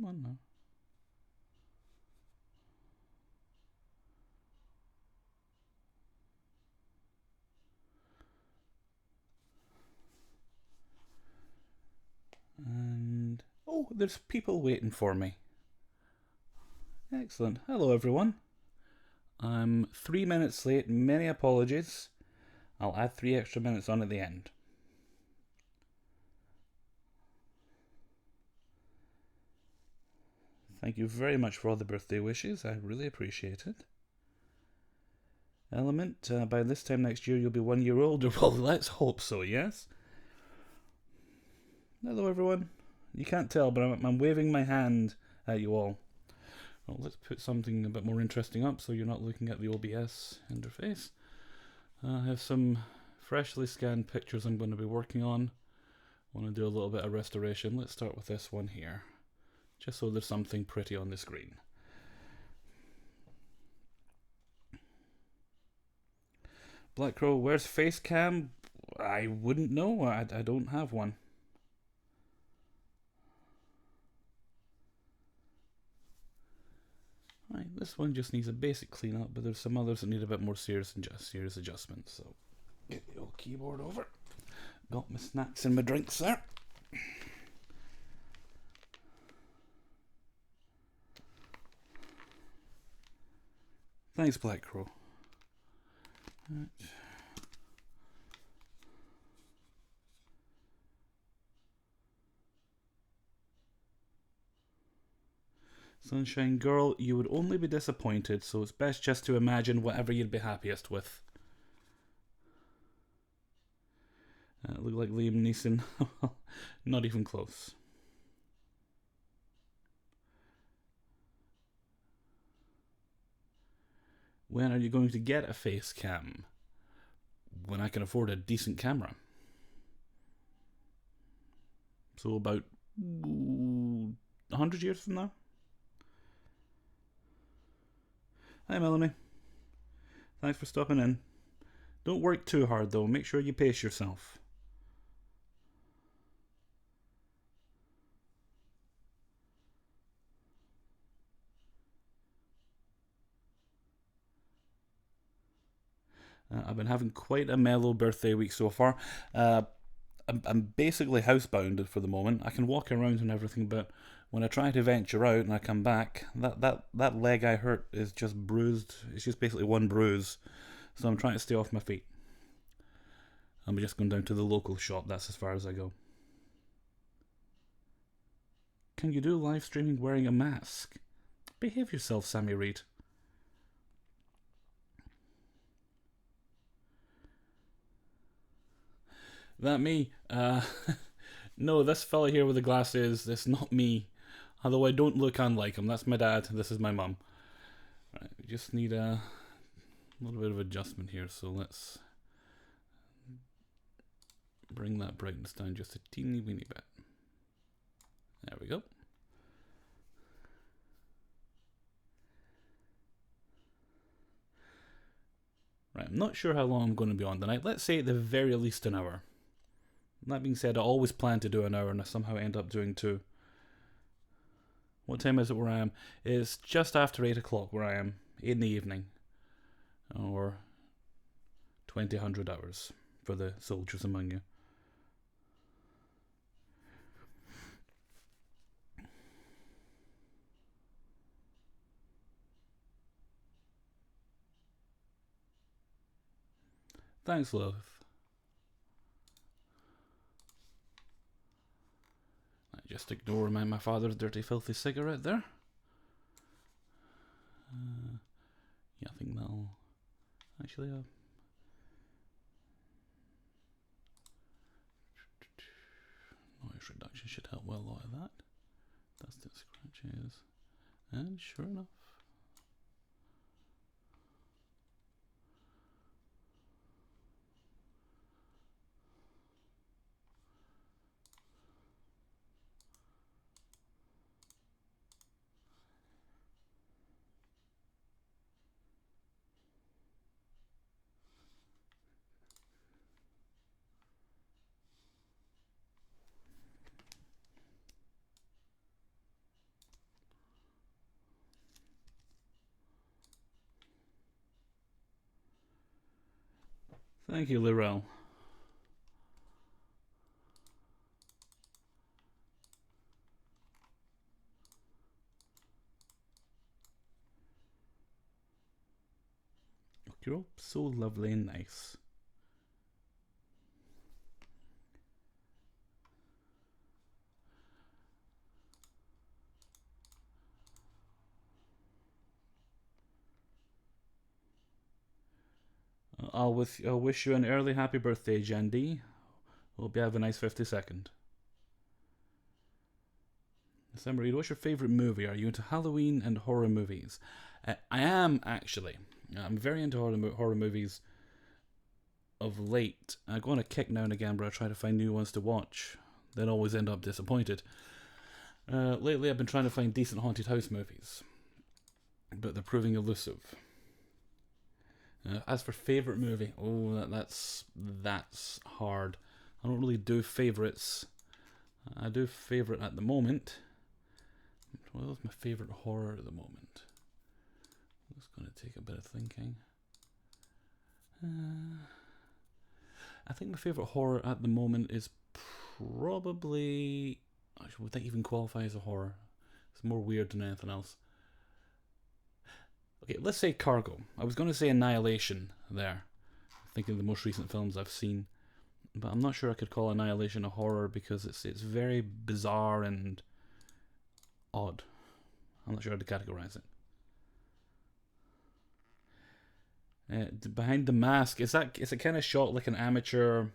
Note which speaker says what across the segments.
Speaker 1: Come on now. And oh, there's people waiting for me. Excellent. Hello, everyone. I'm 3 minutes late. Many apologies. I'll add 3 extra minutes on at the end. Thank you very much for all the birthday wishes. I really appreciate it. Element, by this time next year you'll be 1 year older. Well, let's hope so, yes? Hello, everyone. You can't tell, but I'm waving my hand at you all. Well, let's put something a bit more interesting up so you're not looking at the OBS interface. I have some freshly scanned pictures I'm going to be working on. I want to do a little bit of restoration. Let's start with this one here, just so there's something pretty on the screen. Black Crow, where's face cam? I wouldn't know. I don't have one. Right, this one just needs a basic cleanup, but there's some others that need a bit more serious adjustments. So get the old keyboard over. Got my snacks and my drinks there. Thanks, Black Crow. Right. Sunshine Girl, you would only be disappointed, so it's best just to imagine whatever you'd be happiest with. Look like Liam Neeson. Not even close. When are you going to get a face cam? When I can afford a decent camera. So about 100 years from now? Hi, Melanie. Thanks for stopping in. Don't work too hard, though. Make sure you pace yourself. I've been having quite a mellow birthday week so far. I'm basically housebound for the moment. I can walk around and everything, but when I try to venture out and I come back, that leg I hurt is just bruised. It's just basically one bruise. So I'm trying to stay off my feet. I'm just going down to the local shop. That's as far as I go. Can you do live streaming wearing a mask? Behave yourself, Sammy Reed. That me? No, this fella here with the glasses, that's not me. Although I don't look unlike him. That's my dad, this is my mum. Right, we just need a little bit of adjustment here, so let's bring that brightness down just a teeny weeny bit. There we go. Right, I'm not sure how long I'm going to be on tonight. Let's say at the very least an hour. That being said, I always plan to do an hour and I somehow end up doing 2. What time is it where I am? It's just after 8 o'clock where I am in the evening. Or 2000 hours for the soldiers among you. Thanks, love. Just ignore my father's dirty, filthy cigarette there. Yeah, I think that'll actually. Noise reduction should help well out of that. Dust and scratches, and sure enough. Thank you, Lirel. You're all so lovely and nice. I'll wish you an early happy birthday, Jandy. Hope you have a nice 52nd. December Reed, what's your favourite movie? Are you into Halloween and horror movies? I am, actually. I'm very into horror movies of late. I go on a kick now and again where I try to find new ones to watch, then always end up disappointed. Lately I've been trying to find decent haunted house movies, but they're proving elusive. As for favourite movie, that's hard. I don't really do favourites. I do favourite at the moment. What is my favourite horror at the moment? It's going to take a bit of thinking. I think my favourite horror at the moment is probably... Would that even qualify as a horror? It's more weird than anything else. Okay, let's say Cargo. I was going to say Annihilation there, thinking of the most recent films I've seen, but I'm not sure I could call Annihilation a horror because it's very bizarre and odd. I'm not sure how to categorize it. Behind the Mask, is it kind of shot like an amateur,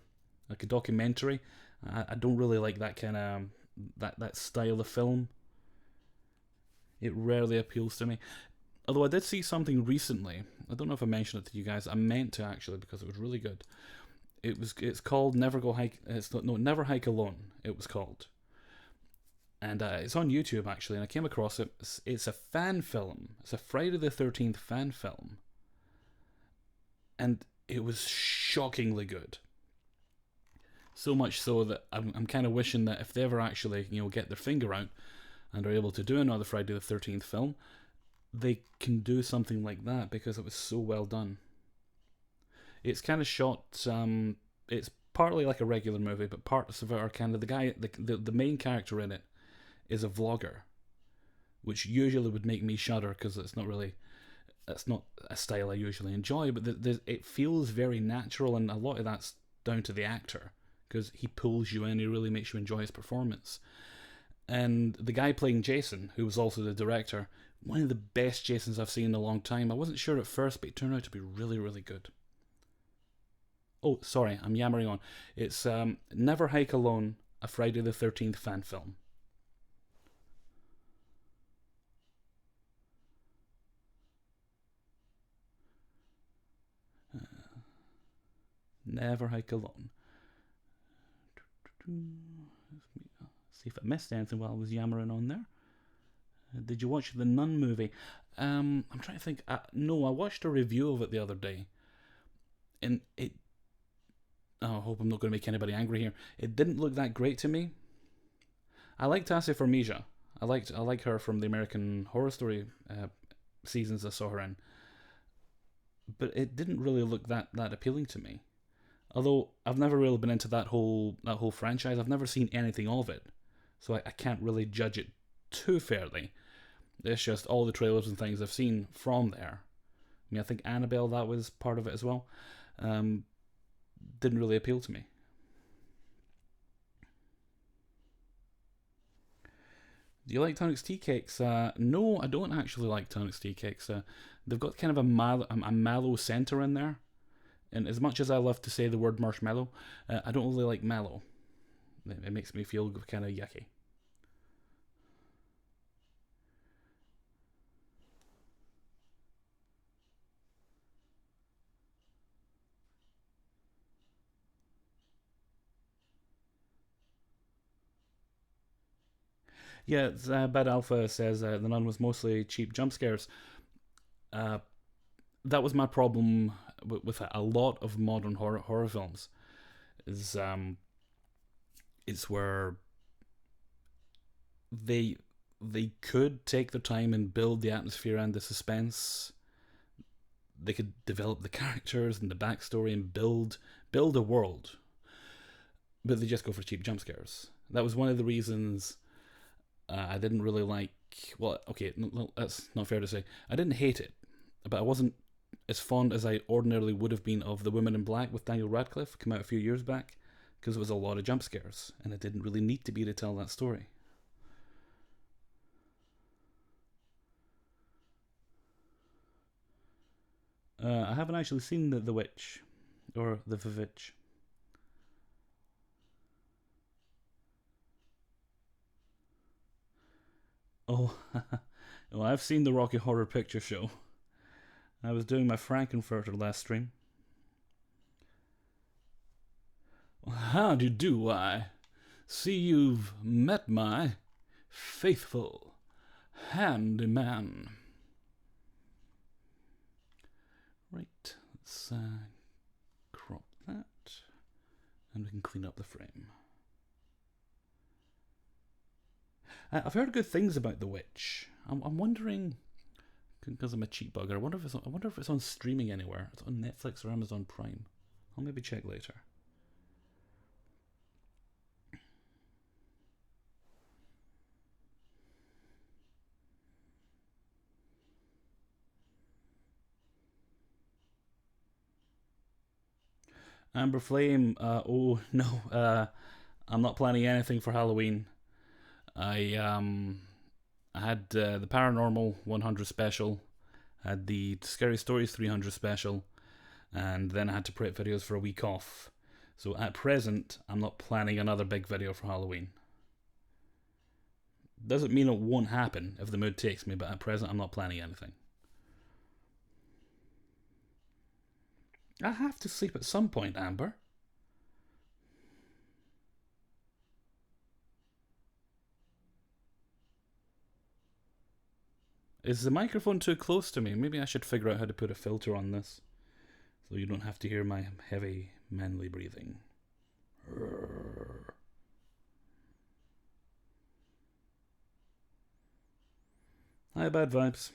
Speaker 1: like a documentary? I don't really like that kind of that style of film. It rarely appeals to me. Although I did see something recently. I don't know if I mentioned it to you guys. I meant to, actually, because it was really good. It's called Never Hike Alone. It was called, and it's on YouTube actually. And I came across it. It's a fan film. It's a Friday the 13th fan film, and it was shockingly good. So much so that I'm kind of wishing that if they ever actually get their finger out and are able to do another Friday the 13th film, they can do something like that because it was so well done. It's kind of shot. It's partly like a regular movie, but parts of it are kind of the main character in it is a vlogger, which usually would make me shudder because that's not a style I usually enjoy. But it feels very natural, and a lot of that's down to the actor because he pulls you in. He really makes you enjoy his performance. And the guy playing Jason, who was also the director, one of the best Jasons I've seen in a long time. I wasn't sure at first, but it turned out to be really, really good. Oh, sorry, I'm yammering on. It's Never Hike Alone, a Friday the 13th fan film. Never Hike Alone. See if I missed anything while I was yammering on there. Did you watch the Nun movie? I'm trying to think. No, I watched a review of it the other day, and it. Oh, I hope I'm not going to make anybody angry here. It didn't look that great to me. I liked Tassa Farmiga. I like her from the American Horror Story seasons I saw her in, but it didn't really look that appealing to me. Although I've never really been into that whole franchise. I've never seen anything of it, so I can't really judge it too fairly. It's just all the trailers and things I've seen from there. I mean, I think Annabelle, that was part of it as well. Didn't really appeal to me. Do you like Tunnock's tea cakes? No, I don't actually like Tunnock's tea cakes. They've got kind of a mallow centre in there. And as much as I love to say the word marshmallow, I don't really like mallow. It makes me feel kind of yucky. Yeah, Bad Alpha says The Nun was mostly cheap jump scares. Uh, that was my problem with a lot of modern horror films. Is it's where they could take their time and build the atmosphere and the suspense they could develop the characters and the backstory and build a world, but they just go for cheap jump scares. That was one of the reasons I didn't really like. Well, okay, no, that's not fair to say. I didn't hate it, but I wasn't as fond as I ordinarily would have been of The Woman in Black with Daniel Radcliffe, come out a few years back, because it was a lot of jump scares, and it didn't really need to be to tell that story. I haven't actually seen The Witch, or The Vivitch. Oh, well, I've seen the Rocky Horror Picture Show. I was doing my Frankenfurter last stream. How do you do? I see you've met my faithful handyman. Right, let's crop that, and we can clean up the frame. I've heard good things about The Witch. I'm wondering, because I'm a cheap bugger, I wonder if it's on streaming anywhere. It's on Netflix or Amazon Prime. I'll maybe check later. Amber Flame, oh no, I'm not planning anything for Halloween. I had the Paranormal 100 special, had the Scary Stories 300 special, and then I had to prep videos for a week off. So at present, I'm not planning another big video for Halloween. Doesn't mean it won't happen if the mood takes me, but at present, I'm not planning anything. I have to sleep at some point, Amber. Is the microphone too close to me? Maybe I should figure out how to put a filter on this, so you don't have to hear my heavy, manly breathing. Hi, bad vibes.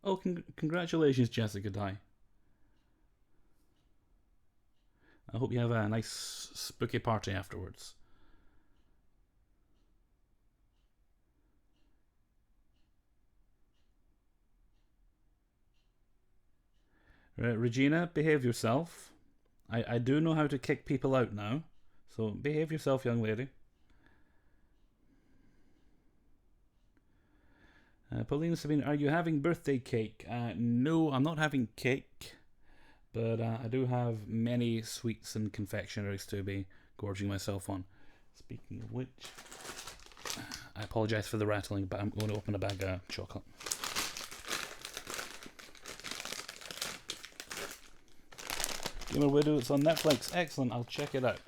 Speaker 1: Oh, congratulations, Jessica Dye. I hope you have a nice spooky party afterwards. Regina, behave yourself. I do know how to kick people out now, so behave yourself, young lady. Pauline Sabine, are you having birthday cake? No, I'm not having cake, but I do have many sweets and confectionaries to be gorging myself on. Speaking of which, I apologise for the rattling, but I'm going to open a bag of chocolate. Gamer Widow, it's on Netflix. Excellent, I'll check it out.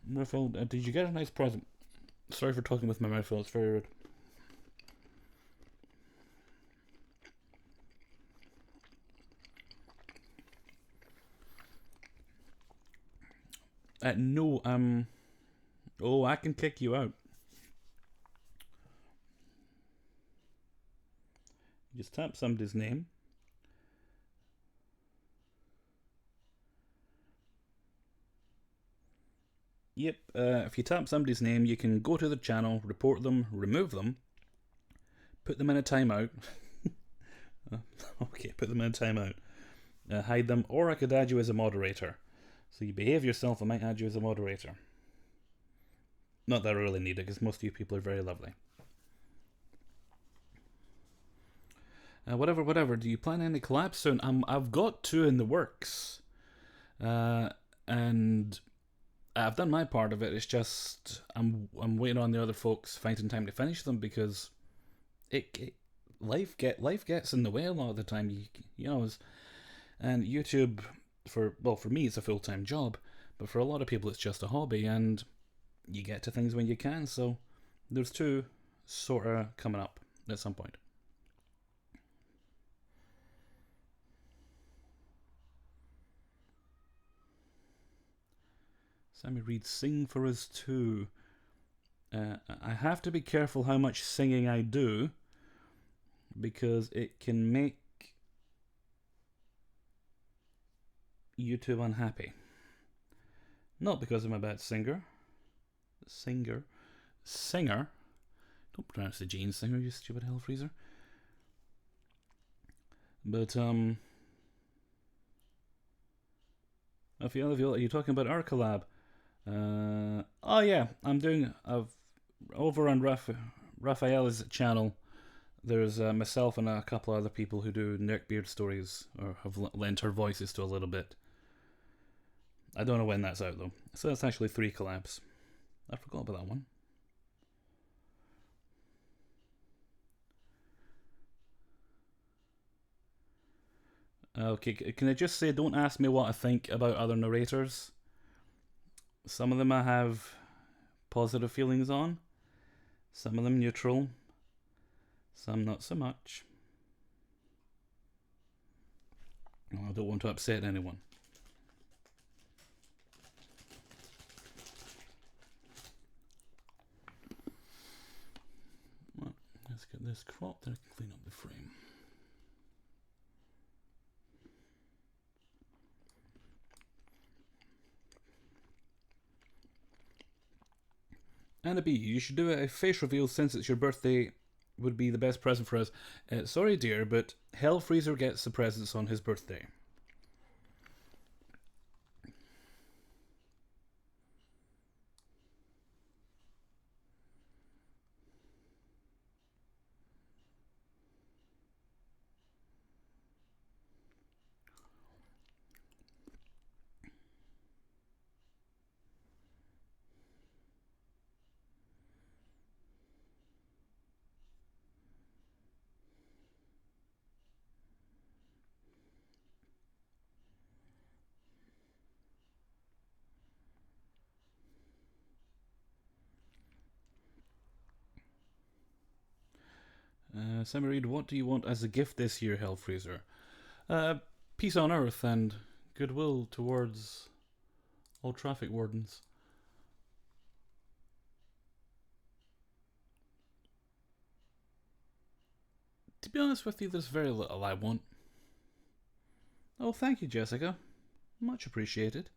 Speaker 1: Mouthful, did you get a nice present? Sorry for talking with my mouth full, it's very rude. No, oh, I can kick you out. Just tap somebody's name. Yep, if you tap somebody's name, you can go to the channel, report them, remove them, put them in a timeout. Okay, put them in a timeout. Hide them, or I could add you as a moderator. So you behave yourself, I might add you as a moderator. Not that I really need it, because most of you people are very lovely. Whatever. Do you plan any collabs soon? I've got 2 in the works. And I've done my part of it. It's just I'm waiting on the other folks finding time to finish them, because life gets in the way a lot of the time. You know, and YouTube for me it's a full-time job, but for a lot of people it's just a hobby, and you get to things when you can. So there's 2 sort of coming up at some point. Sammy Reed, sing for us too. I have to be careful how much singing I do, because it can make YouTube unhappy. Not because I'm a bad singer. Singer. Don't pronounce the Gene singer, you stupid Hellfreezer. But, if you are you talking about our collab? Oh yeah, I'm doing, over on Raphael's channel, there's myself and a couple other people who do Neckbeard stories, or have lent our voices to a little bit. I don't know when that's out though. So that's actually 3 collabs. I forgot about that one. Okay, can I just say, don't ask me what I think about other narrators. Some of them I have positive feelings on. Some of them neutral. Some not so much. I don't want to upset anyone. Well, let's get this cropped and clean up the frame. Anna B, you should do a face reveal since it's your birthday. Would be the best present for us. Sorry, dear, but Hellfreezer gets the presents on his birthday. Sammy Reed, what do you want as a gift this year, Hellfreezer? Peace on earth and goodwill towards all traffic wardens. To be honest with you, there's very little I want. Oh, thank you, Jessica. Much appreciated.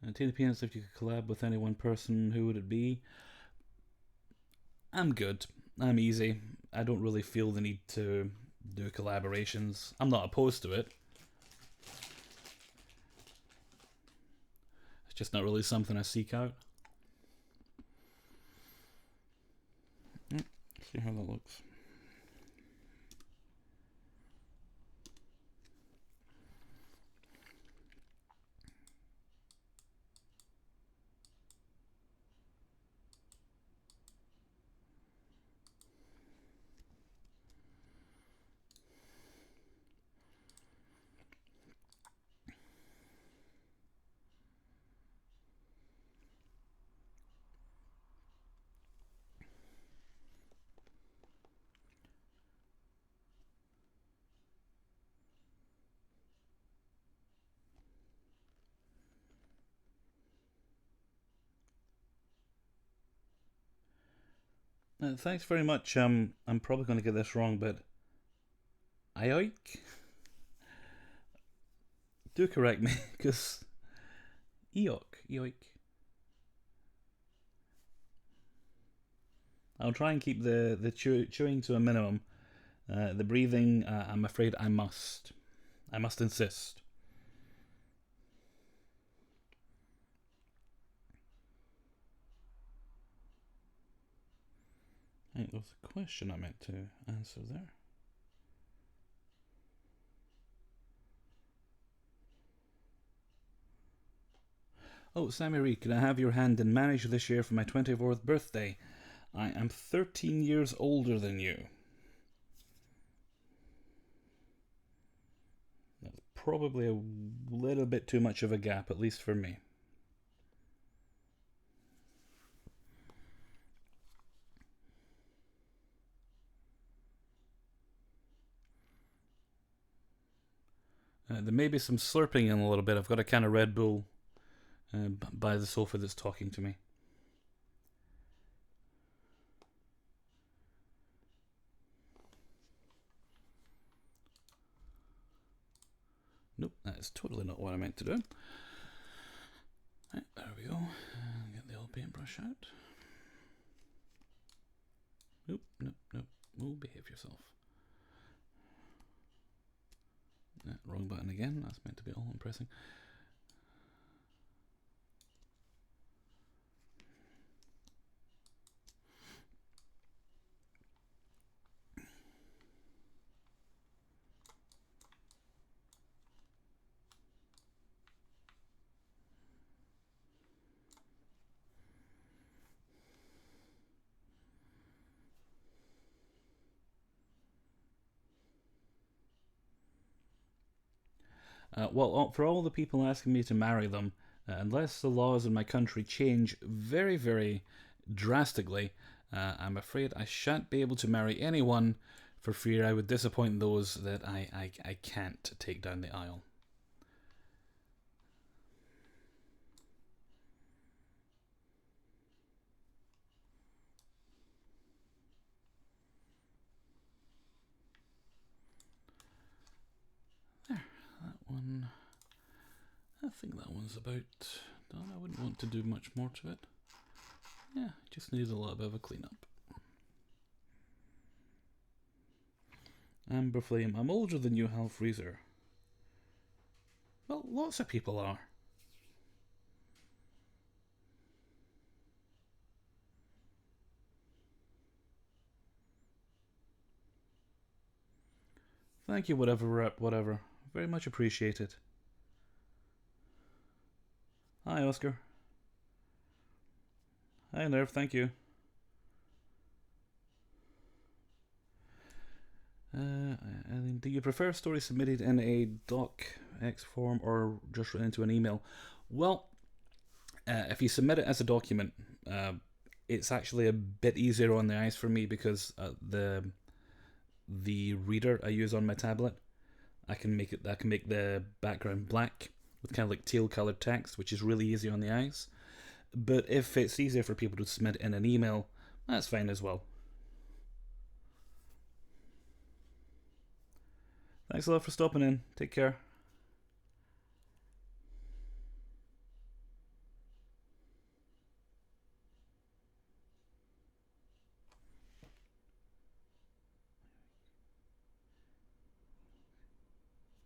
Speaker 1: And Tina Peanuts, if you could collab with any one person, who would it be? I'm good. I'm easy. I don't really feel the need to do collaborations. I'm not opposed to it. It's just not really something I seek out. See how that looks. Thanks very much. I'm probably going to get this wrong, but Ioik? Do correct me, because Eoik. I'll try and keep the chewing to a minimum. The breathing, I'm afraid I must insist. I think there was a question I meant to answer there. Oh, Sammy Reed, can I have your hand in marriage this year for my 24th birthday? I am 13 years older than you. That's probably a little bit too much of a gap, at least for me. There may be some slurping in a little bit. I've got a can of Red Bull by the sofa that's talking to me. Nope, that is totally not what I meant to do. Right, there we go. Get the old paintbrush out. Nope, nope, nope. Oh, behave yourself. Wrong button again. That's meant to be all I'm pressing. Well, for all the people asking me to marry them, unless the laws in my country change very, very drastically, I'm afraid I shan't be able to marry anyone for fear I would disappoint those that I can't take down the aisle. There, that one. I think that one's about done. I wouldn't want to do much more to it. Yeah, just needs a little bit of a clean up. Amber Flame, I'm older than you, Hellfreezer. Well, lots of people are. Thank you, whatever rep, whatever. Very much appreciated. Hi, Oscar. Hi, Nerve, thank you. Do you prefer stories submitted in a docx form or just into an email? Well, if you submit it as a document, it's actually a bit easier on the eyes for me because the reader I use on my tablet, I can make the background black with kind of like teal colored text, which is really easy on the eyes. But if it's easier for people to submit in an email, that's fine as well. Thanks a lot for stopping in. Take care.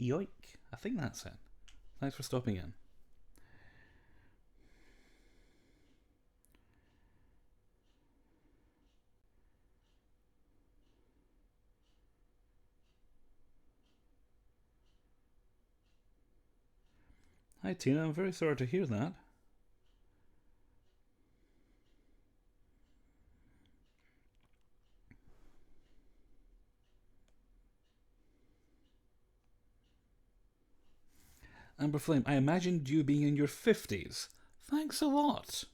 Speaker 1: Yoik. I think that's it. Thanks for stopping in. Hi Tina, I'm very sorry to hear that. Amber Flame, I imagined you being in your 50s. Thanks a lot.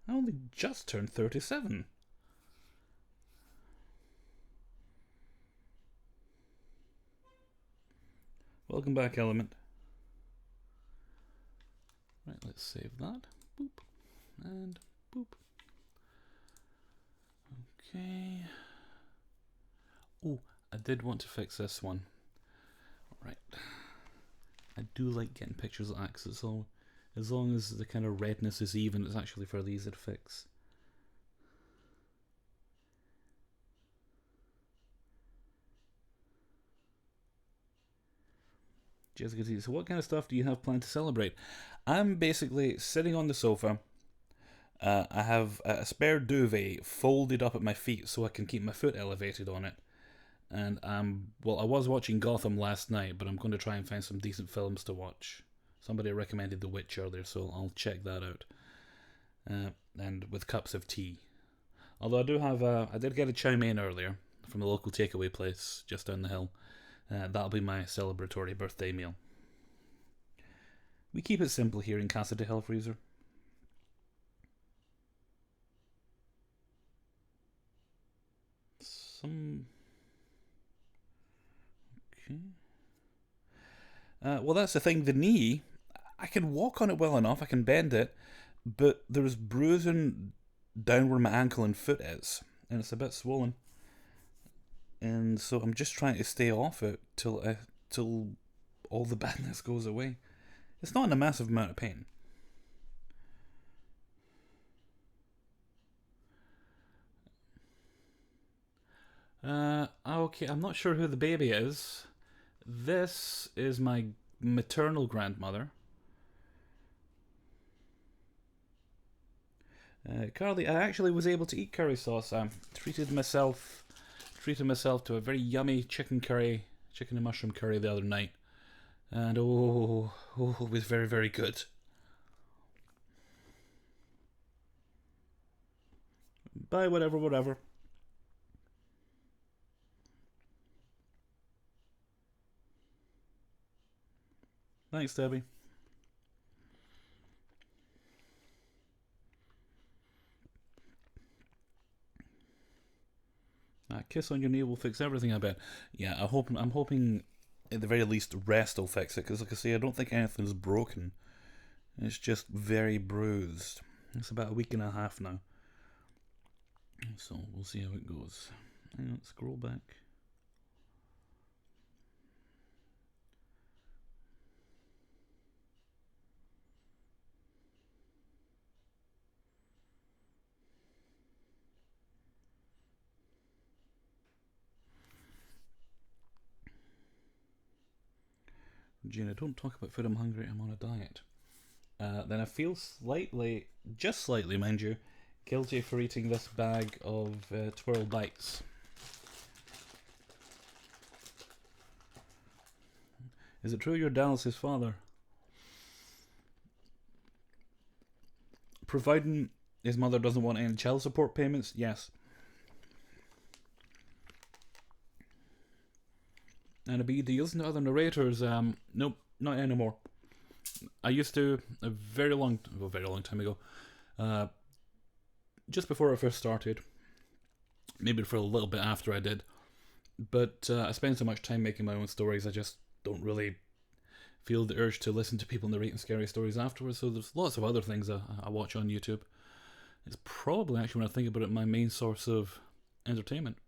Speaker 1: I only just turned 37. Welcome back, Element. Right, let's save that. Boop. And boop. Okay. Oh, I did want to fix this one. Right. I do like getting pictures of axes, so as long as the kind of redness is even, it's actually fairly easy to fix. Jessica T, so what kind of stuff do you have planned to celebrate? I'm basically sitting on the sofa. I have a spare duvet folded up at my feet so I can keep my foot elevated on it. And well, I was watching Gotham last night, but I'm going to try and find some decent films to watch. Somebody recommended The Witch earlier, so I'll check that out. And with cups of tea. Although I did get a chow mein earlier from the local takeaway place just down the hill. That'll be my celebratory birthday meal. We keep it simple here in Casa de Hellfreezer. Okay. Well, that's the thing. The knee, I can walk on it well enough. I can bend it, but there's bruising down where my ankle and foot is, and it's a bit swollen. And so I'm just trying to stay off it till all the badness goes away. It's not in a massive amount of pain. Okay, I'm not sure who the baby is. This is my maternal grandmother. Carly, I actually was able to eat curry sauce. I treated myself to a very yummy chicken and mushroom curry the other night. And it was very, very good. Bye, whatever. Thanks, Debbie. A kiss on your knee will fix everything, I bet. Yeah, I'm hoping at the very least rest will fix it, because like I say, I don't think anything's broken. It's just very bruised. It's about a week and a half now. So we'll see how it goes. Hang on, scroll back. Gina, don't talk about food, I'm hungry, I'm on a diet. Then I feel slightly, just slightly mind you, guilty for eating this bag of Twirl Bites. Is it true you're Dallas's father? Providing his mother doesn't want any child support payments, yes. And a big deals to other narrators, nope, not anymore. I used to a very long time ago, just before I first started, maybe for a little bit after I did, but I spend so much time making my own stories, I just don't really feel the urge to listen to people narrating scary stories afterwards, so there's lots of other things I watch on YouTube. It's probably, actually, when I think about it, my main source of entertainment.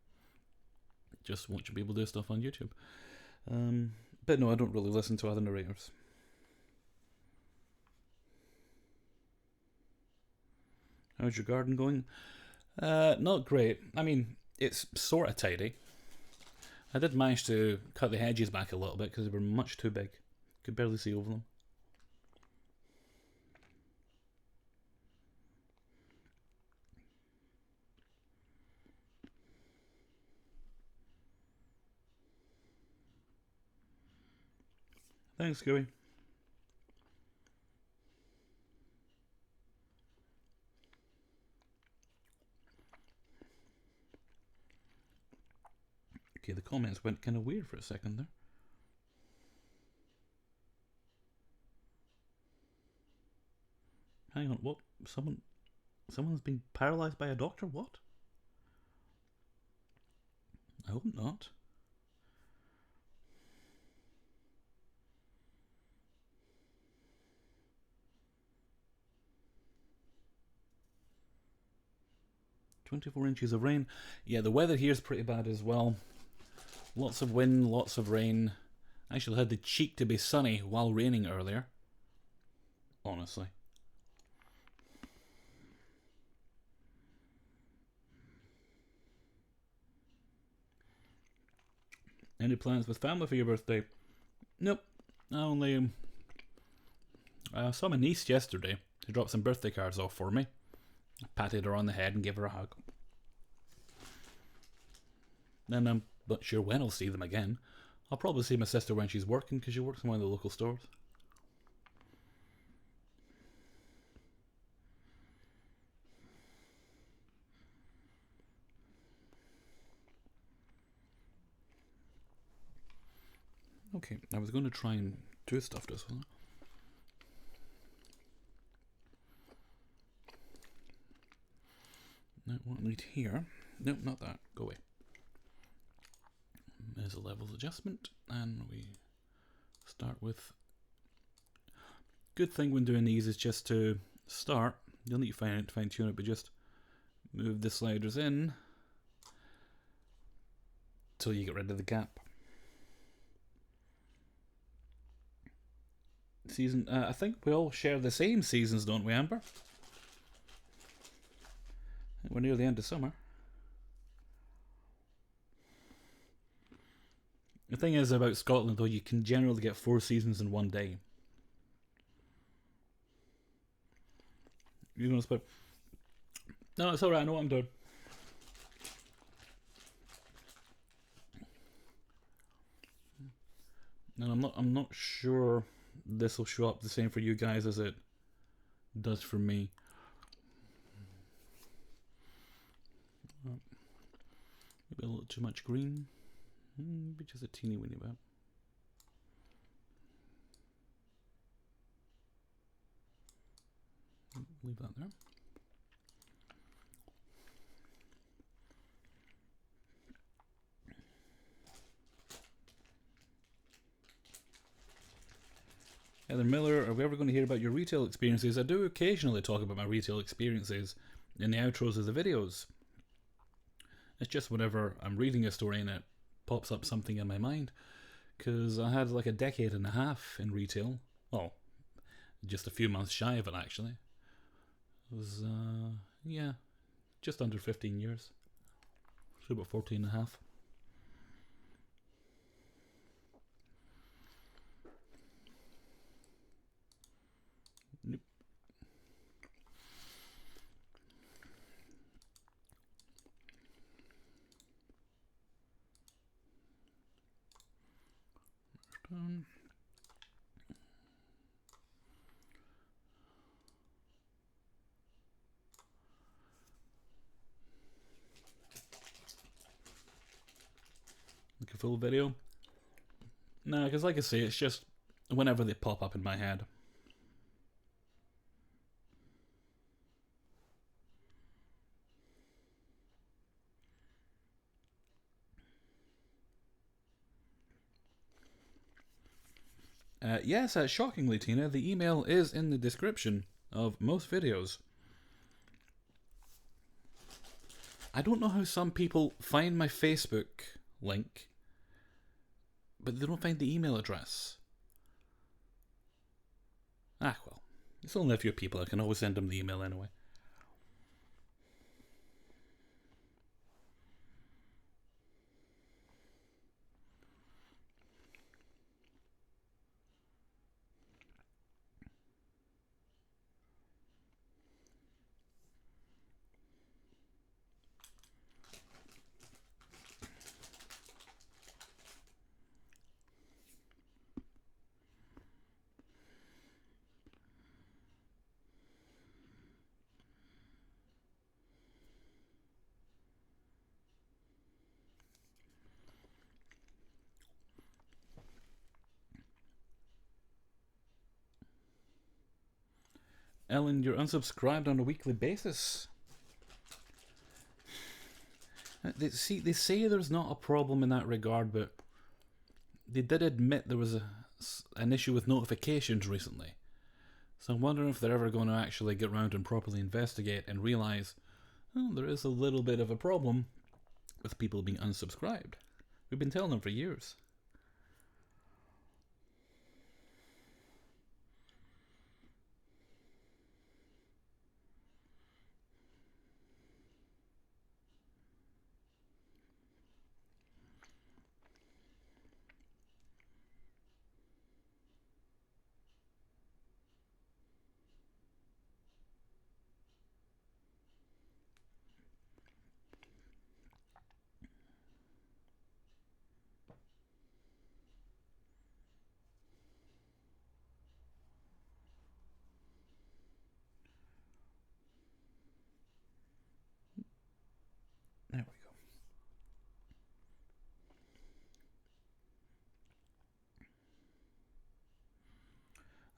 Speaker 1: Just watching people do stuff on YouTube. But no, I don't really listen to other narrators. How's your garden going? Not great. I mean, it's sort of tidy. I did manage to cut the hedges back a little bit because they were much too big. Could barely see over them. Thanks, Gooey. Okay, the comments went kind of weird for a second there. Hang on, what? Someone's been paralysed by a doctor? What? I hope not. "24 inches of rain." Yeah, the weather here is pretty bad as well. Lots of wind, lots of rain. Actually had the cheek to be sunny while raining earlier. Honestly. Any plans with family for your birthday? Nope. I only saw my niece yesterday. She dropped some birthday cards off for me. I patted her on the head and gave her a hug. Then I'm not sure when I'll see them again. I'll probably see my sister when she's working, because she works in one of the local stores. Okay, I was going to try and do stuff this one. No, what I need here. Nope, not that. Go away. There's a levels adjustment, and we start with. Good thing when doing these is just to start. You'll need to fine tune it, but just move the sliders in till you get rid of the gap. Season. I think we all share the same seasons, don't we, Amber? We're near the end of summer. The thing is about Scotland, though, you can generally get 4 seasons in one day. You're going to split. No, it's alright, I know what I'm doing. And I'm not sure this will show up the same for you guys as it does for me. Maybe a little too much green. Maybe just a teeny weeny bit. Leave that there. Heather Miller, are we ever going to hear about your retail experiences? I do occasionally talk about my retail experiences in the outros of the videos. It's just whenever I'm reading a story and it pops up something in my mind. Because I had like a decade and a half in retail. Well, just a few months shy of it actually. It was, yeah, just under 15 years. So about 14 and a half. Nope. Down. Like a full video? Nah, because like I say, it's just whenever they pop up in my head. Yes, shockingly, Tina, the email is in the description of most videos. I don't know how some people find my Facebook link, but they don't find the email address. Ah, well, it's only a few people. I can always send them the email anyway. Ellen, you're unsubscribed on a weekly basis. They say there's not a problem in that regard, but they did admit there was an issue with notifications recently. So I'm wondering if they're ever going to actually get around and properly investigate and realise, oh, there is a little bit of a problem with people being unsubscribed. We've been telling them for years.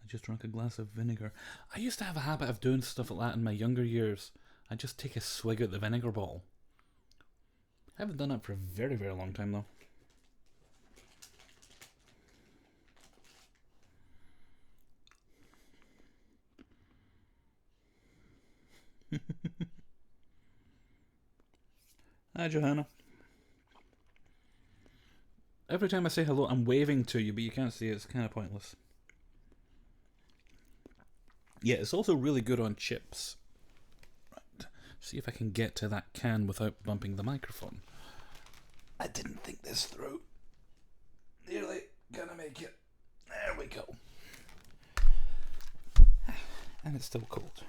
Speaker 1: I just drank a glass of vinegar. I used to have a habit of doing stuff like that in my younger years. I just take a swig out the vinegar bottle. I haven't done that for a very, very long time though. Hi, Johanna. Every time I say hello, I'm waving to you, but you can't see it. It's kind of pointless. Yeah, it's also really good on chips. Right. See if I can get to that can without bumping the microphone. I didn't think this through. Nearly gonna make it. There we go. And it's still cold.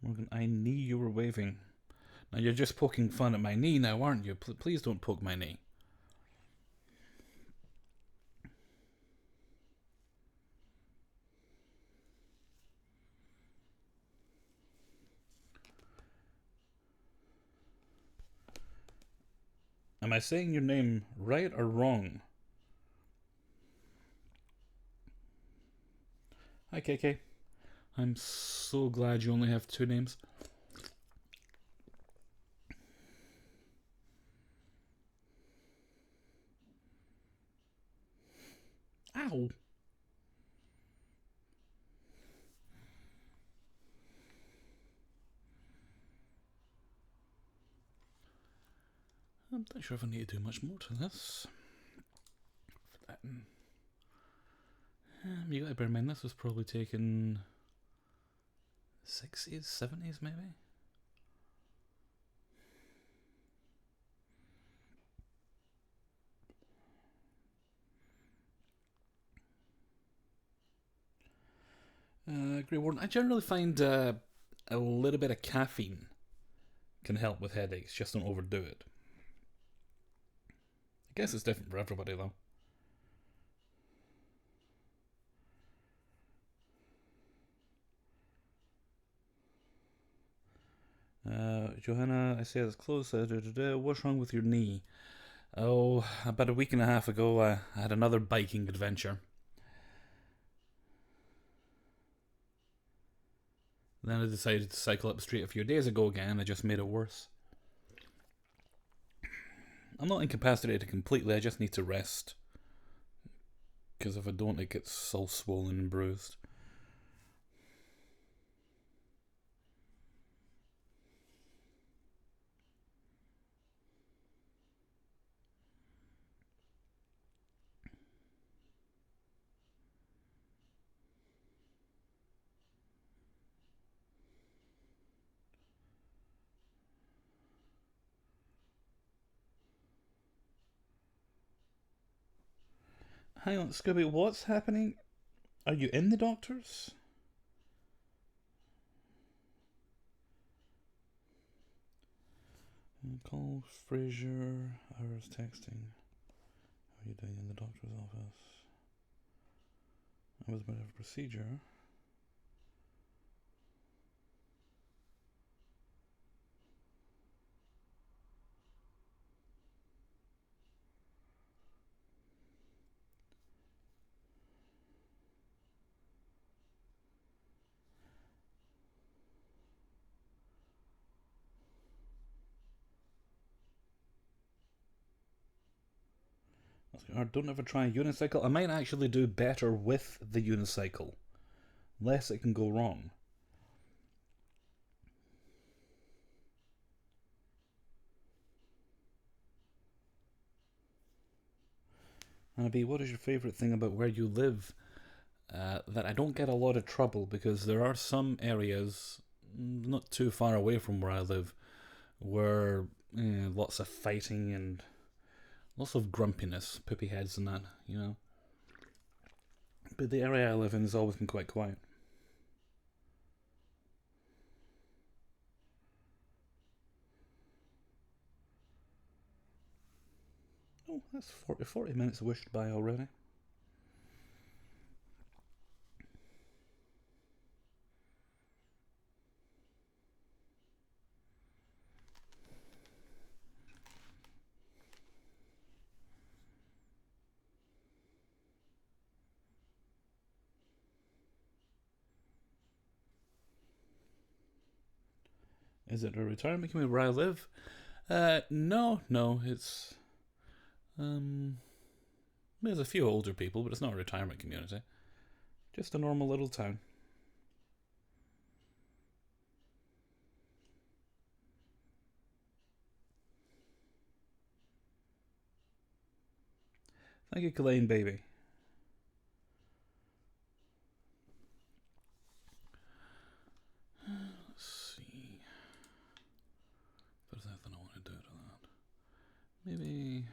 Speaker 1: Morgan, I knew you were waving. Now you're just poking fun at my knee now, aren't you? Please don't poke my knee. Am I saying your name right or wrong? Hi, KK. I'm so glad you only have 2 names. Ow! I'm not sure if I need to do much more to this. You gotta bear in mind, this was probably taken 60s, 70s maybe? Grey Warden, I generally find a little bit of caffeine can help with headaches, just don't overdo it. I guess it's different for everybody though. Johanna, I say it's close. What's wrong with your knee? Oh, about a week and a half ago, I had another biking adventure. Then I decided to cycle up the street a few days ago again, and I just made it worse. I'm not incapacitated completely, I just need to rest. Because if I don't, it gets all swollen and bruised. Hang on, Scooby, what's happening? Are you in the doctor's? Call Fraser. Hours texting. How are you doing in the doctor's office? I was about to have a procedure. Don't ever try a unicycle. I might actually do better with the unicycle. Less it can go wrong. Abby, what is your favourite thing about where you live? That I don't get a lot of trouble, because there are some areas not too far away from where I live where lots of fighting and lots of grumpiness, poopy heads and that, you know. But the area I live in has always been quite quiet. Oh, That's 40 minutes wished by already. Is it a retirement community where I live? No, it's there's a few older people, but it's not a retirement community. Just a normal little town. Thank you, Colleen, baby. Let's see. If there's anything I want to do to that. Maybe.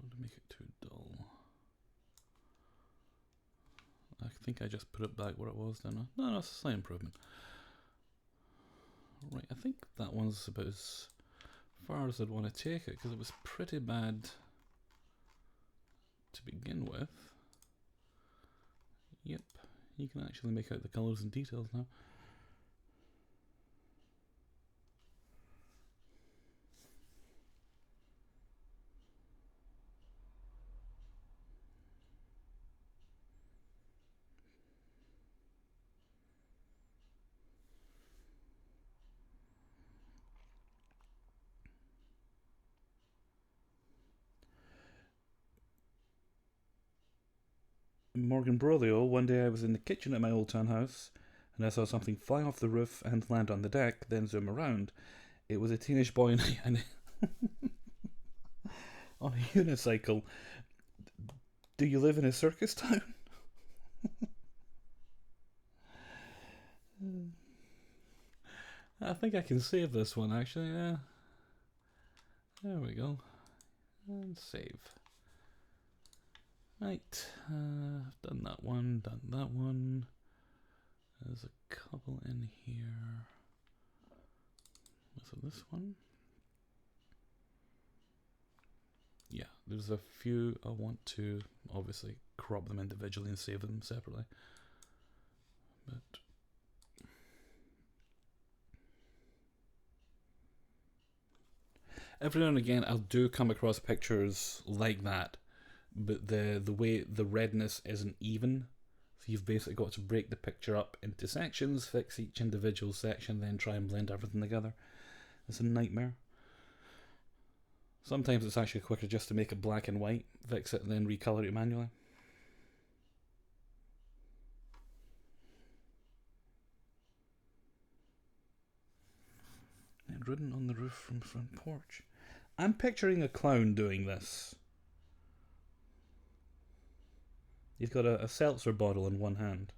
Speaker 1: Don't make it too dull. I think I just put it back where it was, didn't I? No, it's a slight improvement. Right, I think that one's about as far as I'd want to take it, because it was pretty bad to begin with. Yep, you can actually make out the colours and details now. Morgan Brolio, one day I was in the kitchen at my old townhouse and I saw something fly off the roof and land on the deck, then zoom around. It was a teenage boy on a unicycle. Do you live in a circus town? I think I can save this one actually, yeah. There we go. And save. Right, I've done that one, done that one. There's a couple in here. So this one. Yeah, there's a few I want to obviously crop them individually and save them separately. But every now and again I'll do come across pictures like that, but the way the redness isn't even. So you've basically got to break the picture up into sections, fix each individual section, then try and blend everything together. It's a nightmare. Sometimes it's actually quicker just to make it black and white, fix it, and then recolor it manually. And ridden on the roof from front porch. I'm picturing a clown doing this. He's got a seltzer bottle in one hand.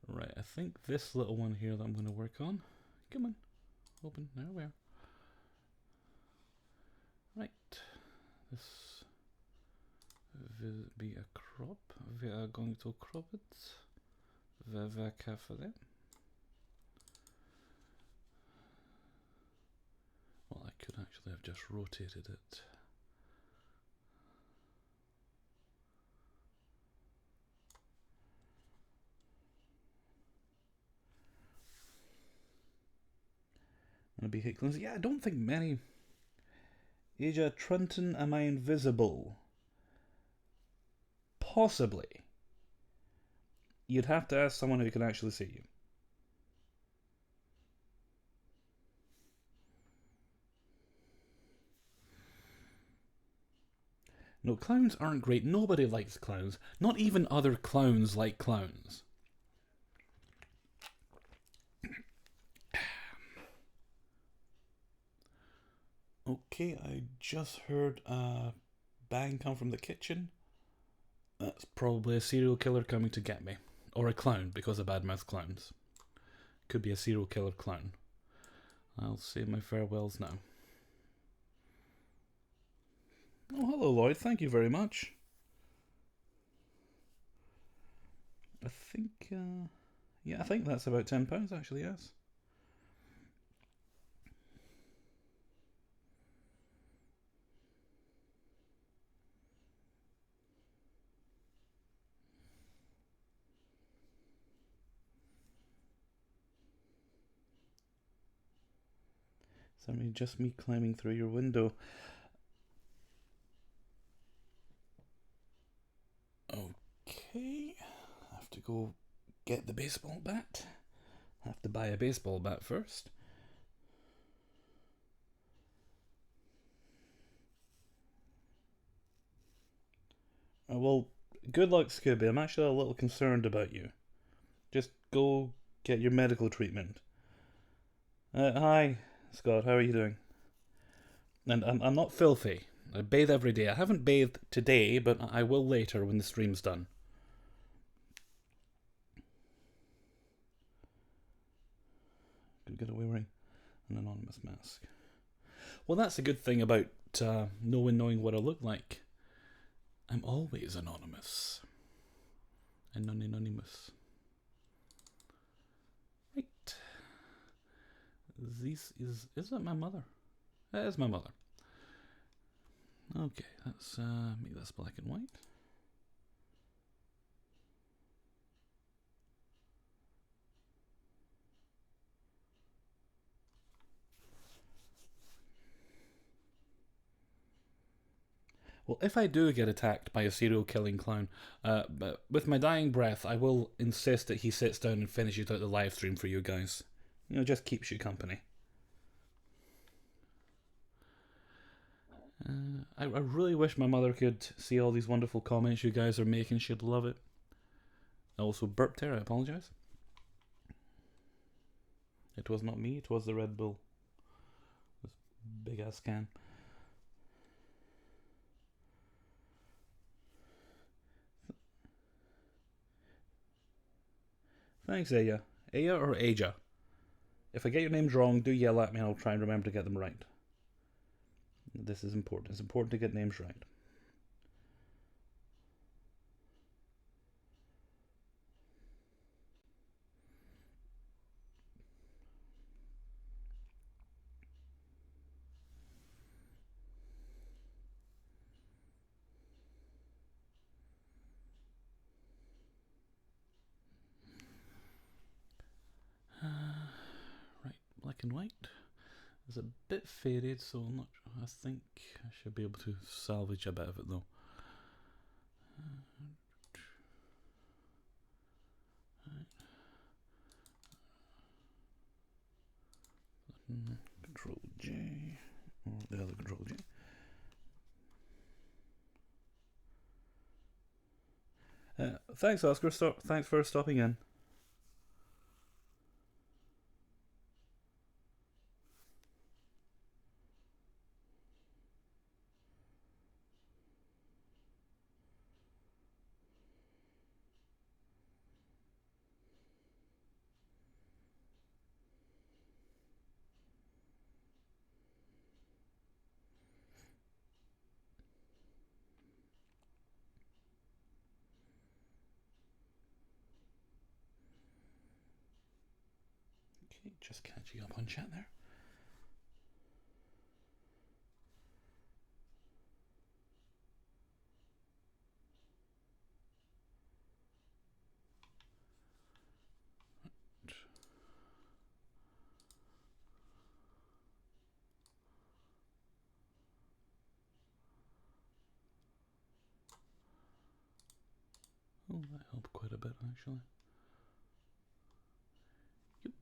Speaker 1: Right, I think this little one here that I'm going to work on. Come on, open, there we are. Right, this will be a crop. We are going to crop it very carefully. Well, I could actually have just rotated it. And a big cleanse. Yeah, I don't think many. Asia Trunton, am I invisible? Possibly. You'd have to ask someone who can actually see you. No, clowns aren't great. Nobody likes clowns. Not even other clowns like clowns. Okay, I just heard a bang come from the kitchen. That's probably a serial killer coming to get me. Or a clown, because I badmouth clowns. Could be a serial killer clown. I'll say my farewells now. Oh, hello, Lloyd. Thank you very much. I think, yeah, I think that's about £10 actually, yes. Sorry, just me climbing through your window. Okay, I have to go get the baseball bat. I have to buy a baseball bat first. Well, good luck, Scooby. I'm actually a little concerned about you. Just go get your medical treatment. Hi, Scott. How are you doing? And I'm not filthy. I bathe every day. I haven't bathed today, but I will later when the stream's done. Could get away wearing an anonymous mask. Well, that's a good thing about no one knowing what I look like. I'm always anonymous. Anonymous. Right. Is that my mother? That is my mother. Okay, let's make this black and white. Well, if I do get attacked by a serial killing clown, but with my dying breath, I will insist that he sits down and finishes out the live stream for you guys. You know, just keeps you company. I really wish my mother could see all these wonderful comments you guys are making. She'd love it. I also burped her. I apologise. It was not me. It was the Red Bull. This big ass can. Thanks, Aya. Aya or Aja? If I get your names wrong, do yell at me and I'll try and remember to get them right. This is important. It's important to get names right. Right, black and white. It's a bit faded, so I'm not. I think I should be able to salvage a bit of it though. Control J, or the other Control J. Thanks, Oscar. Thanks for stopping in. Okay, just catching up on chat there. Oh, that helped quite a bit actually. Yep.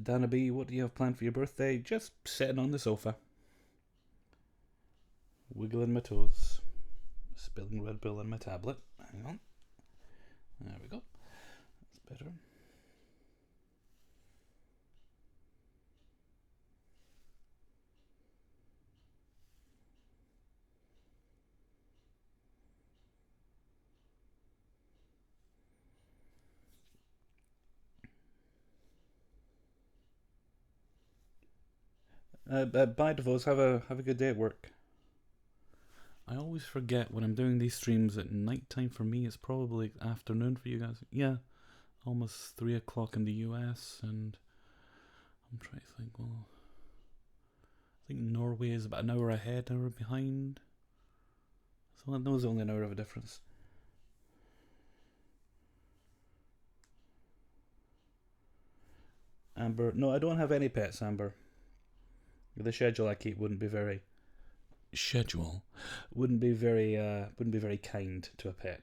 Speaker 1: Dana B, what do you have planned for your birthday? Just sitting on the sofa. Wiggling my toes. Spilling Red Bull on my tablet. Hang on. There we go. That's better. Bye, Devos. Have a good day at work. I always forget when I'm doing these streams at night time. For me, it's probably afternoon for you guys. Yeah, almost 3 o'clock in the US, and I'm trying to think, well, I think Norway is about an hour ahead, an hour behind. So that was only an hour of a difference. Amber, no, I don't have any pets, Amber. The schedule I keep wouldn't be very wouldn't be very kind to a pet.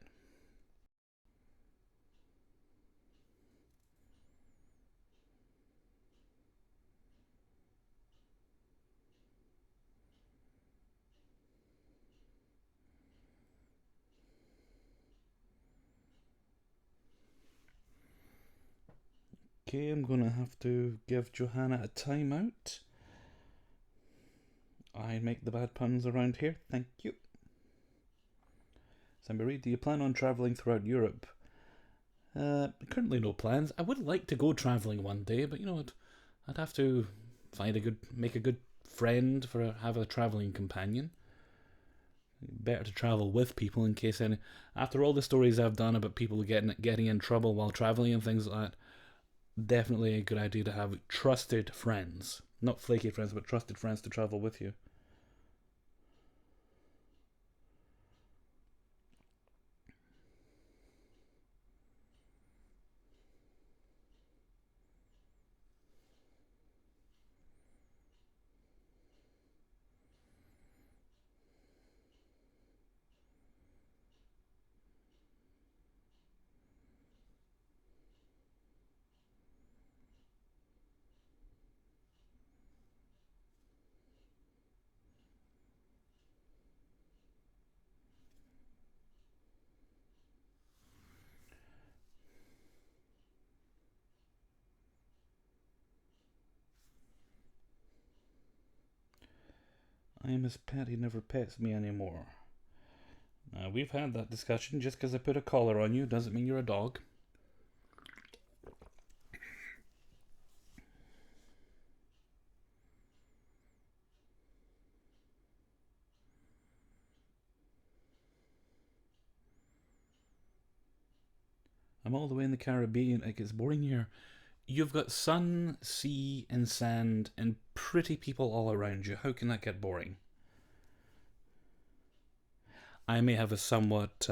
Speaker 1: Okay, I'm gonna have to give Johanna a timeout. I make the bad puns around here. Thank you. Sambury, do you plan on travelling throughout Europe? Currently no plans. I would like to go travelling one day, but you know what? I'd have to make a good friend have a travelling companion. Better to travel with people in case any. After all the stories I've done about people getting in trouble while travelling and things like that, definitely a good idea to have trusted friends. Not flaky friends, but trusted friends to travel with you. I am his pet, he never pets me anymore. We've had that discussion. Just because I put a collar on you doesn't mean you're a dog. I'm all the way in the Caribbean. It gets boring here. You've got sun, sea, and sand, and pretty people all around you. How can that get boring? I may have a somewhat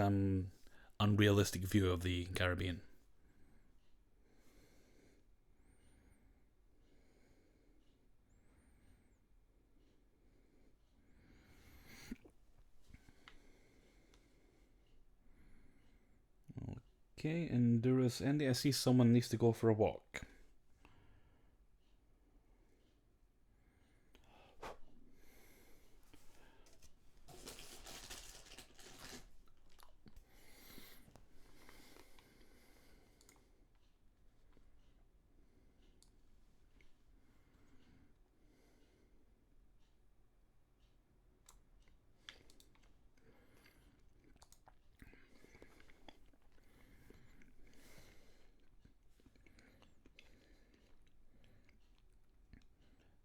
Speaker 1: unrealistic view of the Caribbean. Okay, Endurus Andy, I see someone needs to go for a walk.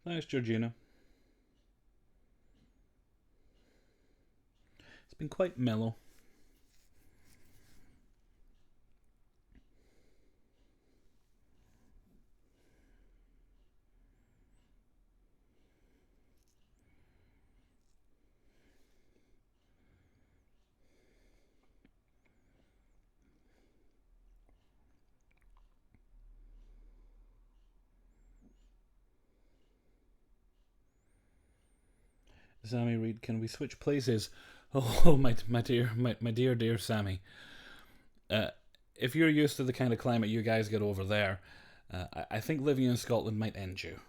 Speaker 1: Thanks, Georgina. It's been quite mellow. Sammy Reed, can we switch places? Oh, my dear Sammy. If you're used to the kind of climate you guys get over there, I think living in Scotland might end you.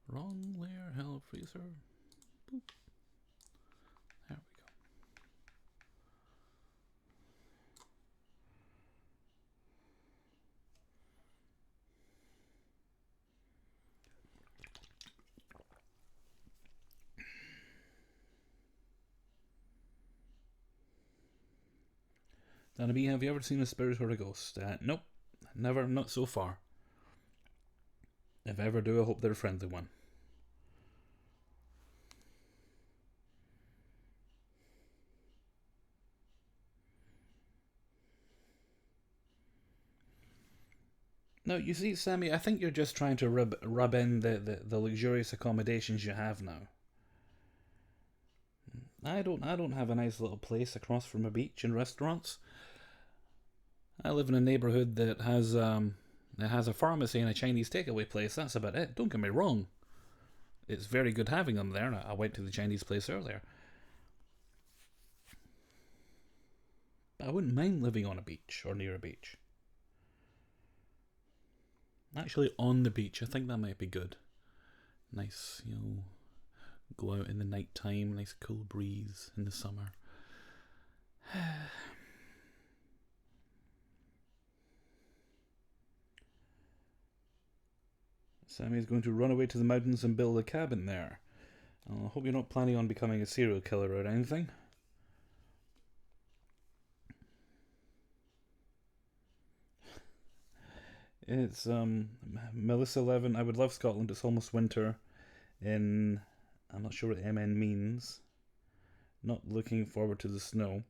Speaker 1: Wrong layer, Hellfreezer. Boop. There we go. Danny, have you ever seen a spirit or a ghost? Nope, never, not so far. If I ever do, I hope they're a friendly one. No, you see, Sammy, I think you're just trying to rub in the luxurious accommodations you have now. I don't have a nice little place across from a beach and restaurants. I live in a neighborhood that has a pharmacy and a Chinese takeaway place. That's about it. Don't get me wrong. It's very good having them there. I went to the Chinese place earlier. But I wouldn't mind living on a beach or near a beach. Actually, on the beach, I think that might be good. Nice, go out in the night time, nice cool breeze in the summer. Sammy's going to run away to the mountains and build a cabin there. I hope you're not planning on becoming a serial killer or anything. It's Melissa 11. I would love Scotland. It's almost winter. I'm not sure what MN means. Not looking forward to the snow.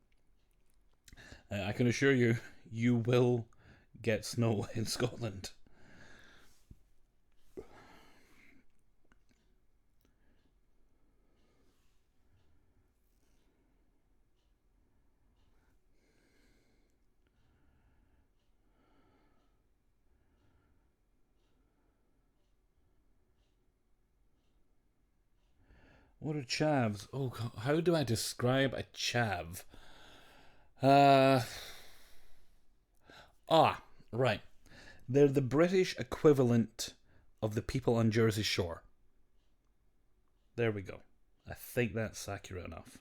Speaker 1: I can assure you, you will get snow in Scotland. What are chavs? Oh, how do I describe a chav? Right. They're the British equivalent of the people on Jersey Shore. There we go. I think that's accurate enough.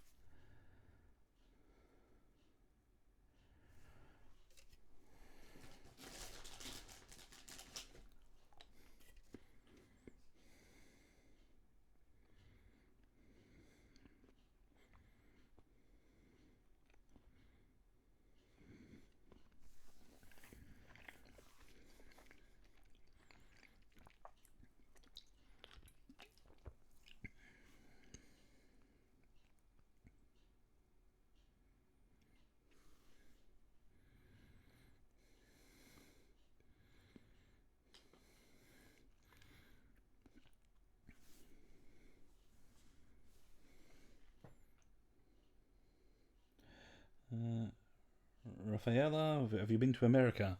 Speaker 1: Rafaela, have you been to America?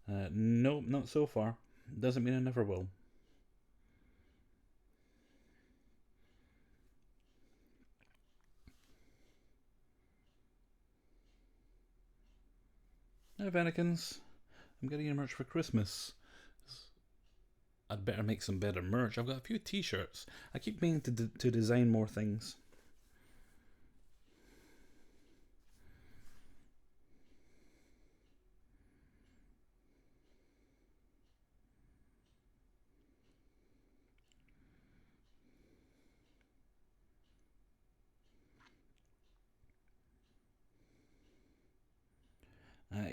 Speaker 1: Nope, not so far. Doesn't mean I never will. Hi, Vanikins. I'm getting your merch for Christmas. I'd better make some better merch. I've got a few t-shirts. I keep meaning to design more things.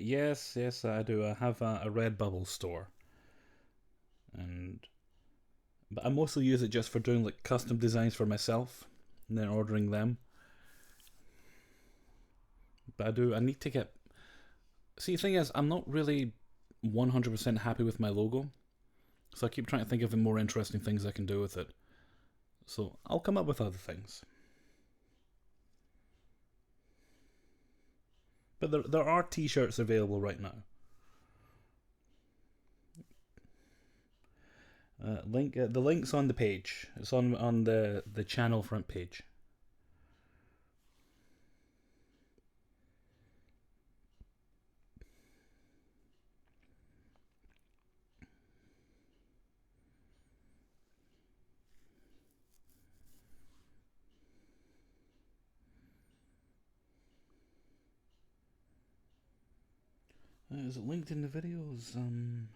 Speaker 1: Yes, I do. I have a Redbubble store, but I mostly use it just for doing like custom designs for myself, and then ordering them. But I need to get. See, the thing is, I'm not really 100% happy with my logo, so I keep trying to think of more interesting things I can do with it. So I'll come up with other things. But there are t-shirts available right now. The link's on the page. It's on the channel front page. Is it linked in the videos? I'm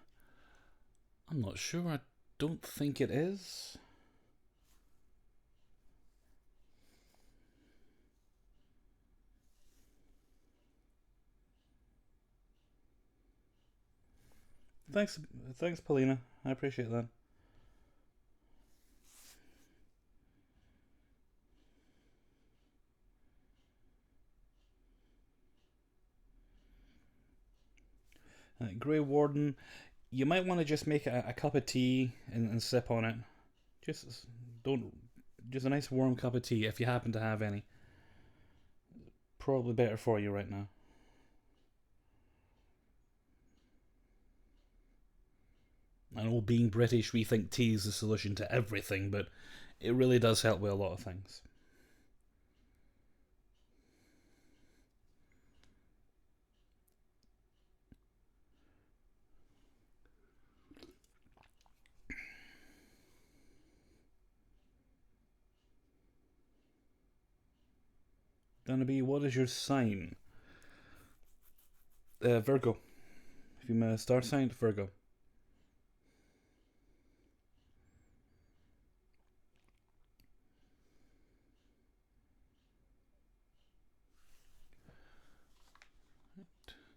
Speaker 1: not sure. I don't think it is. Thanks, thanks, Paulina. I appreciate that. Grey Warden, you might want to just make a cup of tea and sip on it. Just don't, just a nice warm cup of tea if you happen to have any. Probably better for you right now. I know being British, we think tea is the solution to everything, but it really does help with a lot of things. Dannaby, what is your sign? Virgo. If you're a star sign, Virgo.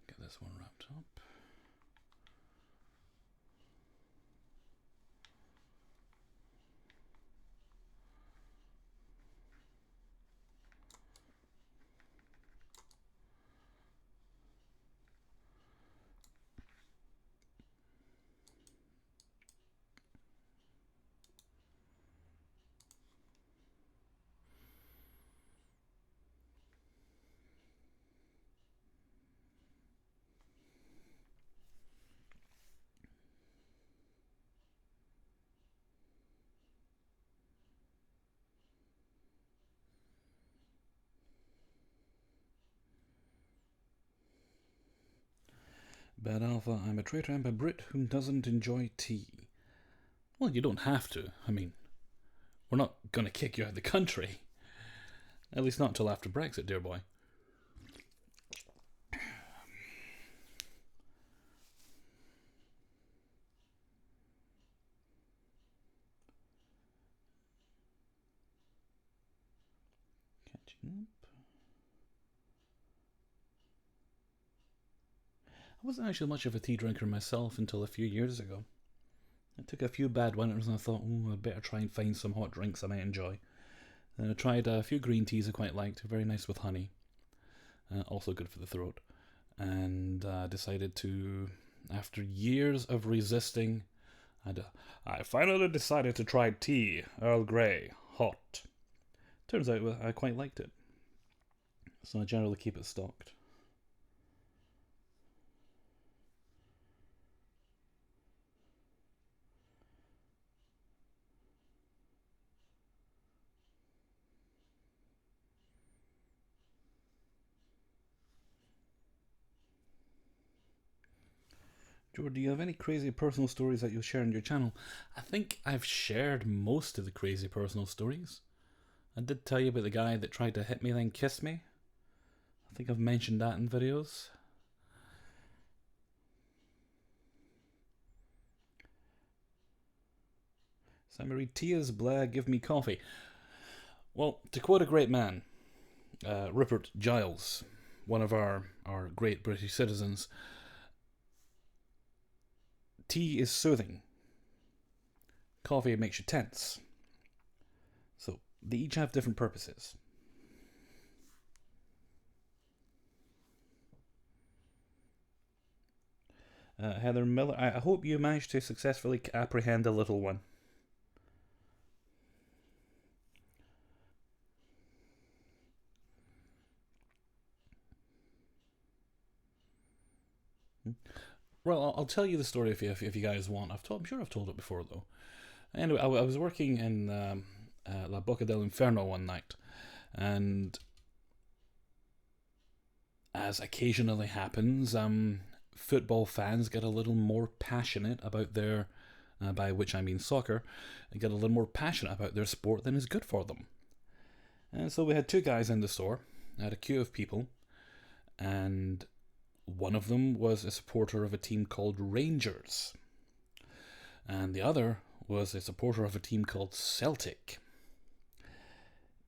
Speaker 1: Get this one wrapped up. Bad Alpha, I'm a traitor, I'm a Brit who doesn't enjoy tea. Well, you don't have to. I mean, we're not going to kick you out of the country. At least not until after Brexit, dear boy. Catching up. I wasn't actually much of a tea drinker myself until a few years ago. I took a few bad winters and I thought, oh, I better try and find some hot drinks I might enjoy. Then I tried a few green teas I quite liked, very nice with honey. Also good for the throat. And decided to, after years of resisting, I finally decided to try tea, Earl Grey, hot. Turns out I quite liked it. So I generally keep it stocked. George, do you have any crazy personal stories that you'll share on your channel? I think I've shared most of the crazy personal stories. I did tell you about the guy that tried to hit me then kiss me. I think I've mentioned that in videos. Samari, tears, blah, give me coffee. Well, to quote a great man, Rupert Giles, one of our great British citizens, tea is soothing. Coffee makes you tense. So they each have different purposes. Heather Miller, I hope you managed to successfully apprehend a little one. Well, I'll tell you the story if you guys want. I'm sure I've told it before though. Anyway, I was working in La Boca del Inferno one night, and as occasionally happens, football fans get a little more passionate about their, by which I mean soccer, get a little more passionate about their sport than is good for them. And so we had two guys in the store, had a queue of people, and one of them was a supporter of a team called Rangers, and the other was a supporter of a team called Celtic.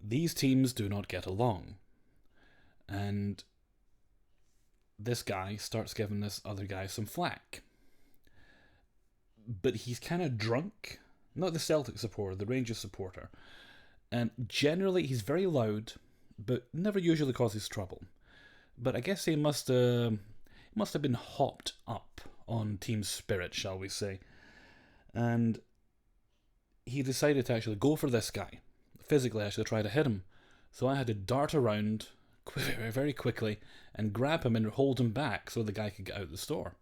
Speaker 1: These teams do not get along, and this guy starts giving this other guy some flack. but he's kind of drunk. Not the Celtic supporter, the Rangers supporter. And generally, he's very loud, but never usually causes trouble. But I guess he must have been hopped up on team spirit, shall we say. And he decided to actually go for this guy. Physically, actually try to hit him. So I had to dart around very quickly and grab him and hold him back so the guy could get out of the store.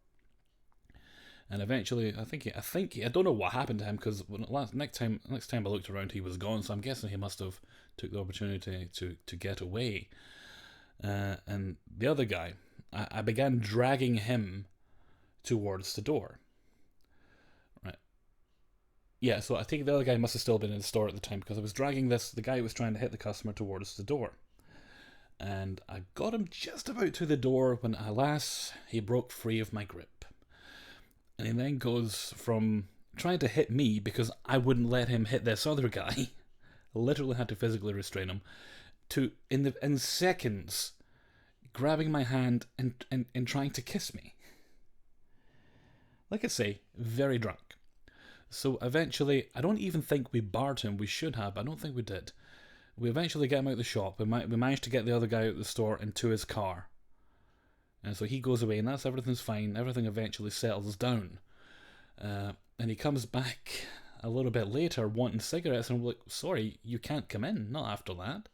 Speaker 1: And eventually, I don't know what happened to him, because next time I looked around, he was gone. So I'm guessing he must have took the opportunity to get away. And the other guy, I began dragging him towards the door. Right. Yeah, so I think the other guy must have still been in the store at the time, because I was dragging the guy who was trying to hit the customer towards the door. And I got him just about to the door when, alas, he broke free of my grip. And he then goes from trying to hit me because I wouldn't let him hit this other guy, I literally had to physically restrain him, to, in seconds, grabbing my hand and trying to kiss me. Like I say, very drunk. So eventually, I don't even think we barred him. We should have, but I don't think we did. We eventually get him out of the shop. We managed to get the other guy out of the store and to his car. And so he goes away, and everything's fine. Everything eventually settles down. And he comes back a little bit later wanting cigarettes, and I'm like, sorry, you can't come in, not after that.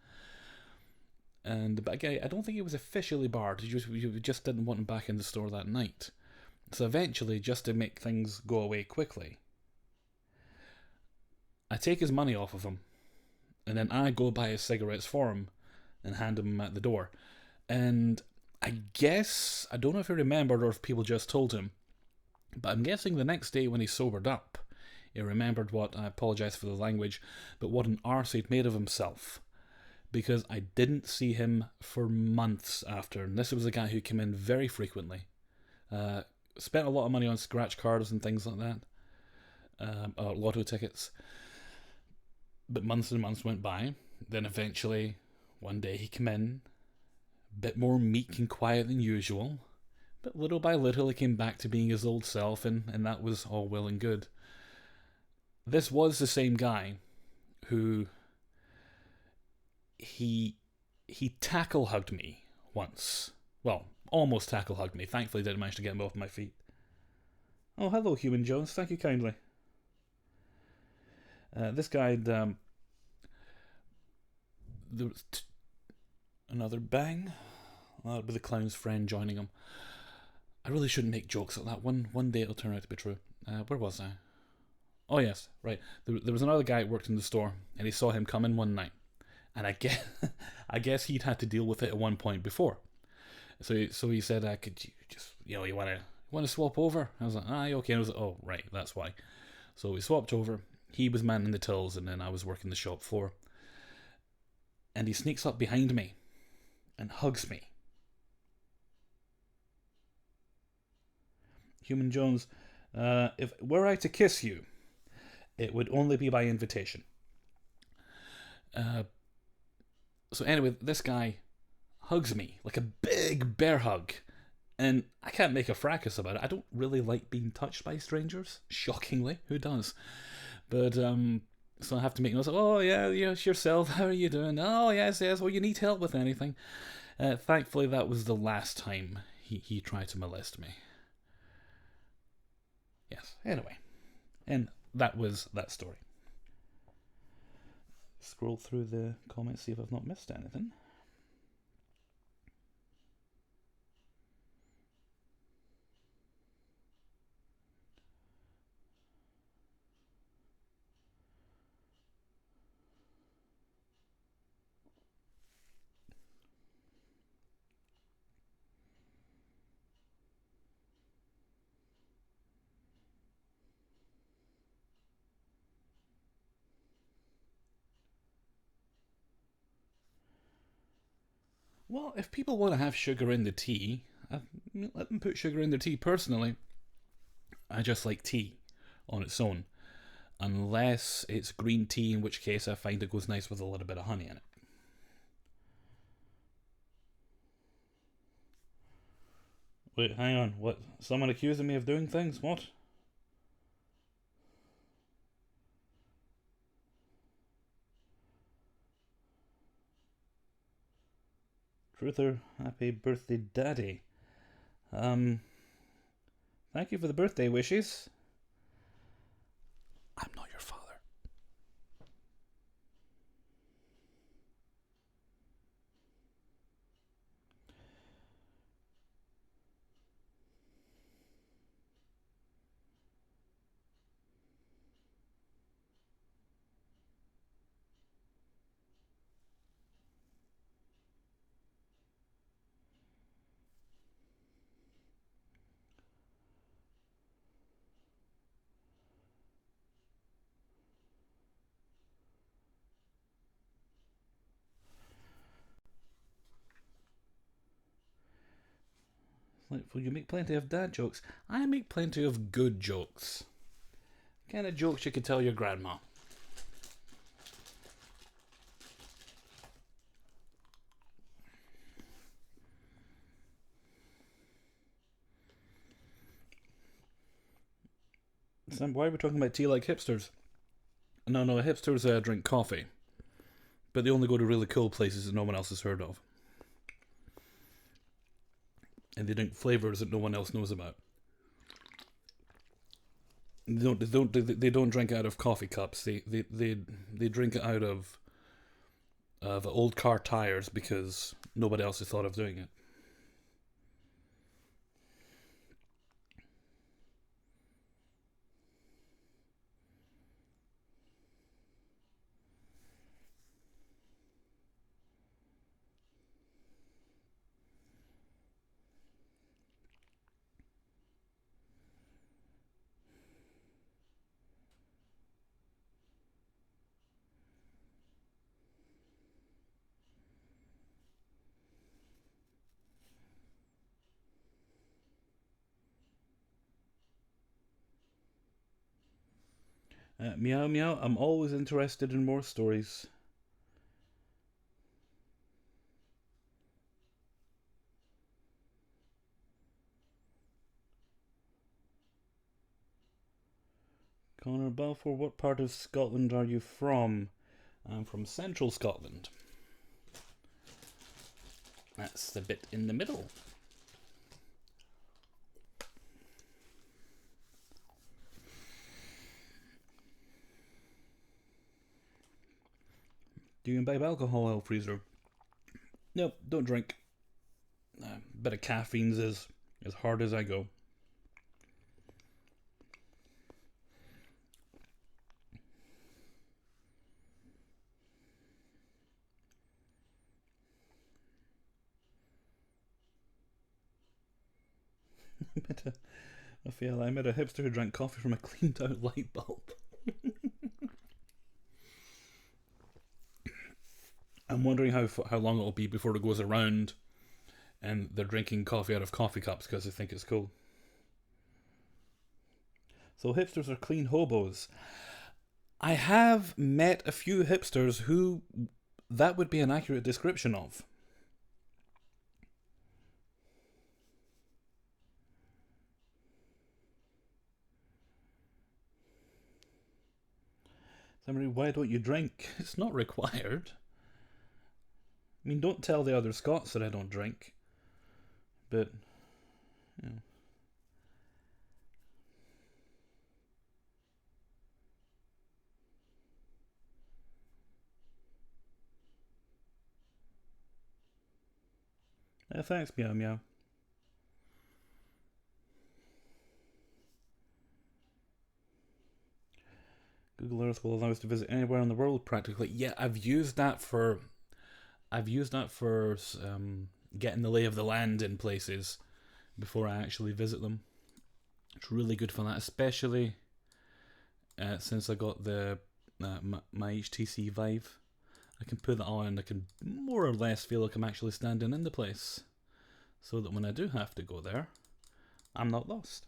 Speaker 1: But again, I don't think he was officially barred. You just didn't want him back in the store that night. So eventually, just to make things go away quickly, I take his money off of him, and then I go buy his cigarettes for him and hand him at the door. And I guess, I don't know if he remembered or if people just told him, but I'm guessing the next day when he sobered up, he remembered what, I apologise for the language, but what an arse he'd made of himself. Because I didn't see him for months after. And this was a guy who came in very frequently. Spent a lot of money on scratch cards and things like that. Lotto tickets. But months and months went by. Then eventually, one day he came in, a bit more meek and quiet than usual. But little by little he came back to being his old self, and that was all well and good. This was the same guy who... He tackle hugged me once. Well, almost tackle hugged me. Thankfully, didn't manage to get him off my feet. Oh, hello, Human Jones. Thank you kindly. This guy, there was another bang. That'll be the clown's friend joining him. I really shouldn't make jokes like that. One day it'll turn out to be true. Where was I? Oh yes, right. There was another guy who worked in the store, and he saw him come in one night. And I guess he'd had to deal with it at one point before. So he said, "Could you just, you want to swap over?" I was like, "Aye, okay." And I was like, "Oh, right, that's why." So we swapped over. He was manning the tills, and then I was working the shop floor. And he sneaks up behind me and hugs me. Human Jones, if were I to kiss you, it would only be by invitation. So anyway, this guy hugs me like a big bear hug, and I can't make a fracas about it. I don't really like being touched by strangers, shockingly. Who does? But so I have to make noise. Oh yeah, it's yourself. How are you doing? Oh yes. Well, you need help with anything? Thankfully, that was the last time he tried to molest me. Yes. Anyway, and that was that story. Scroll through the comments, see if I've not missed anything. Well, if people want to have sugar in the tea, let them put sugar in their tea. Personally, I just like tea on its own. Unless it's green tea, in which case I find it goes nice with a little bit of honey in it. Wait, hang on. What? Someone accusing me of doing things? What? Truther, happy birthday, Daddy. Thank you for the birthday wishes. I'm not your father. Like, well, you make plenty of dad jokes. I make plenty of good jokes. Kind of jokes you could tell your grandma. Sam, why are we talking about tea like hipsters? No, hipsters drink coffee. But they only go to really cool places that no one else has heard of. And they drink flavors that no one else knows about. They don't drink out of coffee cups. They drink it out of old car tires because nobody else has thought of doing it. Meow meow, I'm always interested in more stories. Connor Balfour, what part of Scotland are you from? I'm from central Scotland. That's the bit in the middle. Do you imbibe alcohol, Hellfreezer? Nope, don't drink. Bit of caffeine's as hard as I go. I met a hipster who drank coffee from a cleaned out light bulb. I'm wondering how long it'll be before it goes around and they're drinking coffee out of coffee cups because they think it's cool. So hipsters are clean hobos. I have met a few hipsters who that would be an accurate description of. Somebody, why don't you drink? It's not required. I mean, don't tell the other Scots that I don't drink. But, you know. Thanks, Meow Meow. Google Earth will allow us to visit anywhere in the world practically. Yeah, I've used that for getting the lay of the land in places before I actually visit them. It's really good for that, especially since I got the my HTC Vive. I can put that on and I can more or less feel like I'm actually standing in the place, so that when I do have to go there, I'm not lost.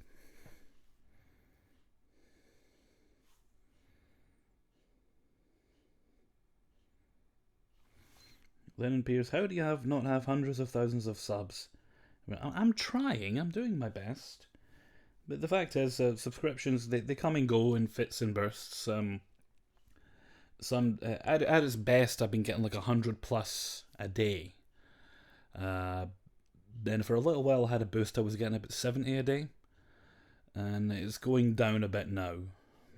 Speaker 1: Lennon Pierce, how do you not have hundreds of thousands of subs? I'm trying, I'm doing my best. But the fact is, subscriptions, they come and go in fits and bursts. At its best, I've been getting like 100 plus a day. Then for a little while I had a boost. I was getting about 70 a day, and it's going down a bit now.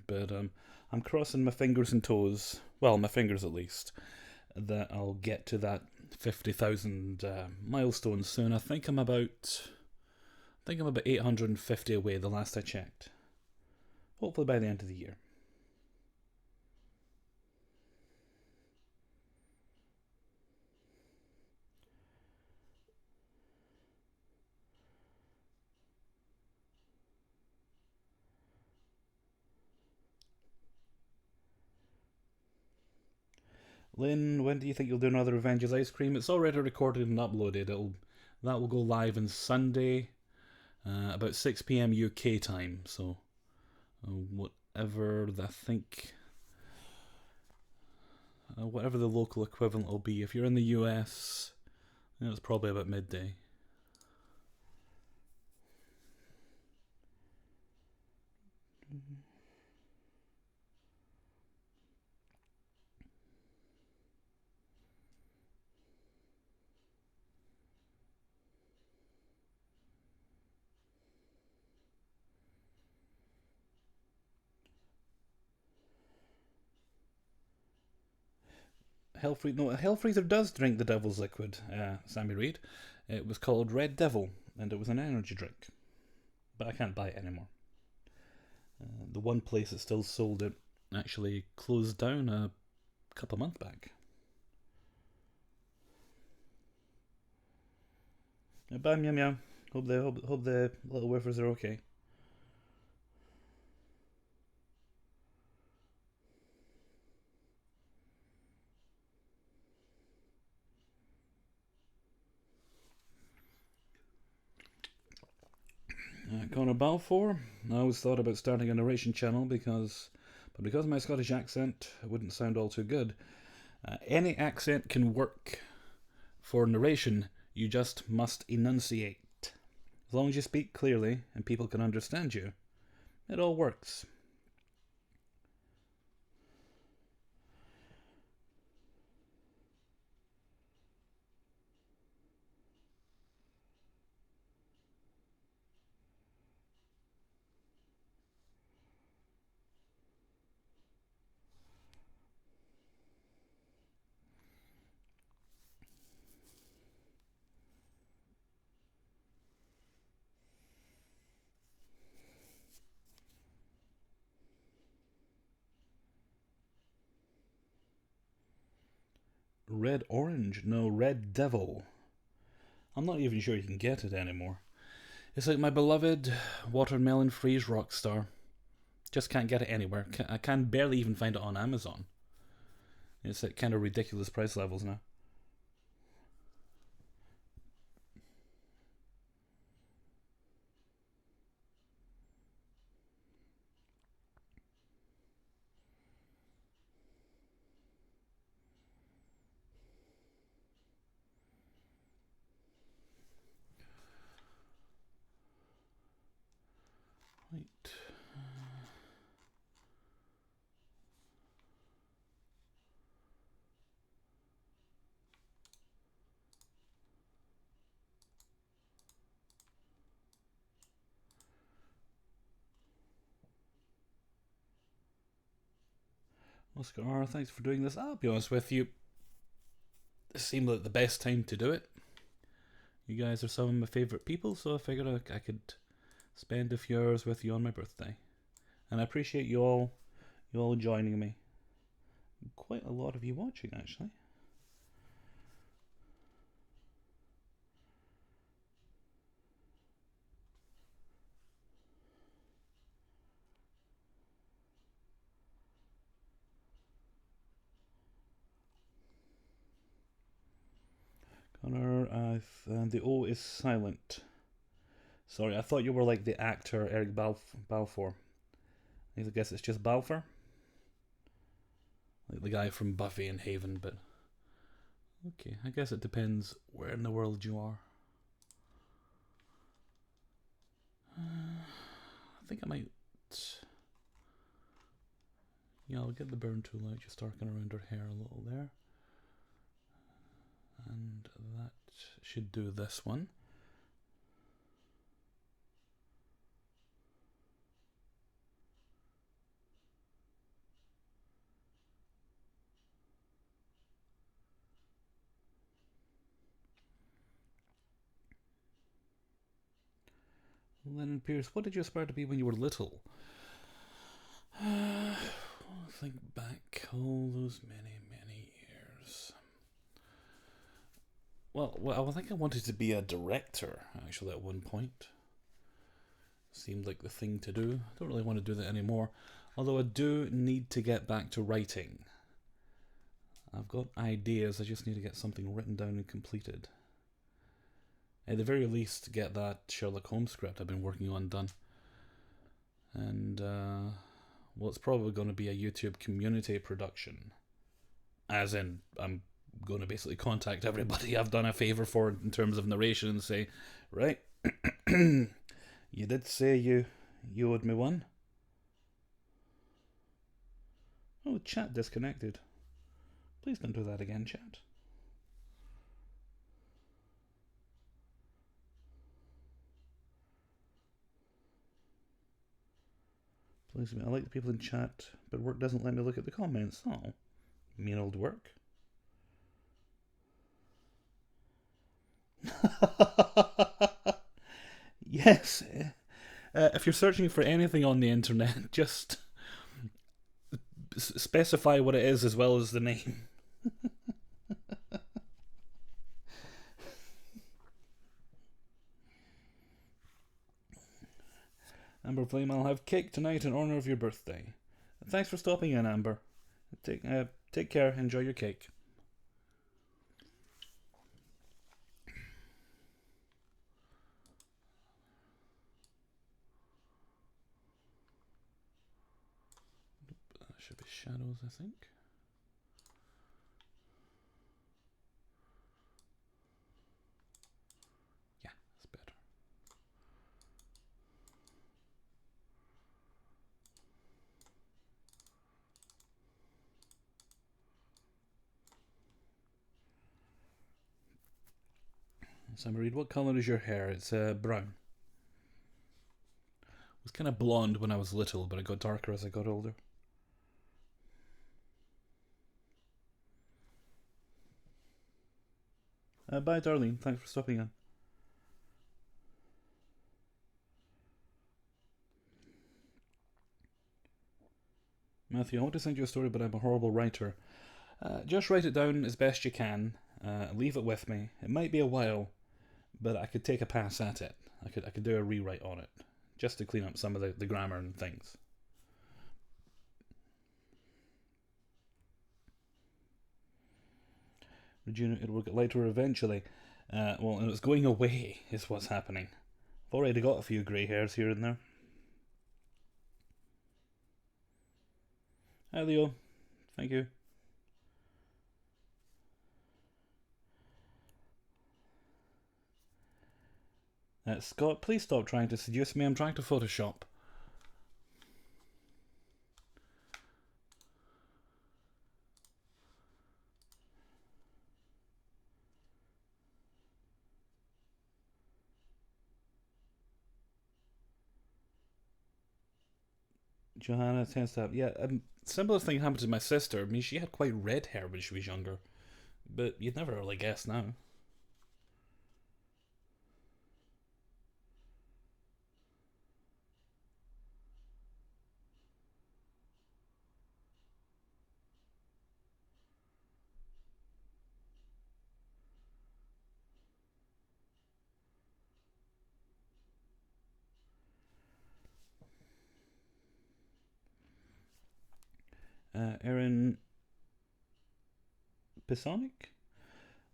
Speaker 1: But I'm crossing my fingers and toes. Well, my fingers at least, that I'll get to that 50,000 milestone soon. I think I'm about 850 away the last I checked. Hopefully by the end of the year. Lynn, when do you think you'll do another Avengers Ice Cream? It's already recorded and uploaded. That will go live on Sunday, about 6 p.m. UK time. So whatever whatever the local equivalent will be. If you're in the US, it's probably about midday. Hellfreezer does drink the devil's liquid, Sammy Reed. It was called Red Devil, and it was an energy drink. But I can't buy it anymore. The one place that still sold it actually closed down a couple of months back. Bye, meow meow. Hope the little wafers are okay. Connor Balfour. I always thought about starting a narration channel because of my Scottish accent, it wouldn't sound all too good. Any accent can work for narration. You just must enunciate. As long as you speak clearly and people can understand you, it all works. Red Orange? No, Red Devil. I'm not even sure you can get it anymore. It's like my beloved watermelon freeze Rockstar. Just can't get it anywhere. I can barely even find it on Amazon. It's at kind of ridiculous price levels now. Right. Oscar R, thanks for doing this. I'll be honest with you, it seemed like the best time to do it. You guys are some of my favourite people, so I figured I could spend a few hours with you on my birthday. And I appreciate you all joining me. Quite a lot of you watching, actually. Connor, the O is silent. Sorry, I thought you were like the actor Eric Balfour. I guess it's just Balfour. Like the guy from Buffy and Haven, but okay, I guess it depends where in the world you are. I think I might. Yeah, I'll get the burn tool out, just darken around her hair a little there. And that should do this one. Lennon Pierce, what did you aspire to be when you were little? Think back all those many years. Well, I think I wanted to be a director, actually, at one point. Seemed like the thing to do. I don't really want to do that anymore. Although I do need to get back to writing. I've got ideas, I just need to get something written down and completed. At the very least, get that Sherlock Holmes script I've been working on done. And, well, it's probably going to be a YouTube community production. As in, I'm going to basically contact everybody I've done a favour for in terms of narration and say, right, you did say you owed me one. Oh, chat disconnected. Please don't do that again, chat. Please, I like the people in chat, but work doesn't let me look at the comments. Oh, mean old work. Yes. If you're searching for anything on the internet, just specify what it is as well as the name. Amber Flame, I'll have cake tonight in honour of your birthday. Thanks for stopping in, Amber. Take care, enjoy your cake. That should be shadows, I think. Yeah, that's better. Summer Reed, what colour is your hair? It's brown. It was kind of blonde when I was little, but it got darker as I got older. Bye, Darlene. Thanks for stopping in. Matthew, I want to send you a story, but I'm a horrible writer. Just write it down as best you can. Leave it with me. It might be a while, but I could take a pass at it. I could do a rewrite on it, just to clean up some of the grammar and things. Regina, it will get lighter eventually. Well, and it's going away is what's happening. I've already got a few grey hairs here and there. Hi, Leo. Thank you. Scott, please stop trying to seduce me. I'm trying to Photoshop. Johanna tends to have, yeah, similar thing happened to my sister. I mean, she had quite red hair when she was younger, but you'd never really guess now. Erin Pisonic?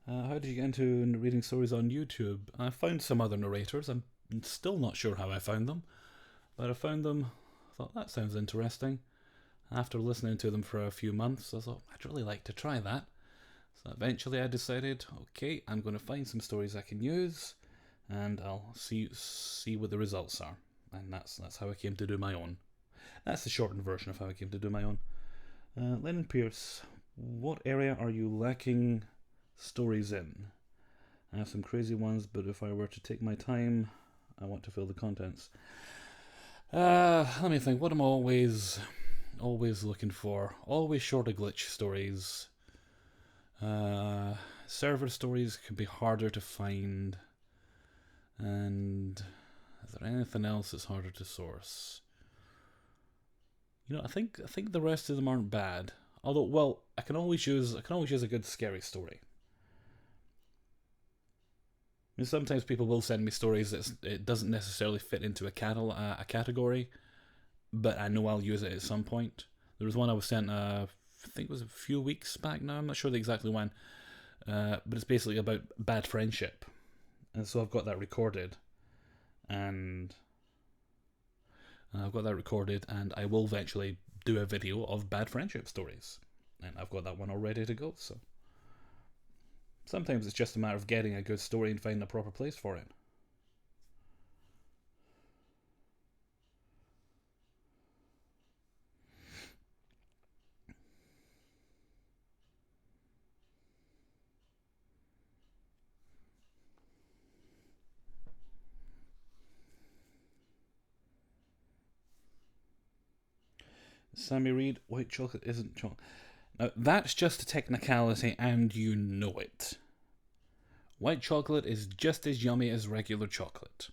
Speaker 1: How did you get into reading stories on YouTube? I found some other narrators. I'm still not sure how I found them, but I found them. I thought that sounds interesting. After listening to them for a few months, I thought I'd really like to try that. So eventually I decided, okay, I'm going to find some stories I can use, and I'll see what the results are. And that's how I came to do my own. That's the shortened version of how I came to do my own. Lennon Pierce, what area are you lacking stories in? I have some crazy ones, but if I were to take my time, I want to fill the contents. Let me think. What am I always looking for? Always shorter glitch stories. Server stories could be harder to find. And is there anything else that's harder to source? You know, I think the rest of them aren't bad. Although, well, I can always use a good scary story. I mean, sometimes people will send me stories that it doesn't necessarily fit into a category, but I know I'll use it at some point. There was one I was sent, I think it was a few weeks back now. I'm not sure exactly when, but it's basically about bad friendship, and so I've got that recorded, and I will eventually do a video of bad friendship stories, and I've got that one all ready to go. So sometimes it's just a matter of getting a good story and finding a proper place for it. Sammy Reed, white chocolate isn't chocolate. Now, that's just a technicality, and you know it. White chocolate is just as yummy as regular chocolate.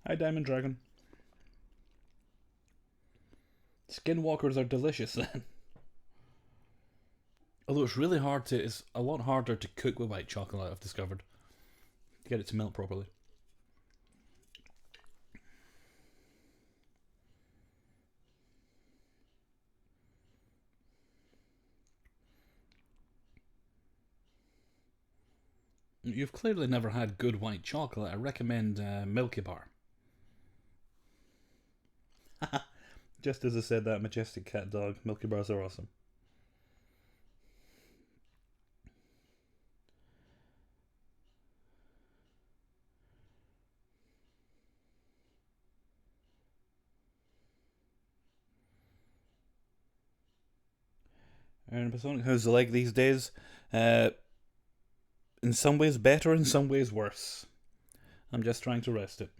Speaker 1: Hi, Diamond Dragon. Skinwalkers are delicious then. Although it's a lot harder to cook with white chocolate, I've discovered. To get it to melt properly. You've clearly never had good white chocolate. I recommend Milky Bar. Just as I said that, majestic cat dog, Milky Bars are awesome. Aaron Pasonic, how's the leg these days? In some ways better, in some ways worse. I'm just trying to rest it.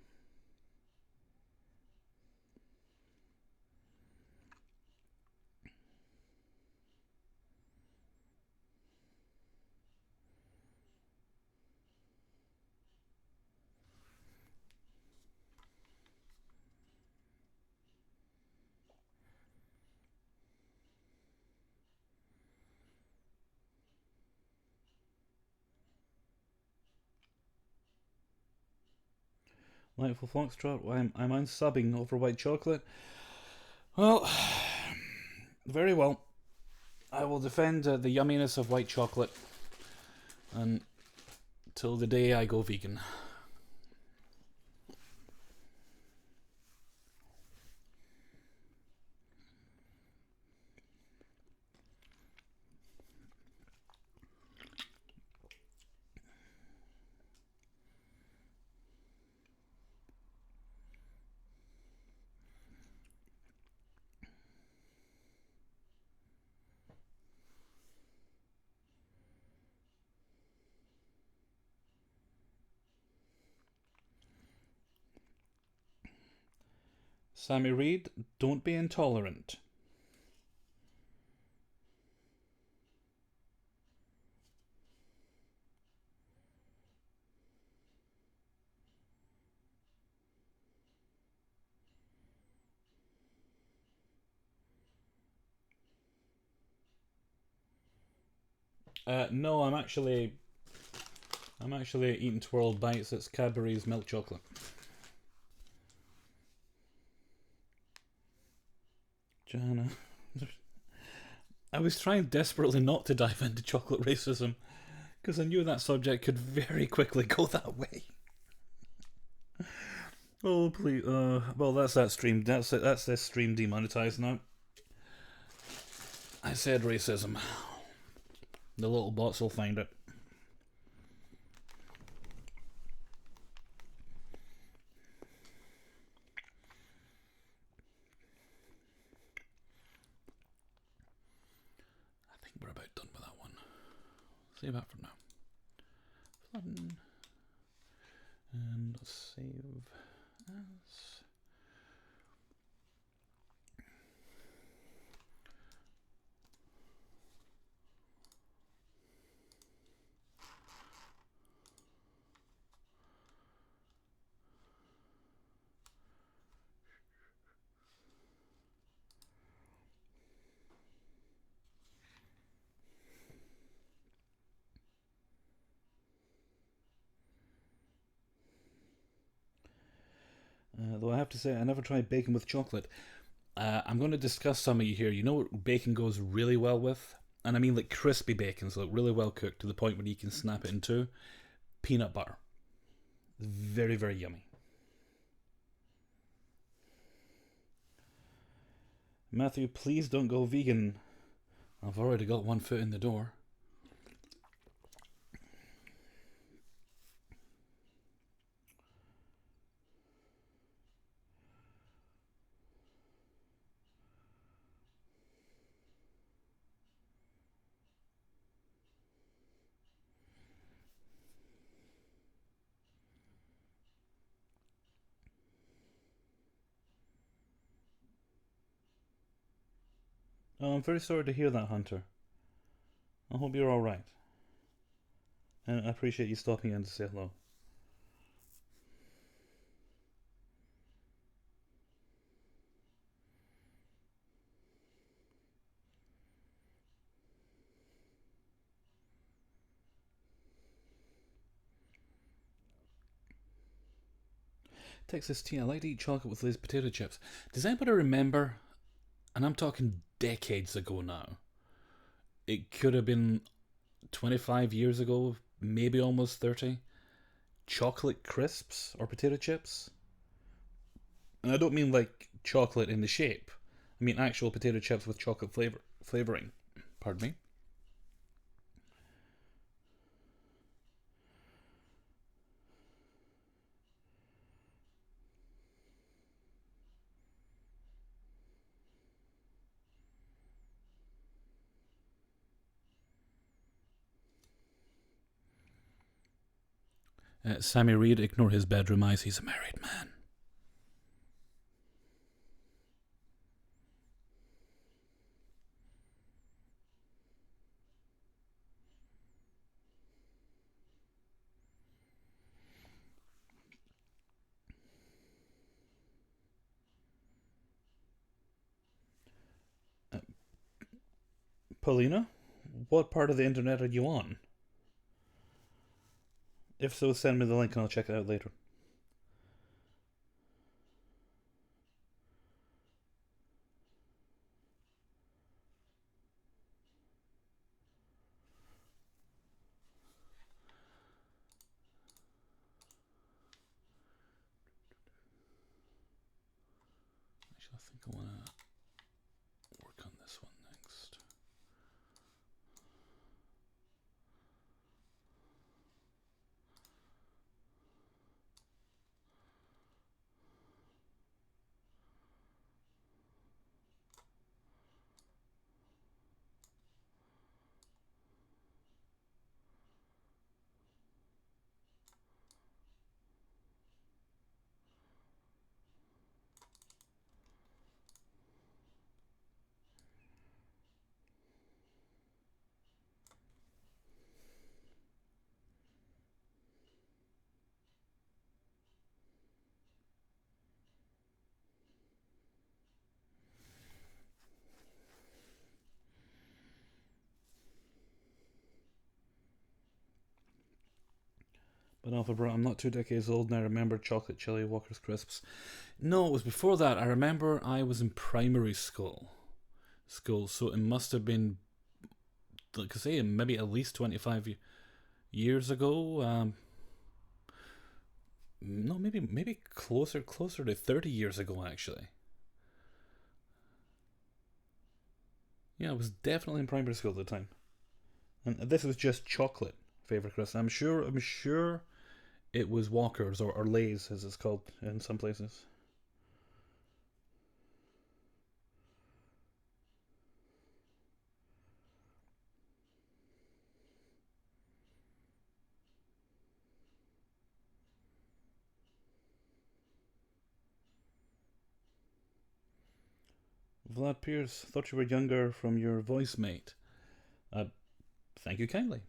Speaker 1: Lightful Foxtrot, I'm unsubbing over white chocolate. Well, very well. I will defend the yumminess of white chocolate until the day I go vegan. Sammy Reed, don't be intolerant. No, I'm actually eating Twirled Bites. It's Cadbury's milk chocolate. Johanna. I was trying desperately not to dive into chocolate racism because I knew that subject could very quickly go that way. Oh please! Well, that's that stream. That's it. That's this stream demonetized now. I said racism. The little bots will find it. Save that for now. Flatten. And save as. Though I have to say, I never tried bacon with chocolate. I'm going to discuss some of you here. You know what bacon goes really well with? And I mean like crispy bacon, so like really well cooked to the point where you can snap it in two. Peanut butter. Very, very yummy. Matthew, please don't go vegan. I've already got one foot in the door. Oh, I'm very sorry to hear that, Hunter. I hope you're alright. And I appreciate you stopping in to say hello. Texas tea. I like to eat chocolate with Lay's potato chips. Does anybody remember, and I'm talking decades ago now, it could have been 25 years ago, maybe almost 30, chocolate crisps or potato chips? And I don't mean like chocolate in the shape. I mean actual potato chips with chocolate flavoring. Pardon me. Sammy Reed, ignore his bedroom eyes. He's a married man. Paulina, what part of the internet are you on? If so, send me the link and I'll check it out later. Actually, I think I want to work on this one next. But Alpha Bro, I'm not 2 decades old and I remember chocolate chili Walker's crisps. No, it was before that. I remember I was in primary school, so it must have been, like I say, maybe at least 25 years ago. No, maybe closer to 30 years ago actually. Yeah, I was definitely in primary school at the time, and this was just chocolate favorite crisp. I'm sure it was Walker's or Lay's as it's called in some places. Vlad Pierce, thought you were younger from your voice, mate. Thank you kindly.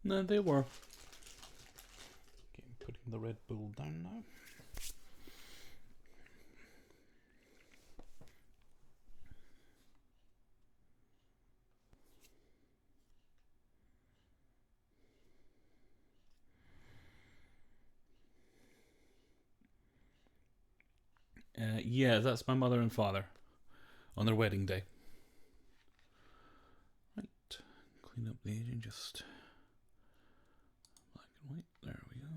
Speaker 1: No, they were. Okay, I'm putting the Red Bull down now. Yeah, that's my mother and father on their wedding day. Right, clean up the aging, just black and white. There we go.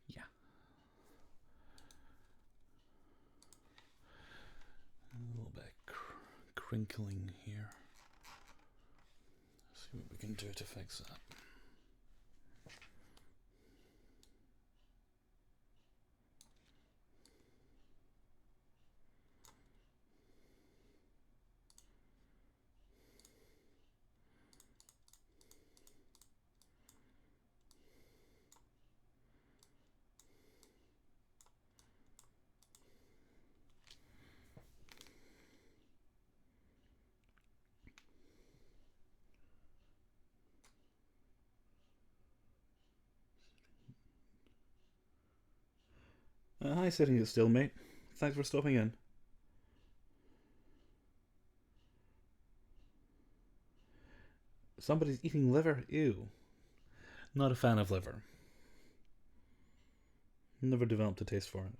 Speaker 1: Yeah. A little bit crinkling here. Let's see what we can do to fix that. Hi, sitting it still, mate. Thanks for stopping in. Somebody's eating liver? Ew. Not a fan of liver. Never developed a taste for it.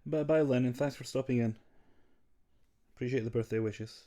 Speaker 1: Bye, Lennon. Thanks for stopping in. Appreciate the birthday wishes.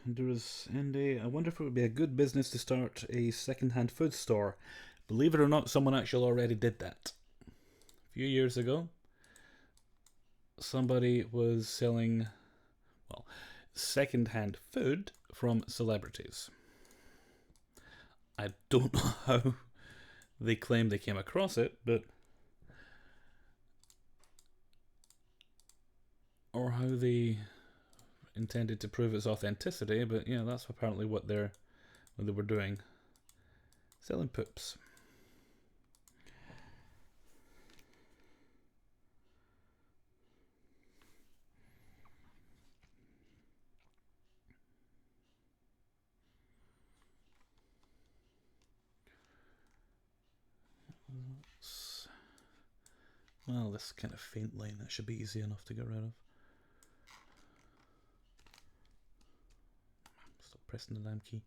Speaker 1: Honduras Andy, I wonder if it would be a good business to start a second-hand food store. Believe it or not, someone actually already did that. A few years ago, somebody was selling, well, second-hand food from celebrities. I don't know how they claim they came across it, but or how they intended to prove its authenticity, but yeah, that's apparently what they were doing. Selling poops. Well, this kind of faint line, that should be easy enough to get rid of. pressing the damn key.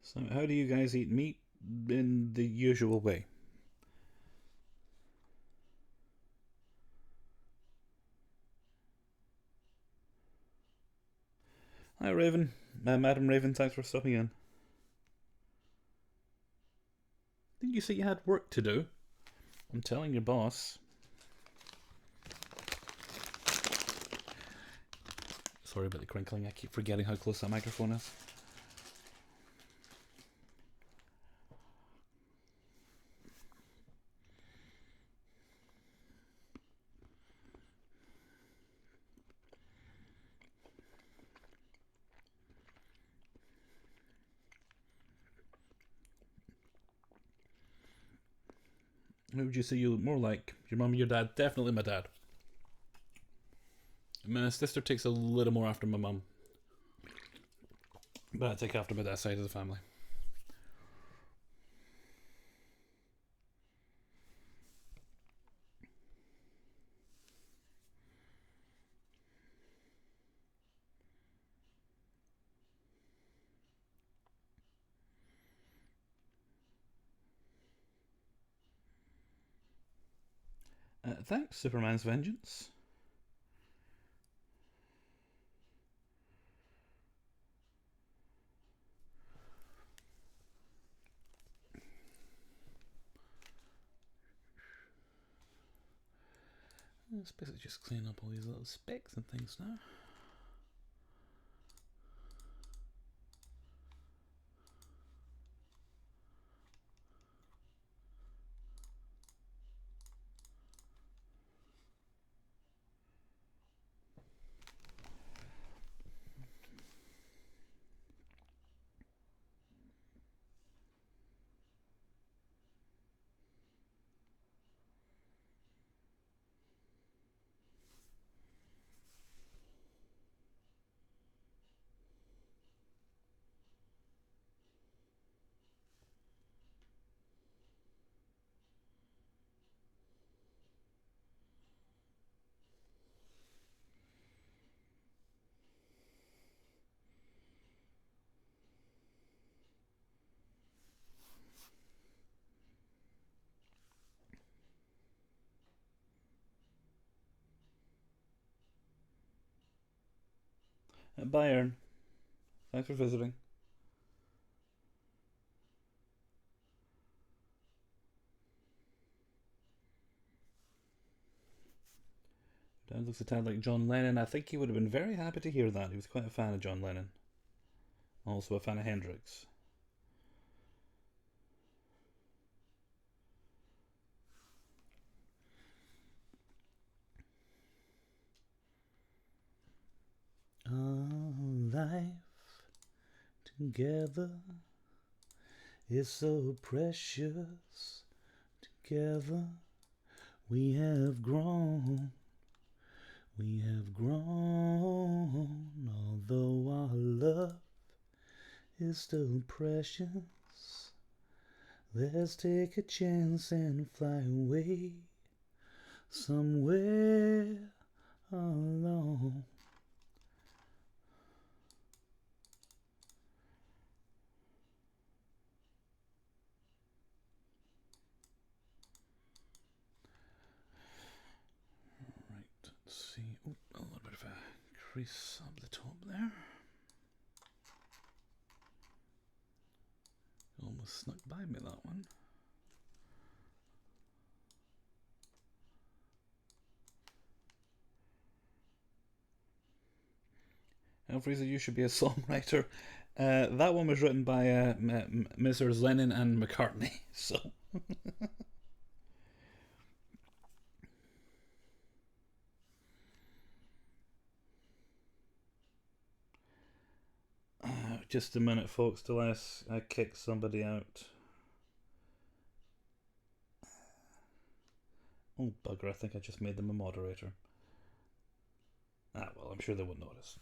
Speaker 1: So how do you guys eat meat in the usual way? Hi Raven, Madam Raven, thanks for stopping in. Didn't you say you had work to do? I'm telling your boss. Sorry about the crinkling, I keep forgetting how close that microphone is. Who would you say you look more like? Your mum or your dad? Definitely my dad. My sister takes a little more after my mum. But I take after my dad's side of the family. Thanks, Superman's Vengeance. Let's basically just clean up all these little specks and things now. Bayern, thanks for visiting. Dad looks a tad like John Lennon. I think he would have been very happy to hear that. He was quite a fan of John Lennon. Also a fan of Hendrix. Our life together is so precious. Together we have grown. We have grown, although our love is still precious. Let's take a chance and fly away somewhere alone. Right, let's see. Oh, a little bit of a crease up the top there. Almost snuck by me, that one. Hellfreezer, you should be a songwriter. That one was written by Messrs. Lennon and McCartney, so. Just a minute, folks, till I kick somebody out. Oh, bugger, I think I just made them a moderator. Ah, well, I'm sure they won't notice.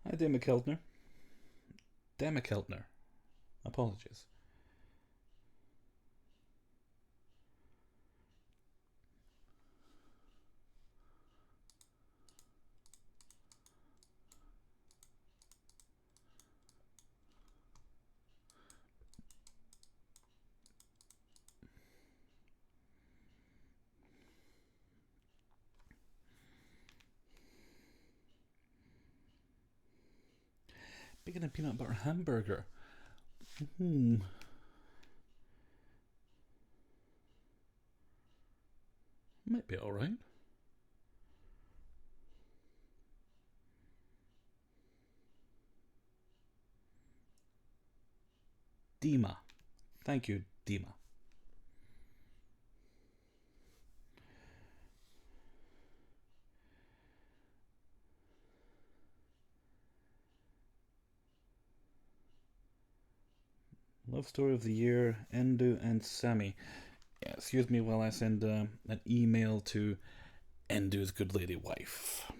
Speaker 1: Hi, Demikeltner. Demikeltner. Apologies. Bacon and peanut butter hamburger. Might be alright. Dima. Thank you, Dima. Love story of the year, Endu and Sammy. Yeah, excuse me while I send an email to Endu's good lady wife.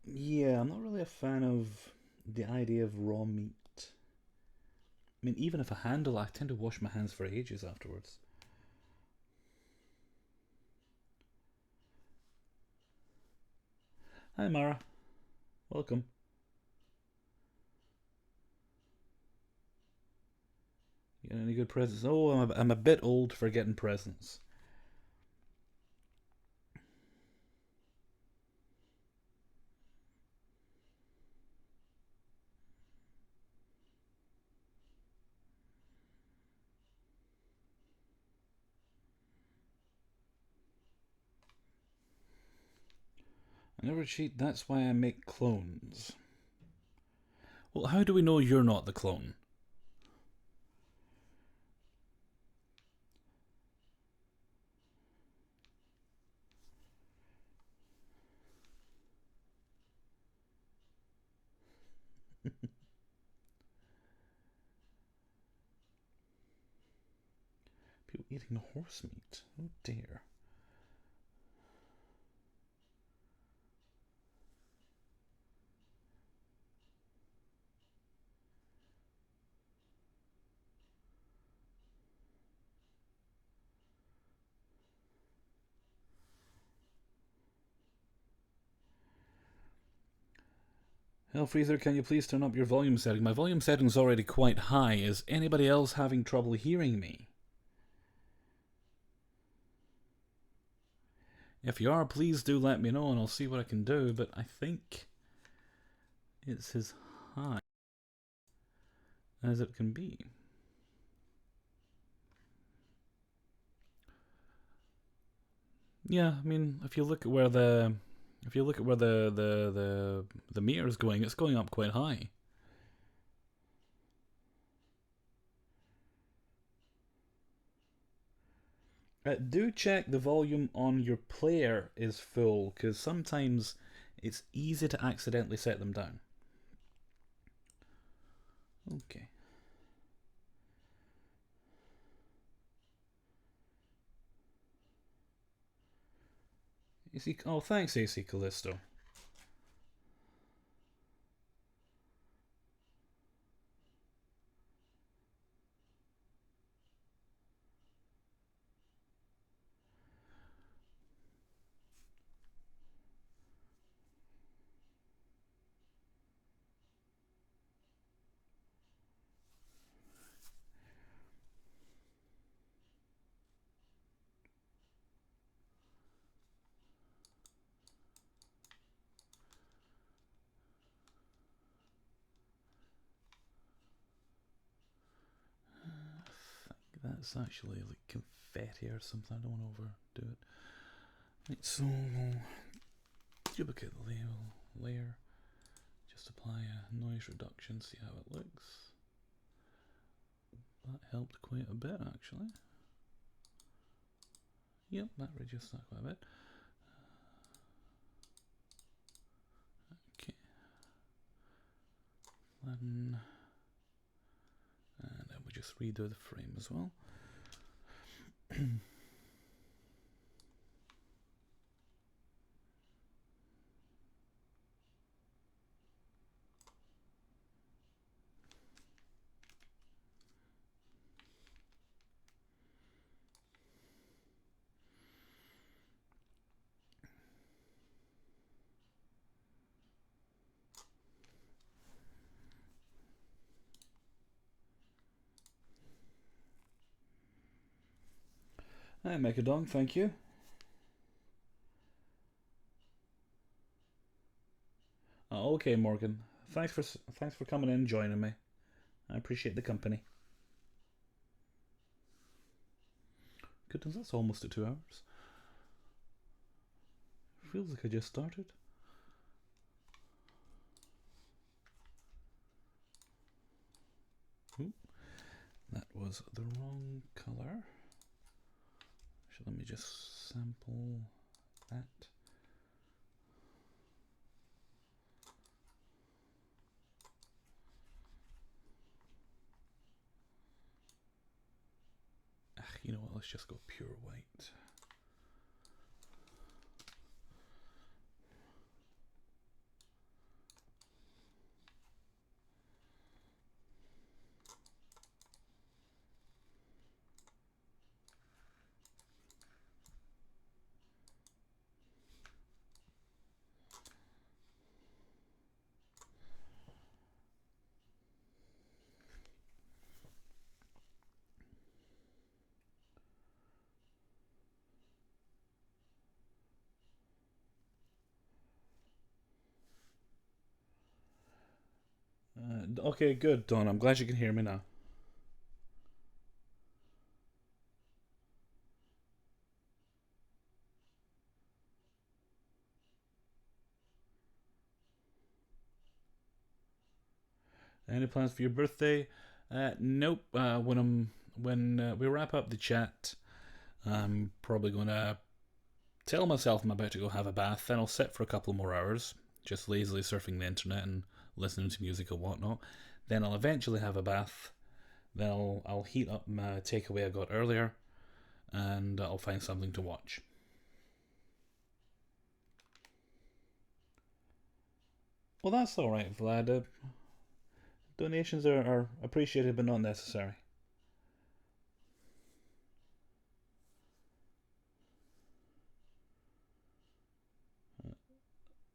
Speaker 1: Yeah, I'm not really a fan of the idea of raw meat. I mean, even if I handle it, I tend to wash my hands for ages afterwards. Hi, Mara. Welcome. You got any good presents? Oh, I'm a bit old for getting presents. I never cheat, that's why I make clones. Well, how do we know you're not the clone? People eating horse meat. Oh dear. Hellfreezer, can you please turn up your volume setting? My volume setting's already quite high. Is anybody else having trouble hearing me? If you are, please do let me know and I'll see what I can do, but I think it's as high as it can be. Yeah, I mean, if you look at where the meter is going, it's going up quite high. Do check the volume on your player is full, because sometimes it's easy to accidentally set them down. Okay. AC, oh, thanks, AC Callisto. That's actually like confetti or something. I don't want to overdo it. Right, so duplicate the layer. Just apply a noise reduction, see how it looks. That helped quite a bit actually. Yep, that reduced that quite a bit. Okay. And then we just redo the frame as well. Hi, Mechadong, thank you. Oh, okay, Morgan. Thanks for coming in and joining me. I appreciate the company. Goodness, that's almost at 2 hours. Feels like I just started. Ooh, that was the wrong color. So let me just sample that. You know what, let's just go pure white. Okay, good, Don. I'm glad you can hear me now. Any plans for your birthday? Nope. When we wrap up the chat, I'm probably gonna tell myself I'm about to go have a bath. Then I'll sit for a couple more hours, just lazily surfing the internet and listening to music and whatnot. Then I'll eventually have a bath. Then I'll heat up my takeaway I got earlier, and I'll find something to watch. Well, that's all right, Vlad. Donations are appreciated but not necessary.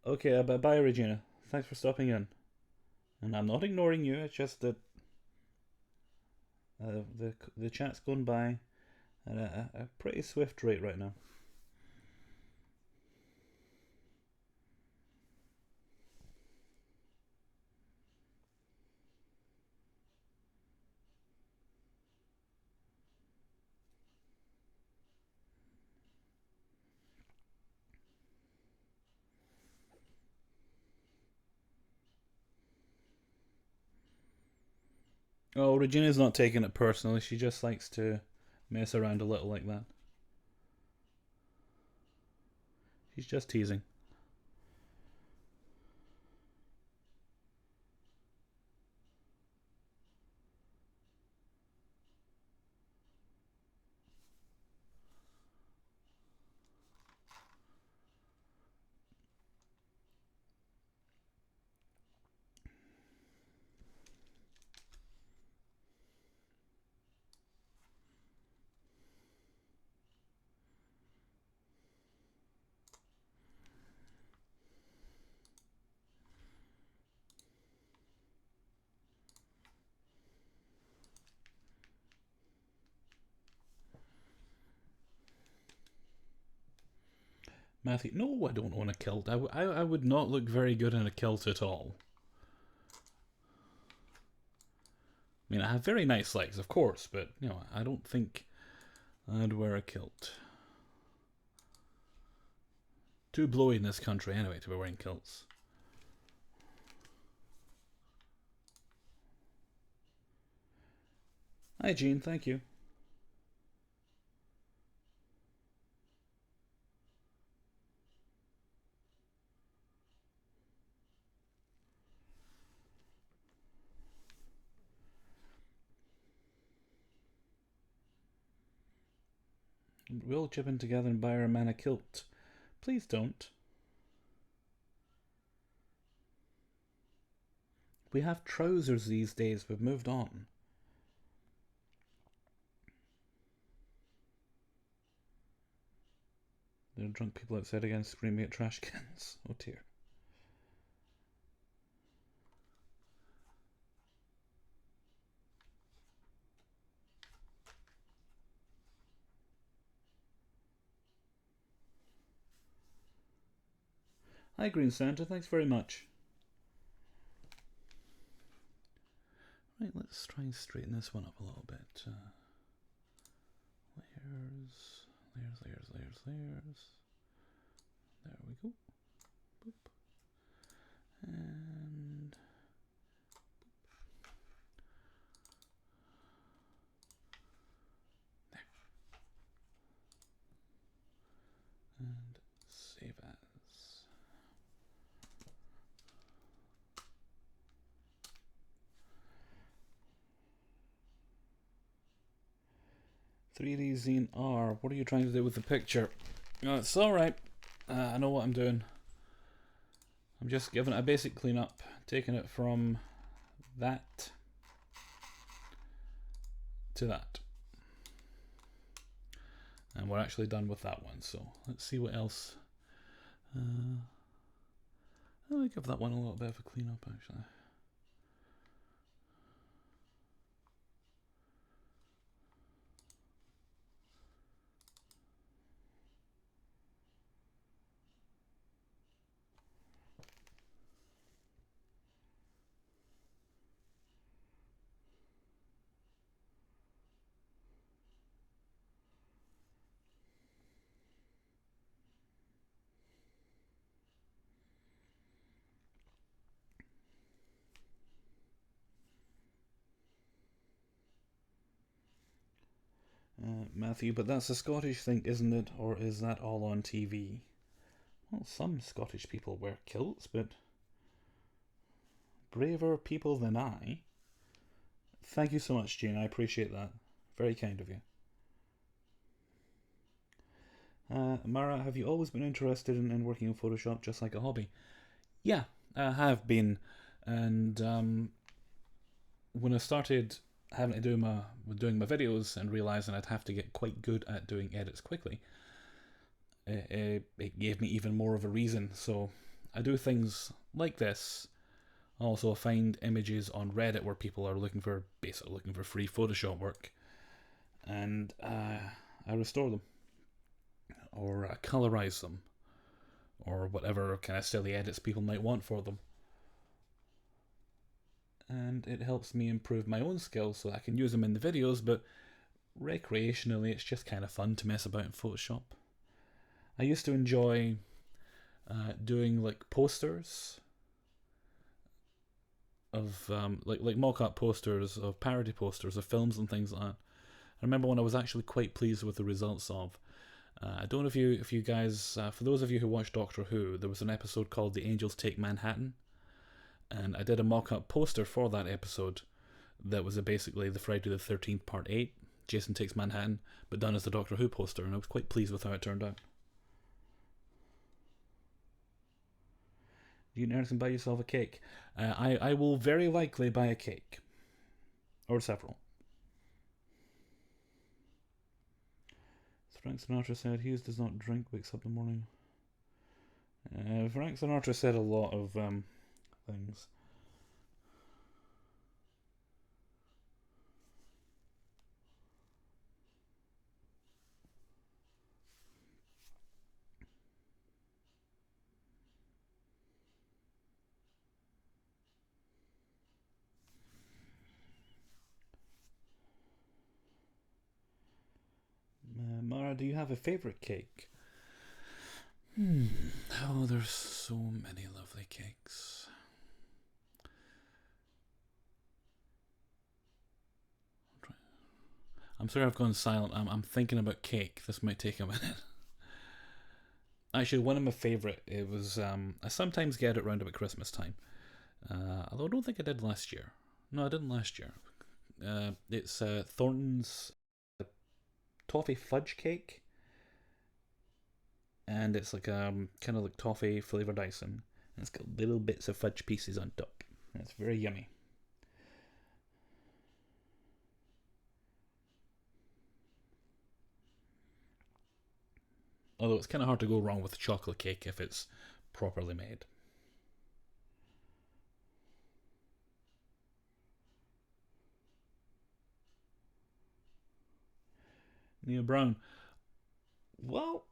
Speaker 1: Okay, bye, Regina. Thanks for stopping in. And I'm not ignoring you. It's just that the chat's gone by at a pretty swift rate right now. Oh, Regina's not taking it personally. She just likes to mess around a little like that. She's just teasing. Matthew, no, I don't own a kilt. I would not look very good in a kilt at all. I mean, I have very nice legs, of course, but, you know, I don't think I'd wear a kilt. Too blowy in this country, anyway, to be wearing kilts. Hi, Jean, thank you. We'll chip in together and buy our man a kilt. Please don't. We have trousers these days. We've moved on. There are drunk people outside again screaming at trash cans. Oh dear. Hi, Green Santa. Thanks very much. Right, let's try and straighten this one up a little bit. Layers. There we go. Boop. And there. And save as. "3D Zine R, what are you trying to do with the picture?" No, it's alright. I know what I'm doing. I'm just giving it a basic cleanup, taking it from that to that. And we're actually done with that one, so let's see what else. I'll give that one a little bit of a cleanup, actually. Matthew, but that's a Scottish thing, isn't it? Or is that all on TV? Well, some Scottish people wear kilts, but braver people than I. Thank you so much, Jane. I appreciate that. Very kind of you. Mara, have you always been interested in working in Photoshop just like a hobby? Yeah, I have been. And when I started having to do doing my videos and realizing I'd have to get quite good at doing edits quickly, it gave me even more of a reason. So I do things like this. Also, find images on Reddit where people are basically looking for free Photoshop work, and I restore them, or colorize them, or whatever kind of silly edits people might want for them. And it helps me improve my own skills so I can use them in the videos, but recreationally it's just kind of fun to mess about in Photoshop. I used to enjoy doing like posters of like mock-up posters of parody posters of films and things like that. I remember one I was actually quite pleased with the results of. I don't know if you guys, for those of you who watch Doctor Who, there was an episode called "The Angels Take Manhattan," and I did a mock-up poster for that episode that was basically the Friday the 13th Part 8, Jason Takes Manhattan, but done as the Doctor Who poster, and I was quite pleased with how it turned out. You can buy yourself a cake. I will very likely buy a cake. Or several. Frank Sinatra said Hughes does not drink, wakes up in the morning. Frank Sinatra said a lot of things. Mara, do you have a favourite cake? Oh, there's so many lovely cakes. I'm sorry I've gone silent. I'm thinking about cake. This might take a minute. Actually, one of my favourite, it was, I sometimes get it round about Christmas time. Although I don't think I did last year. No, I didn't last year. It's Thornton's toffee fudge cake. And it's like kind of like toffee flavoured icing. And it's got little bits of fudge pieces on top. And it's very yummy. Although it's kind of hard to go wrong with chocolate cake if it's properly made. Neil Brown. Well,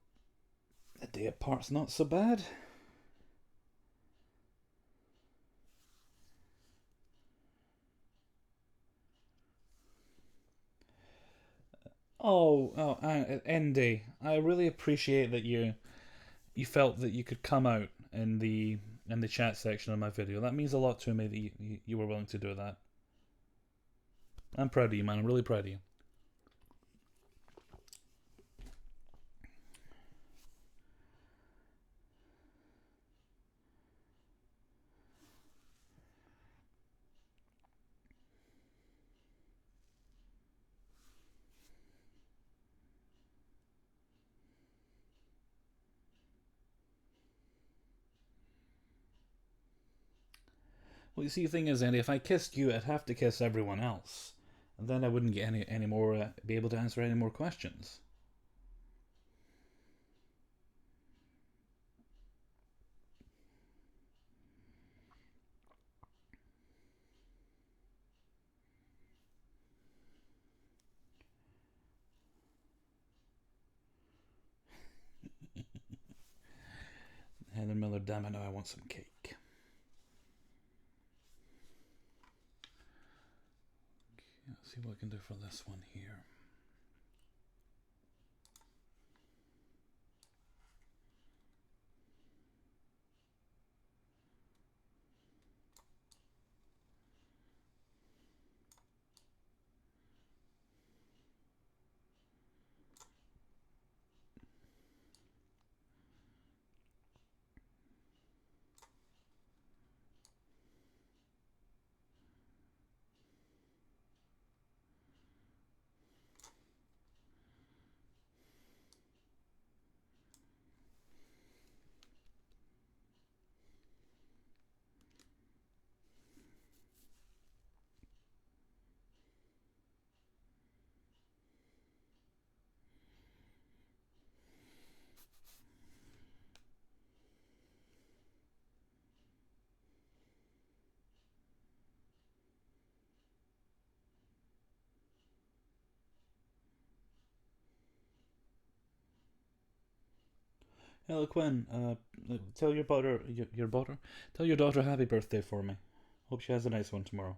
Speaker 1: a day apart's not so bad. Andy, I really appreciate that you felt that you could come out in the chat section of my video. That means a lot to me that you were willing to do that. I'm proud of you, man. I'm really proud of you. Well, you see, the thing is, Andy, if I kissed you, I'd have to kiss everyone else, and then I wouldn't get any more be able to answer any more questions. Helen Miller, damn it, now I want some cake. Let's see what I can do for this one here. Hello, Quinn. Tell tell your daughter happy birthday for me. Hope she has a nice one tomorrow.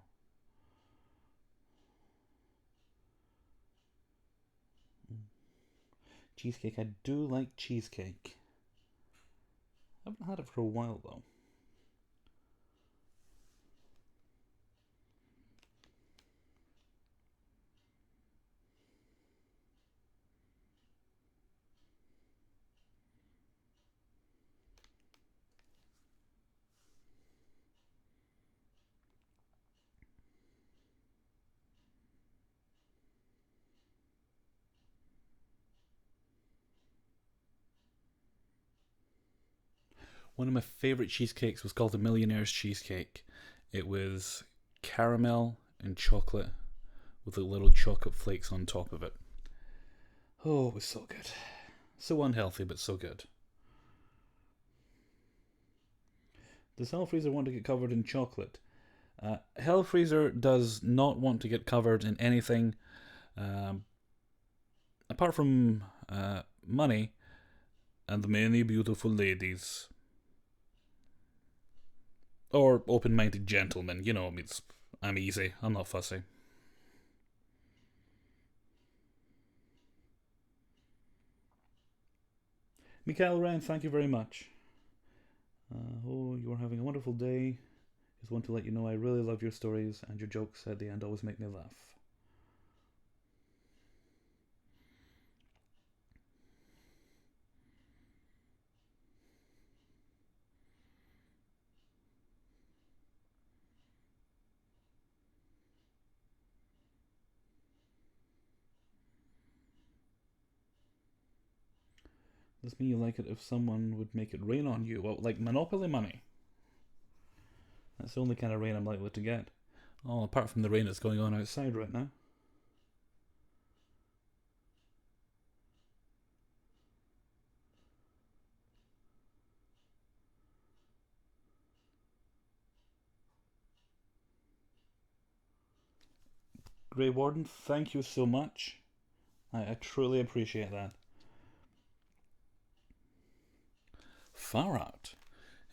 Speaker 1: Cheesecake. I do like cheesecake. I haven't had it for a while though. One of my favourite cheesecakes was called the Millionaire's Cheesecake. It was caramel and chocolate with the little chocolate flakes on top of it. Oh, it was so good. So unhealthy, but so good. Does Hellfreezer want to get covered in chocolate? Hellfreezer does not want to get covered in anything apart from money and the many beautiful ladies. Or open-minded gentlemen. You know, I'm easy. I'm not fussy. Mikael Wren, thank you very much. You are having a wonderful day. Just want to let you know I really love your stories, and your jokes at the end always make me laugh. Does mean you like it if someone would make it rain on you? Well, like Monopoly money. That's the only kind of rain I'm likely to get. Oh, apart from the rain that's going on outside right now. Grey Warden, thank you so much. I truly appreciate that. Far out,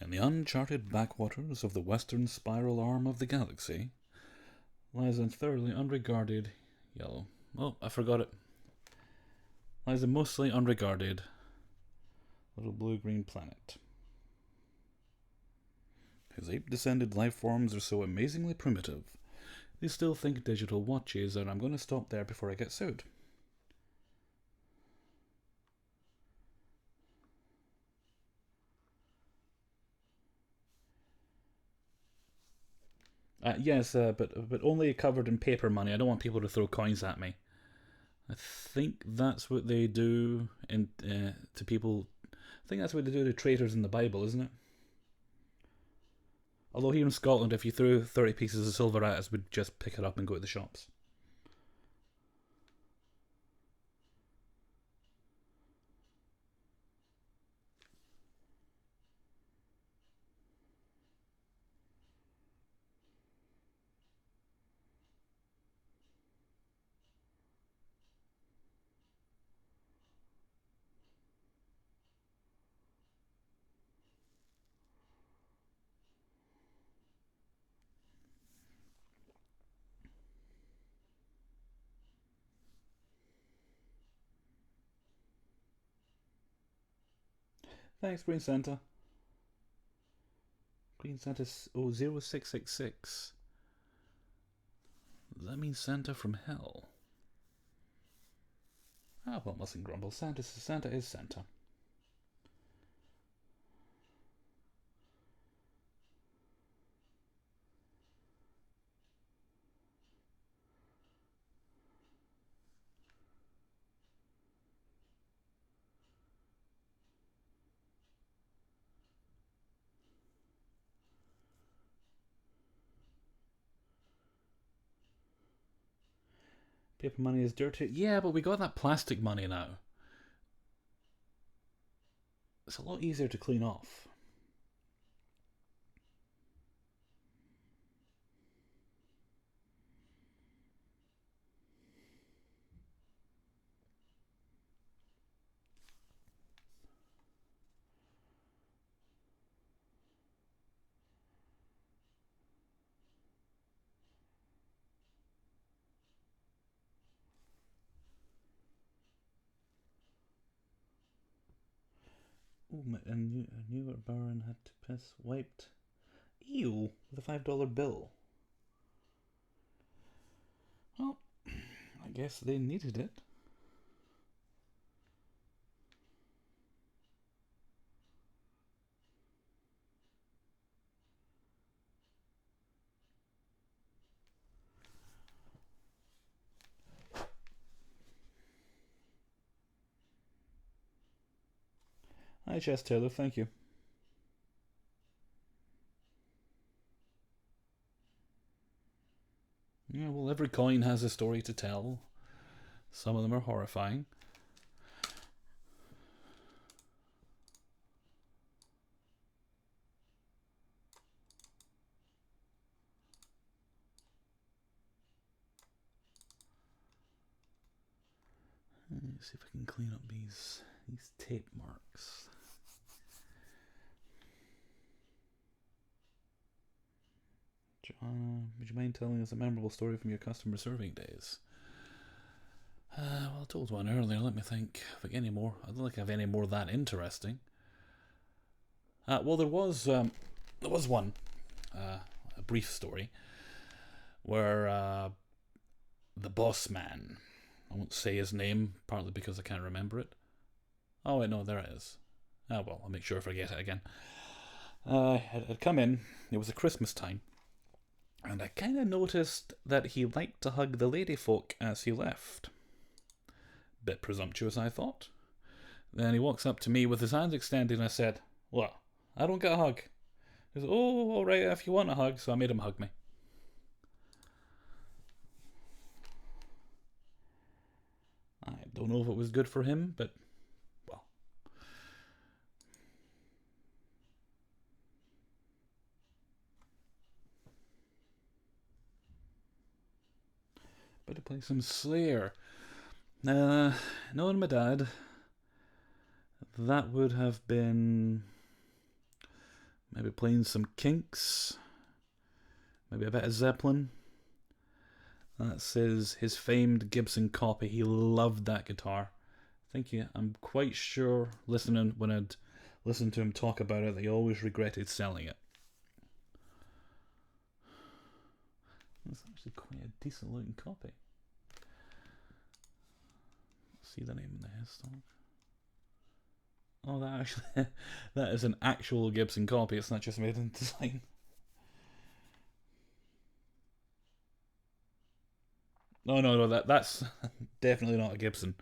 Speaker 1: in the uncharted backwaters of the western spiral arm of the galaxy, lies a thoroughly unregarded yellow. Oh, I forgot it. Lies a mostly unregarded little blue-green planet. His ape-descended life forms are so amazingly primitive, they still think digital watches, and I'm going to stop there before I get sued. Yes, but only covered in paper money. I don't want people to throw coins at me. I think that's what they do to people. I think that's what they do to traitors in the Bible, isn't it? Although here in Scotland, if you threw 30 pieces of silver at us, we'd just pick it up and go to the shops. Thanks, Green Santa. Green Santa 0666. Does that mean Santa from hell? Ah, well, mustn't grumble. Santa is Santa. Paper money is dirty. Yeah, but we got that plastic money now. It's a lot easier to clean off. Ooh, I knew that Baron had to piss wiped. Ew, with a $5 bill. Well, I guess they needed it. Hi, Chess Taylor, thank you. Yeah, well, every coin has a story to tell. Some of them are horrifying. Let's see if I can clean up these tape marks. John, would you mind telling us a memorable story from your customer serving days? Well, I told one earlier. Let me think. If I get any more, I don't think I have any more that interesting. Well, there was one, a brief story, where the boss man, I won't say his name, partly because I can't remember it. Oh wait, no, there it is. Oh well, I'll make sure I forget it again. I'd come in. It was a Christmas time, and I kind of noticed that he liked to hug the lady folk as he left. Bit presumptuous, I thought. Then he walks up to me with his hands extended, and I said, "What? I don't get a hug." He said, "Oh, all right, if you want a hug." So I made him hug me. I don't know if it was good for him, but well. Better play some Slayer. Knowing my dad, that would have been maybe playing some Kinks, maybe a bit of Zeppelin. That's his famed Gibson copy. He loved that guitar. I'm quite sure when I'd listened to him talk about it, that he always regretted selling it. It's actually quite a decent looking copy. See the name in the headstock. Oh, that is an actual Gibson copy. It's not just made in design. No, that's definitely not a Gibson.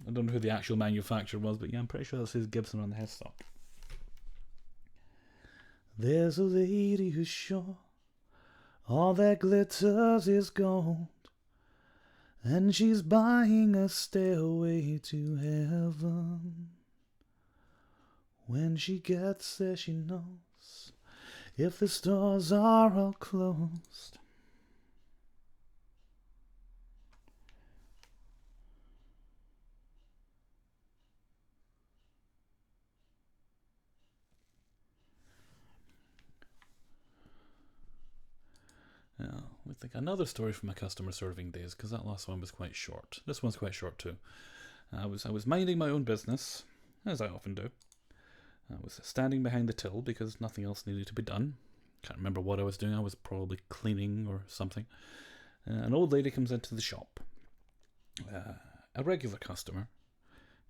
Speaker 1: I don't know who the actual manufacturer was, but yeah, I'm pretty sure that's his Gibson on the headstock. There's a lady who's sure all that glitters is gold, and she's buying a stairway to heaven. When she gets there, she knows if the stores are all closed. Yeah, we think another story from my customer serving days, because that last one was quite short. This one's quite short too. I was minding my own business, as I often do. I was standing behind the till because nothing else needed to be done. Can't remember what I was doing. I was probably cleaning or something. An old lady comes into the shop, a regular customer,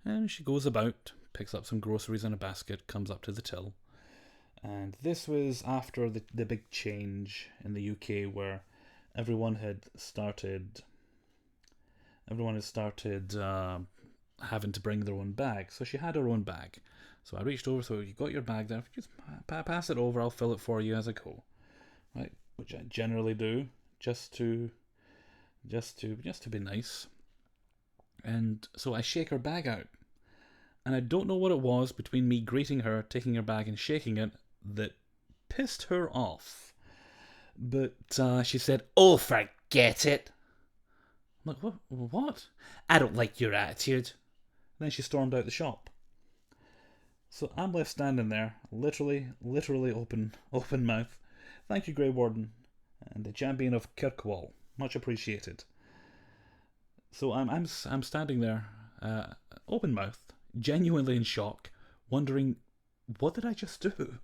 Speaker 1: and she goes about, picks up some groceries in a basket, comes up to the till. And this was after the big change in the UK, where everyone had started having to bring their own bag. So she had her own bag. So I reached over. So you got your bag there. Just pass it over. I'll fill it for you as I go. Right, which I generally do, just to be nice. And so I shake her bag out, and I don't know what it was between me greeting her, taking her bag, and shaking it that pissed her off. But she said, "Oh, forget it." I'm like, what? "I don't like your attitude." And then she stormed out the shop. So I'm left standing there, literally open mouth. Thank you, Grey Warden, and the champion of Kirkwall. Much appreciated. So I'm standing there, open mouthed, genuinely in shock, wondering, what did I just do?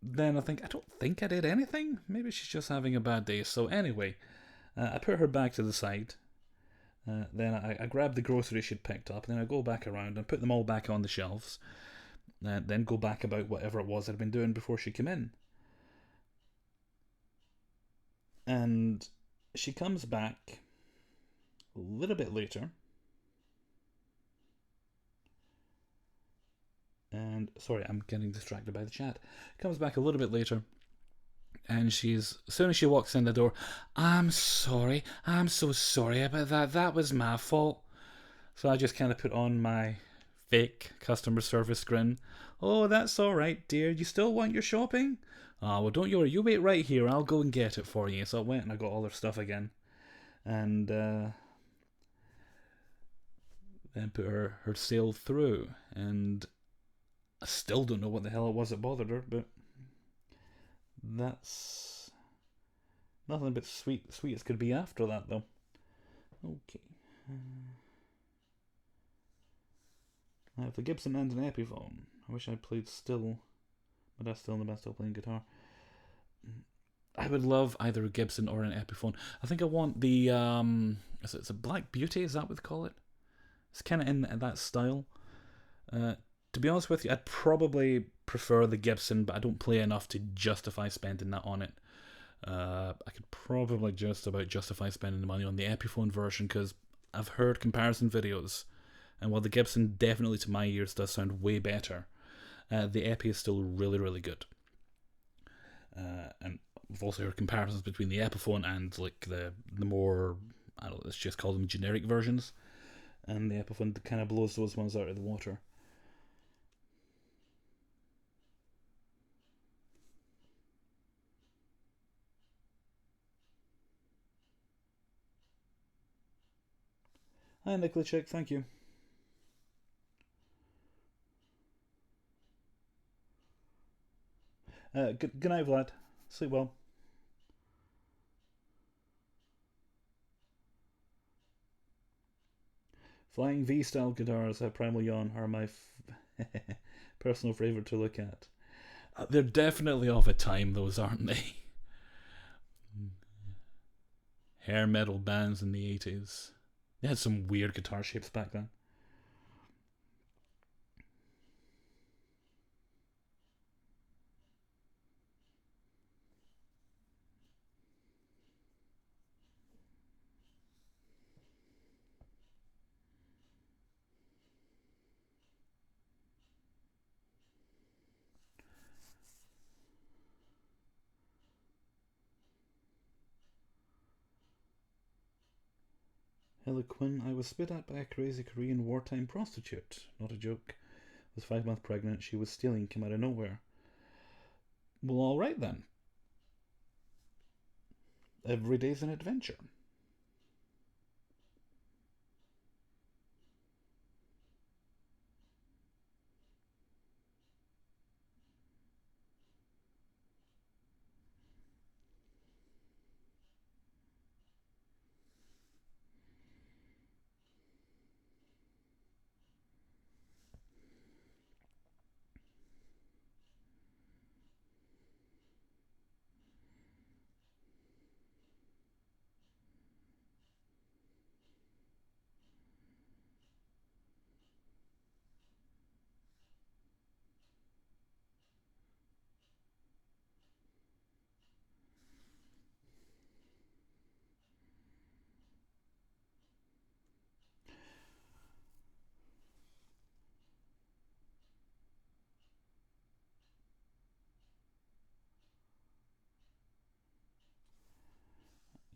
Speaker 1: Then I don't think I did anything. Maybe she's just having a bad day. So anyway, I put her back to the side. Then I grab the groceries she'd picked up, and then I go back around and put them all back on the shelves. Then go back about whatever it was I'd been doing before she came in. And she comes back a little bit later. And sorry, I'm getting distracted by the chat. Comes back a little bit later, And as soon as she walks in the door, I'm sorry, I'm so sorry about that. That was my fault. So I just kind of put on my fake customer service grin. Oh, that's all right, dear. You still want your shopping? Ah, well, don't you worry. You wait right here. I'll go and get it for you. So I went and I got all her stuff again, and then put her sale through. And I still don't know what the hell it was that bothered her, but that's nothing but sweet as could be after that, though. Okay. I have the Gibson and an Epiphone. I wish I played still, but that's still the best. Still playing guitar. I would love either a Gibson or an Epiphone. I think I want the it's a Black Beauty. Is that what they call it? It's kind of in that style. To be honest with you, I'd probably prefer the Gibson, but I don't play enough to justify spending that on it. I could probably just about justify spending the money on the Epiphone version because I've heard comparison videos, and while the Gibson definitely to my ears does sound way better, the Epi is still really, really good. And we've also heard comparisons between the Epiphone and like the more, I don't know, let's just call them generic versions, and the Epiphone kind of blows those ones out of the water. Hi, Nicola Chick, thank you. Good night, Vlad. Sleep well. Flying V-style guitars at Primal Yawn are my personal favourite to look at. They're definitely of a time, those, aren't they? Hair metal bands in the 80s. They had some weird guitar shapes back then. Hello Quinn, I was spit at by a crazy Korean wartime prostitute. Not a joke. Was 5 months pregnant, she was stealing, came out of nowhere. Well, alright then. Every day's an adventure.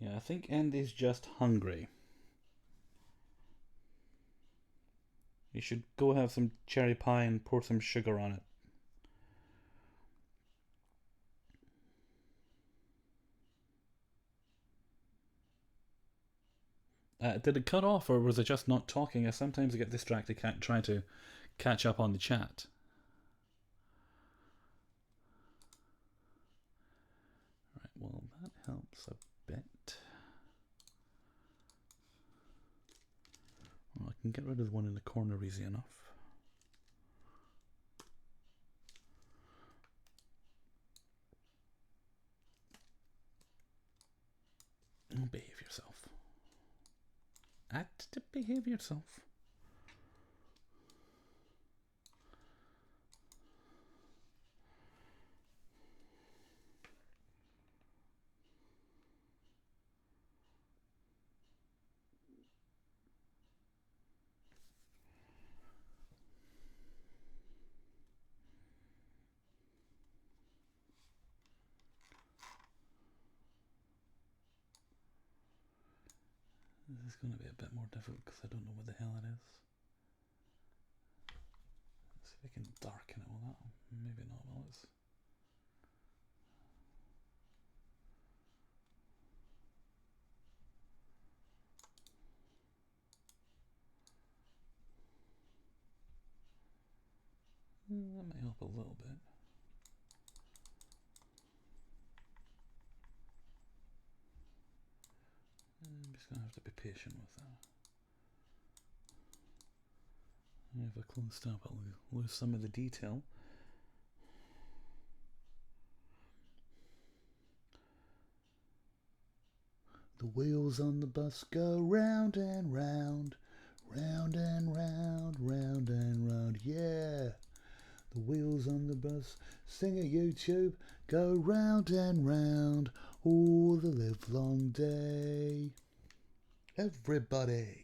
Speaker 1: Yeah, I think Andy's just hungry. You should go have some cherry pie and pour some sugar on it. Did it cut off or was it just not talking? I sometimes get distracted trying to catch up on the chat. Right, well, that helps a bit. Well, I can get rid of the one in the corner easy enough. Oh, behave yourself. Act to behave yourself. It's going to be a bit more difficult because I don't know what the hell it is. Let's see if I can darken it all that. Maybe not. Well, it's... That might help a little bit. I'm just going to have to be patient with that. If I close up, I'll lose some of the detail. The wheels on the bus go round and round, round and round, round and round, yeah. The wheels on the bus, sing at YouTube, go round and round all the livelong day. Everybody.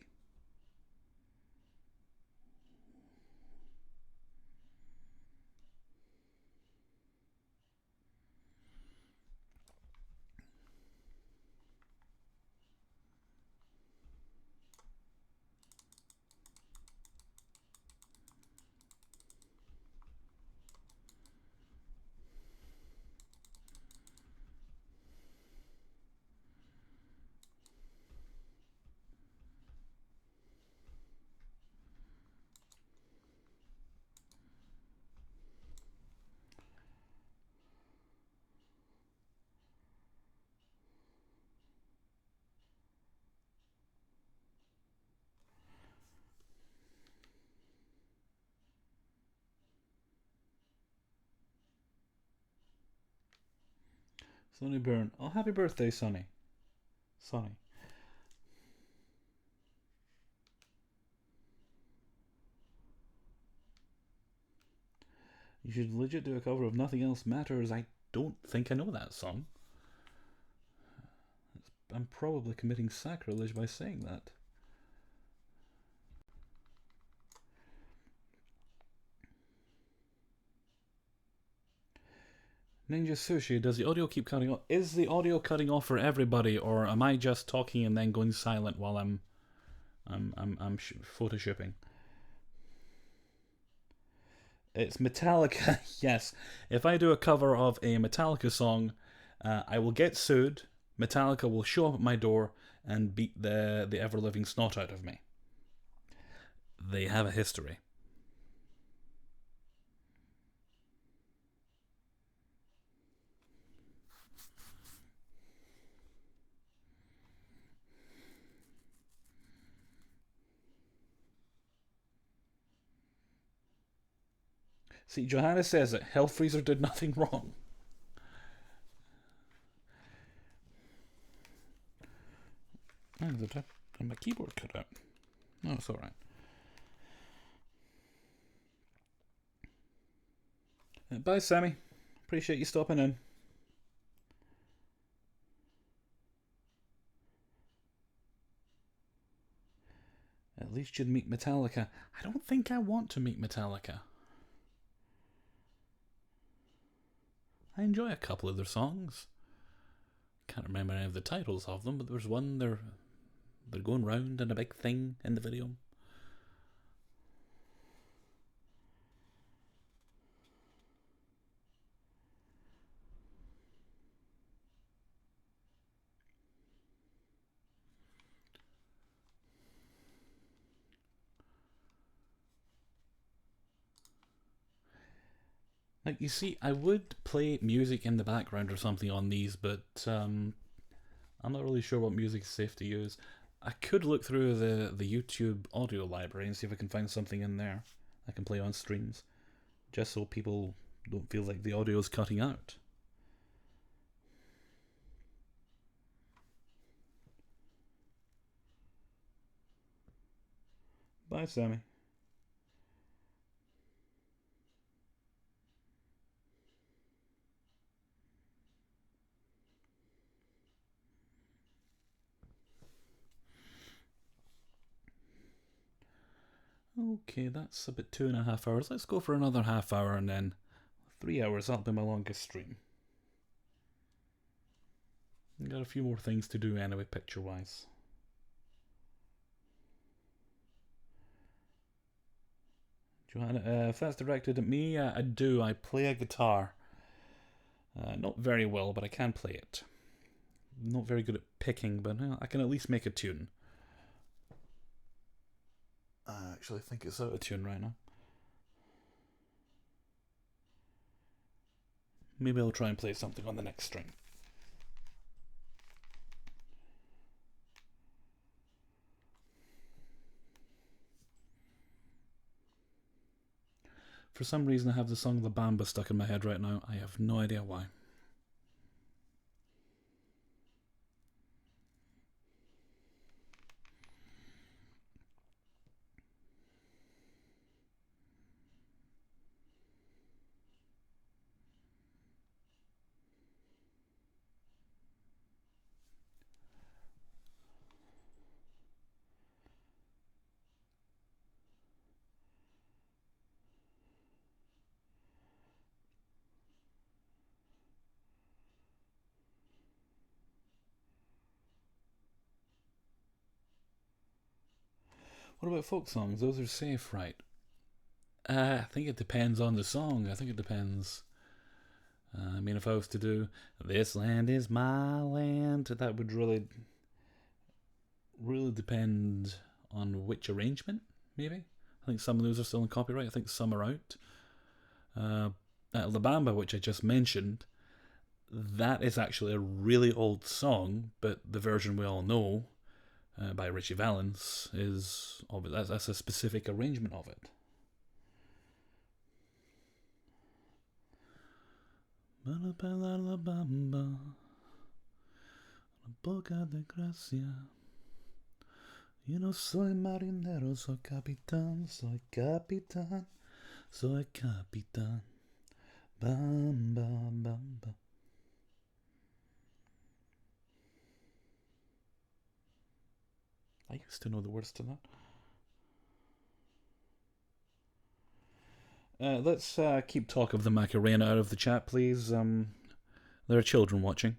Speaker 1: Sonny Byrne. Oh, happy birthday, Sonny. Sonny. You should legit do a cover of Nothing Else Matters. I don't think I know that song. I'm probably committing sacrilege by saying that. Ninja Sushi, does the audio keep cutting off? Is the audio cutting off for everybody, or am I just talking and then going silent while I'm photoshopping? It's Metallica. Yes, if I do a cover of a Metallica song, I will get sued. Metallica will show up at my door and beat the ever living snot out of me. They have a history. See, Johanna says that Hellfreezer did nothing wrong. And my keyboard cut out. No, it's alright. Bye, Sammy. Appreciate you stopping in. At least you'd meet Metallica. I don't think I want to meet Metallica. I enjoy a couple of their songs. Can't remember any of the titles of them, but there's one they're going round in a big thing in the video. Like, you see, I would play music in the background or something on these, but I'm not really sure what music is safe to use. I could look through the YouTube audio library and see if I can find something in there I can play on streams, just so people don't feel like the audio is cutting out. Bye, Sammy. Okay, that's about 2.5 hours. Let's go for another half hour and then 3 hours. That'll be my longest stream. Got a few more things to do anyway, picture-wise. Johanna, if that's directed at me, I do. I play a guitar. Not very well, but I can play it. Not very good at picking, but I can at least make a tune. I actually think it's out of tune right now. Maybe I'll try and play something on the next string. For some reason, I have the song La Bamba stuck in my head right now. I have no idea why. What about folk songs? Those are safe, right? I think it depends on the song. I think it depends. I mean, if I was to do "This Land Is My Land," that would really depend on which arrangement. Maybe I think some of those are still in copyright. I think some are out. La Bamba, which I just mentioned, that is actually a really old song, but the version we all know by Richie Valens is that's a specific arrangement of it. La Bamba, boca de gracia. Yo no soy marinero, soy capitán, soy capitán, soy capitán. Bam, bam, bam, bam. I used to know the words to that. Let's keep talk of the Macarena out of the chat, please. There are children watching.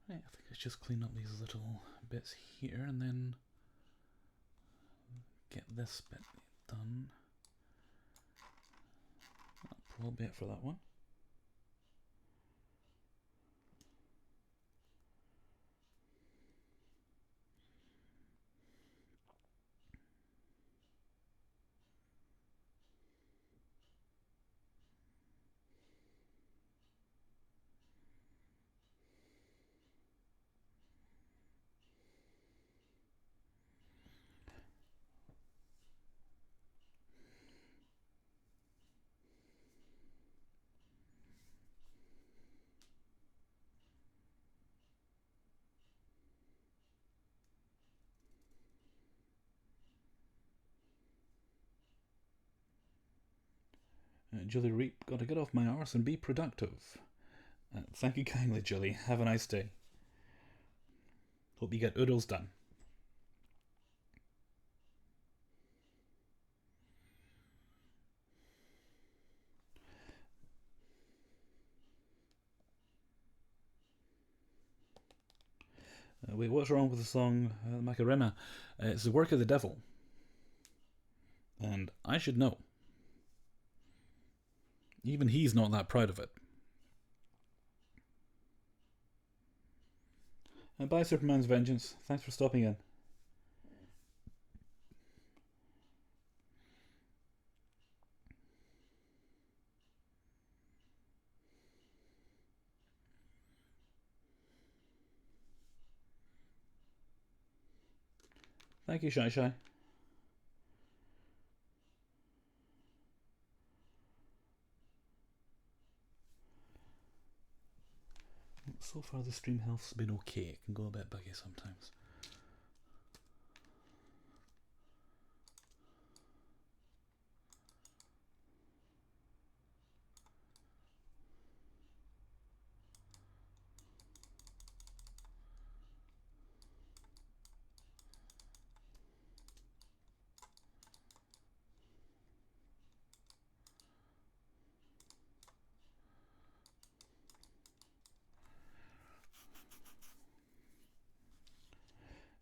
Speaker 1: Right, I think let's just clean up these little bits here and then get this bit done. Pull a bit for that one. Julie Reap, gotta get off my arse and be productive. Thank you kindly, Julie. Have a nice day. Hope you get oodles done. Wait, what's wrong with the song Macarena? It's the work of the devil. And I should know. Even he's not that proud of it. Bye, Superman's Vengeance. Thanks for stopping in. Thank you, Shy Shy. So far the stream health's been okay. It can go a bit buggy sometimes.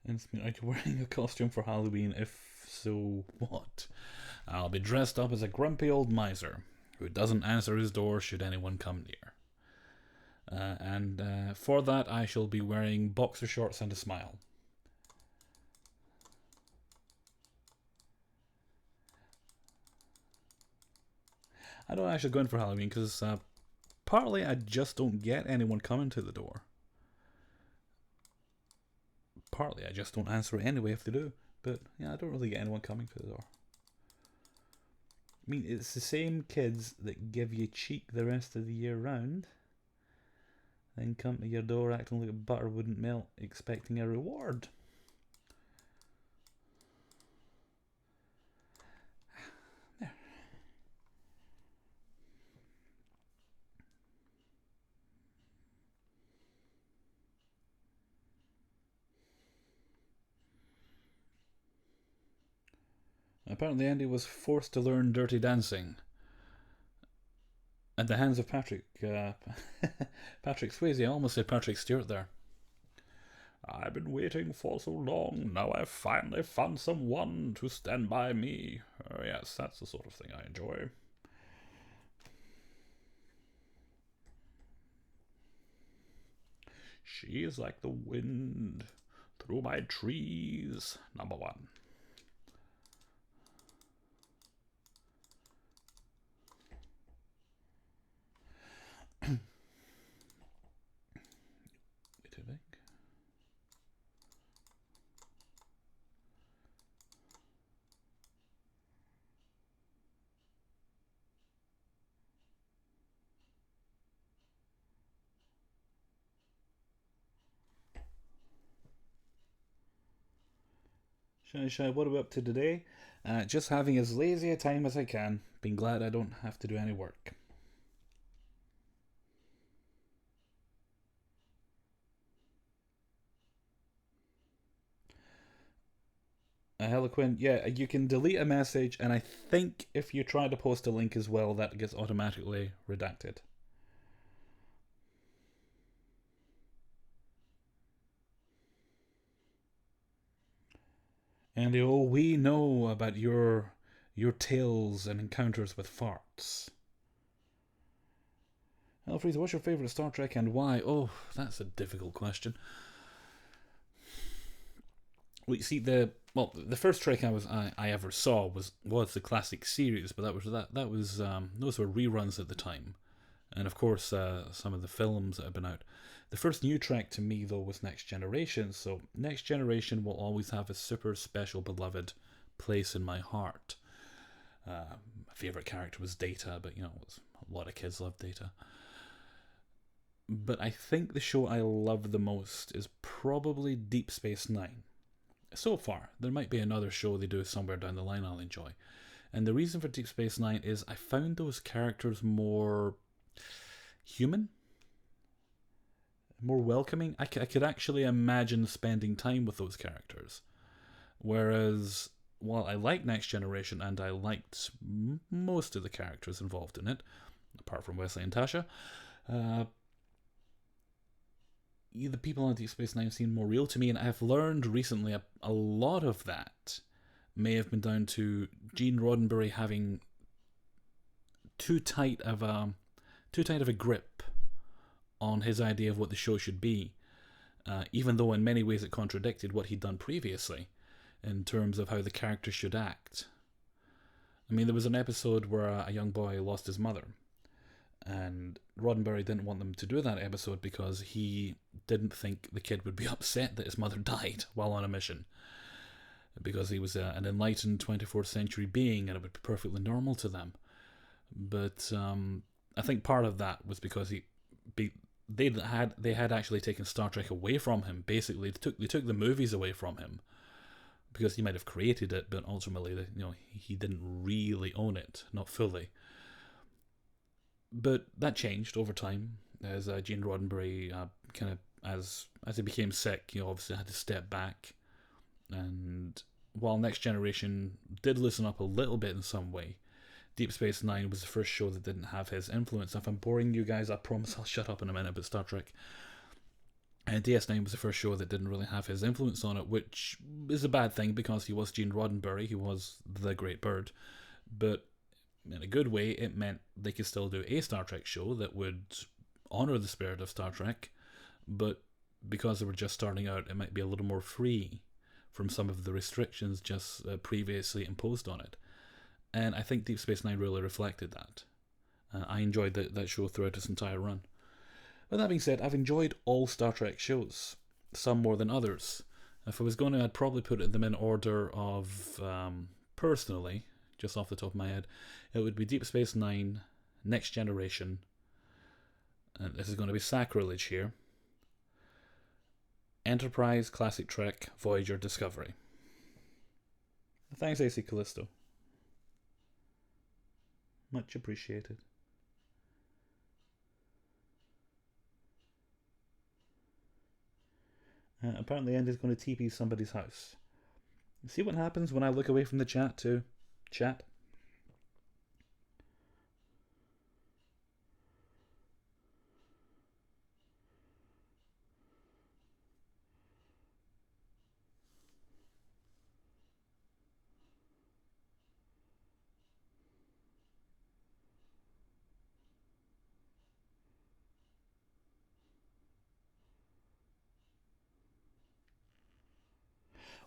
Speaker 1: Instant, are you wearing a costume for Halloween? If so, what? I'll be dressed up as a grumpy old miser who doesn't answer his door should anyone come near. And for that, I shall be wearing boxer shorts and a smile. I don't actually go in for Halloween because partly I just don't get anyone coming to the door. Partly I just don't answer it anyway if they do. But yeah, I don't really get anyone coming to the door. I mean, it's the same kids that give you cheek the rest of the year round, then come to your door acting like butter wouldn't melt, expecting a reward. There. Apparently Andy was forced to learn dirty dancing at the hands of Patrick Swayze. I almost said Patrick Stewart there. I've been waiting for so long. Now I've finally found someone to stand by me. Oh yes, that's the sort of thing I enjoy. She is like the wind through my trees. Number 1. Shy, what are we up to today? Just having as lazy a time as I can. Being glad I don't have to do any work. Eloquent, yeah, you can delete a message, and I think if you try to post a link as well, that gets automatically redacted. And we know about your tales and encounters with farts. Hellfreezers, what's your favourite Star Trek and why? Oh, that's a difficult question. Well, you see, the first Trek I ever saw was the classic series, but that was those were reruns at the time, and of course some of the films that have been out. The first new Trek to me though was Next Generation, so Next Generation will always have a super special, beloved place in my heart. My favourite character was Data, but a lot of kids love Data. But I think the show I love the most is probably Deep Space Nine. So far, there might be another show they do somewhere down the line I'll enjoy. And the reason for Deep Space Nine is I found those characters more human, more welcoming. I could actually imagine spending time with those characters. Whereas, while I like Next Generation and I liked most of the characters involved in it, apart from Wesley and Tasha, the people on Deep Space Nine seem more real to me, and I've learned recently a lot of that may have been down to Gene Roddenberry having too tight of a grip on his idea of what the show should be, even though in many ways it contradicted what he'd done previously in terms of how the characters should act. I mean, there was an episode where a young boy lost his mother, and Roddenberry didn't want them to do that episode because he didn't think the kid would be upset that his mother died while on a mission, because he was an enlightened 24th century being and it would be perfectly normal to them. But I think part of that was because they had actually taken Star Trek away from him. Basically, they took the movies away from him because he might have created it, but ultimately, he didn't really own it, not fully. But that changed over time as Gene Roddenberry as he became sick, he obviously had to step back. And while Next Generation did loosen up a little bit in some way, Deep Space Nine was the first show that didn't have his influence. If I'm boring you guys, I promise I'll shut up in a minute about Star Trek. And DS9 was the first show that didn't really have his influence on it, which is a bad thing because he was Gene Roddenberry, he was the Great Bird. But in a good way, it meant they could still do a Star Trek show that would honour the spirit of Star Trek, but because they were just starting out, it might be a little more free from some of the restrictions just previously imposed on it. And I think Deep Space Nine really reflected that. I enjoyed that show throughout its entire run. But that being said, I've enjoyed all Star Trek shows, some more than others. If I was going to, I'd probably put them in order of, personally, just off the top of my head, it would be Deep Space Nine, Next Generation, and this is going to be sacrilege here, Enterprise, Classic Trek, Voyager, Discovery. Thanks, AC Callisto. Much appreciated. Apparently Andy's going to TP somebody's house. See what happens when I look away from the chat too? Chat?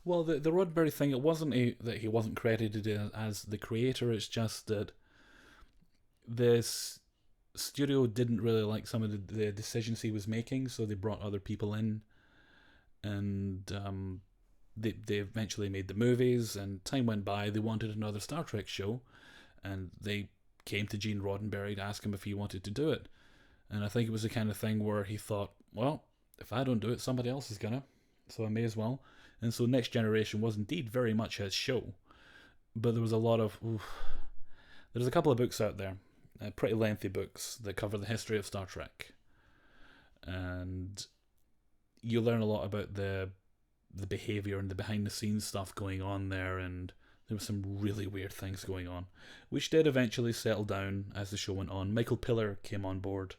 Speaker 1: Well, the Roddenberry thing, it wasn't that he wasn't credited as the creator, it's just that this studio didn't really like some of the decisions he was making, so they brought other people in, and they eventually made the movies, and time went by, they wanted another Star Trek show, and they came to Gene Roddenberry to ask him if he wanted to do it. And I think it was the kind of thing where he thought, well, if I don't do it, somebody else is gonna, so I may as well. And so Next Generation was indeed very much his show. But there was a lot of... There's a couple of books out there, pretty lengthy books, that cover the history of Star Trek. And you learn a lot about the behaviour and the behind-the-scenes stuff going on there, and there were some really weird things going on, which did eventually settle down as the show went on. Michael Piller came on board,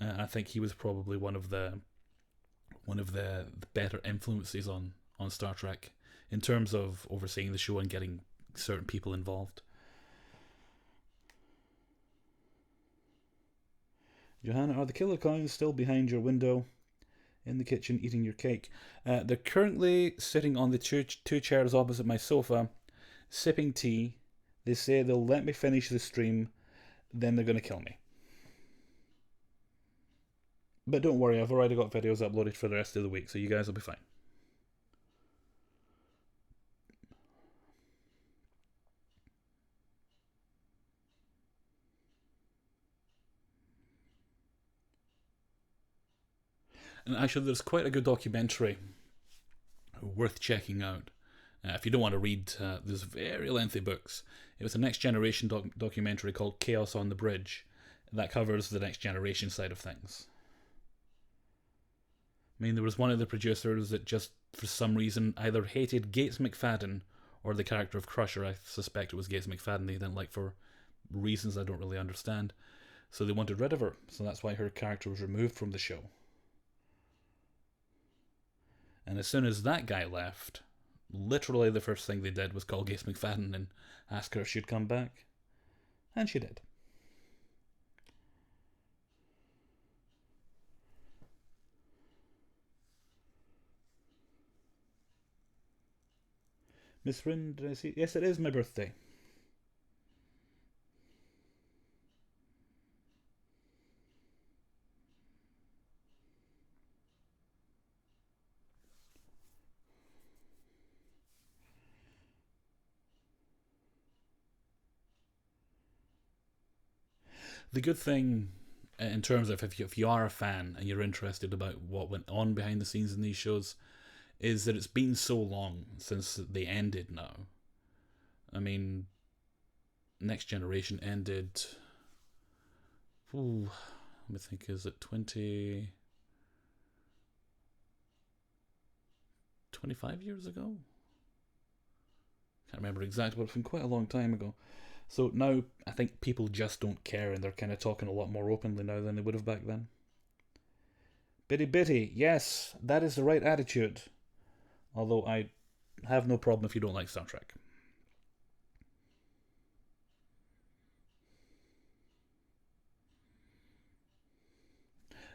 Speaker 1: and I think he was probably one of the better influences on Star Trek in terms of overseeing the show and getting certain people involved. Johanna, are the killer clowns still behind your window in the kitchen eating your cake? They're currently sitting on the two chairs opposite my sofa, sipping tea. They say they'll let me finish the stream, then they're going to kill me. But don't worry, I've already got videos uploaded for the rest of the week, so you guys will be fine. And actually, there's quite a good documentary worth checking out. If you don't want to read those very lengthy books, it was a Next Generation documentary called Chaos on the Bridge. That covers the Next Generation side of things. I mean, there was one of the producers that just, for some reason, either hated Gates McFadden or the character of Crusher. I suspect it was Gates McFadden they didn't like for reasons I don't really understand. So they wanted rid of her. So that's why her character was removed from the show. And as soon as that guy left, literally the first thing they did was call Gates McFadden and ask her if she'd come back. And she did. Miss Rin, did I see? Yes, it is my birthday. The good thing, in terms of if you are a fan and you're interested about what went on behind the scenes in these shows, is that it's been so long since they ended now. I mean, Next Generation ended... Ooh, let me think, is it 25 years ago? Can't remember exactly, but it's been quite a long time ago. So now I think people just don't care, and they're kind of talking a lot more openly now than they would have back then. Bitty bitty, yes, that is the right attitude. Although I have no problem if you don't like Star Trek.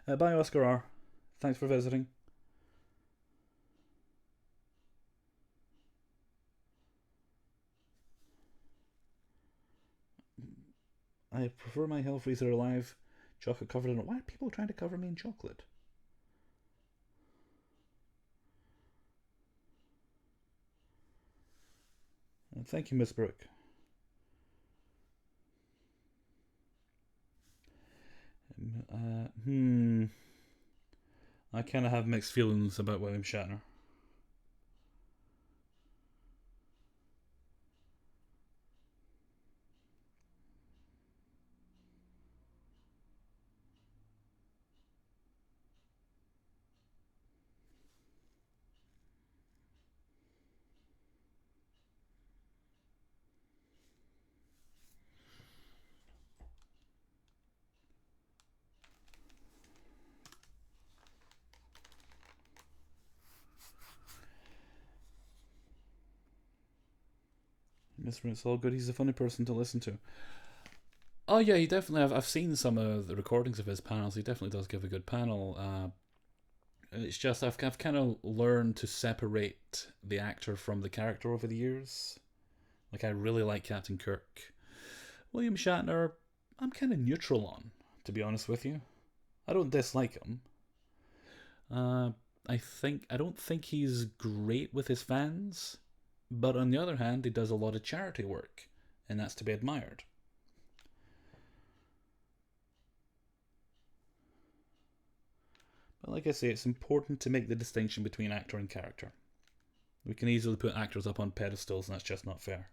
Speaker 1: Bye, Oscar R. Thanks for visiting. I prefer my Hellfreezer alive, chocolate covered in it. Why are people trying to cover me in chocolate? Thank you, Miss Brooke. I kind of have mixed feelings about William Shatner. Mr. It's all good. He's a funny person to listen to. Oh yeah, he definitely. I've seen some of the recordings of his panels. He definitely does give a good panel. It's just I've kind of learned to separate the actor from the character over the years. Like I really like Captain Kirk. William Shatner, I'm kind of neutral on, to be honest with you. I don't dislike him. Uh, I don't think he's great with his fans, but on the other hand, he does a lot of charity work, and that's to be admired. But like I say, it's important to make the distinction between actor and character. We can easily put actors up on pedestals, and that's just not fair.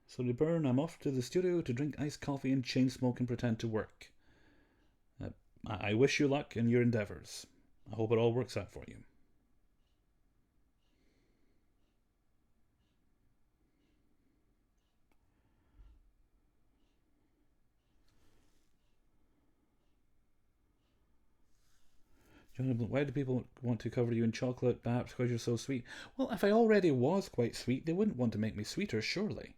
Speaker 1: So to burn, I'm off to the studio to drink iced coffee and chain smoke and pretend to work. I wish you luck in your endeavours. I hope it all works out for you. Why do people want to cover you in chocolate? Perhaps because you're so sweet. Well, if I already was quite sweet, they wouldn't want to make me sweeter, surely.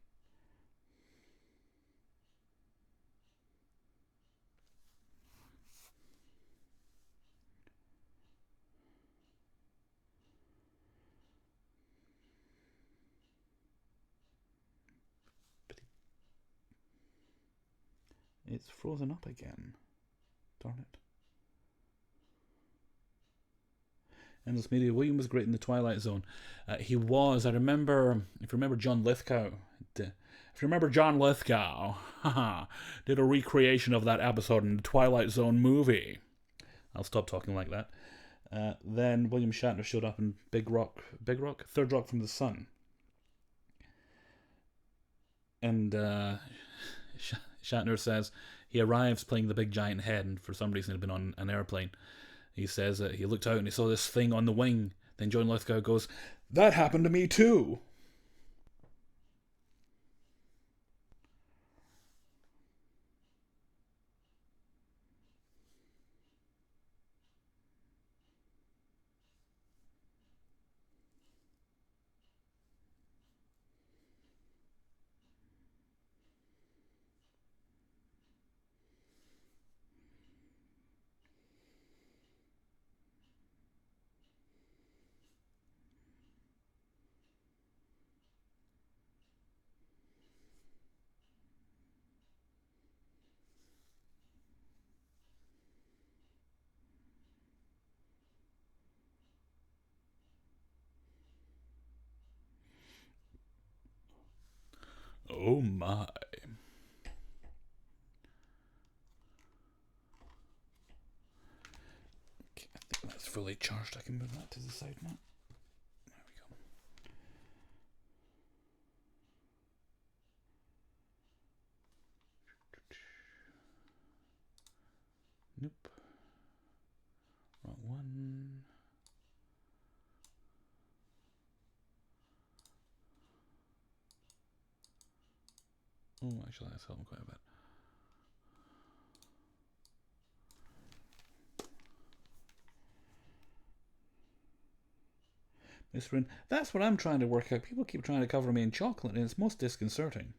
Speaker 1: It's frozen up again. Darn it. Endless Media. William was great in the Twilight Zone. He was. I remember. If you remember John Lithgow. If you remember John Lithgow, did a recreation of that episode in the Twilight Zone movie. I'll stop talking like that. Then William Shatner showed up in Big Rock, Third Rock from the Sun. And Shatner says he arrives playing the big giant head, and for some reason he'd been on an airplane. He says that he looked out and he saw this thing on the wing. Then John Lithgow goes, "That happened to me too." Oh my. Okay, I think that's fully charged. I can move that to the side now. There we go. Nope. Wrong one. Oh, actually, that's helping quite a bit. Whispering, that's what I'm trying to work out. People keep trying to cover me in chocolate, and it's most disconcerting.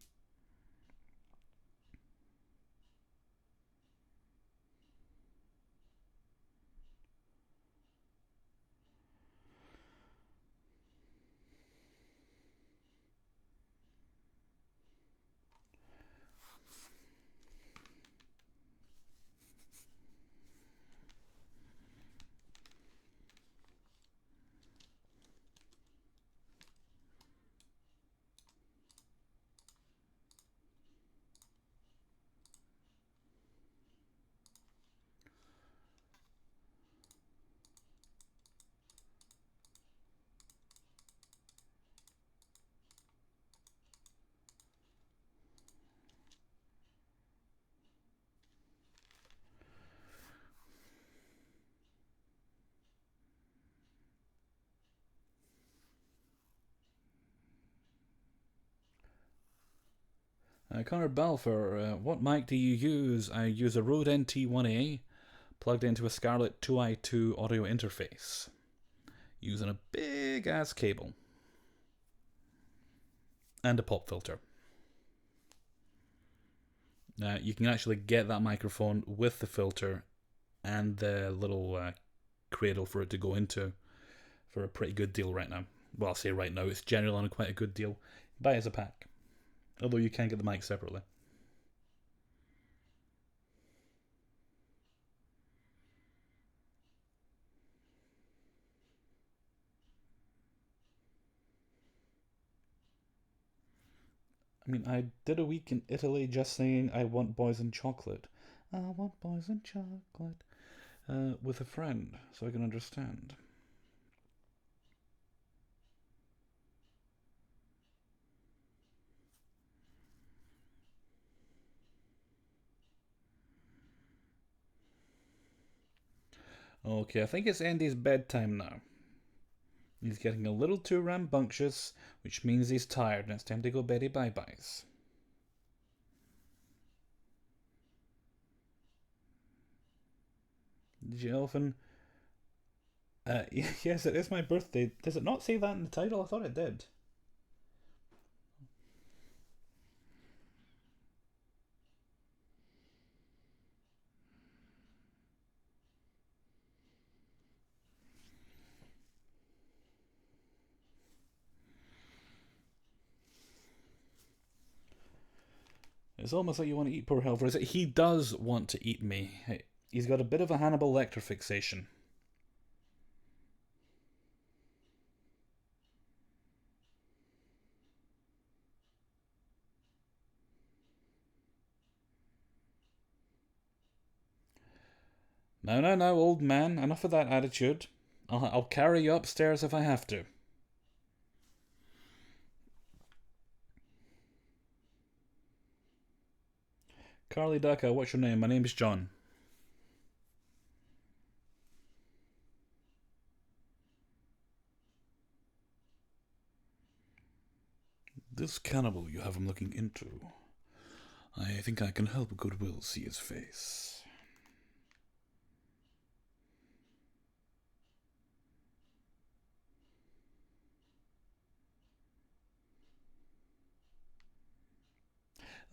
Speaker 1: Connor Balfour, what mic do you use? I use a Rode NT1A plugged into a Scarlett 2i2 audio interface using a big ass cable and a pop filter. You can actually get that microphone with the filter and the little cradle for it to go into for a pretty good deal right now. Well, I'll say right now, it's generally on quite a good deal. Buy it as a pack. Although you can get the mic separately. I mean, I did a week in Italy just saying I want boys and chocolate. I want boys and chocolate. With a friend, so I can understand. Okay, I think it's Andy's bedtime now. He's getting a little too rambunctious, which means he's tired and it's time to go beddy bye-byes. Did you often... yes, it is my birthday. Does it not say that in the title? I thought it did. It's almost like you want to eat poor Hellfreezers. He does want to eat me. He's got a bit of a Hannibal Lecter fixation. No, old man. Enough of that attitude. I'll carry you upstairs if I have to. Carly Ducka, what's your name? My name's John. This cannibal you have him looking into. I think I can help Goodwill see his face.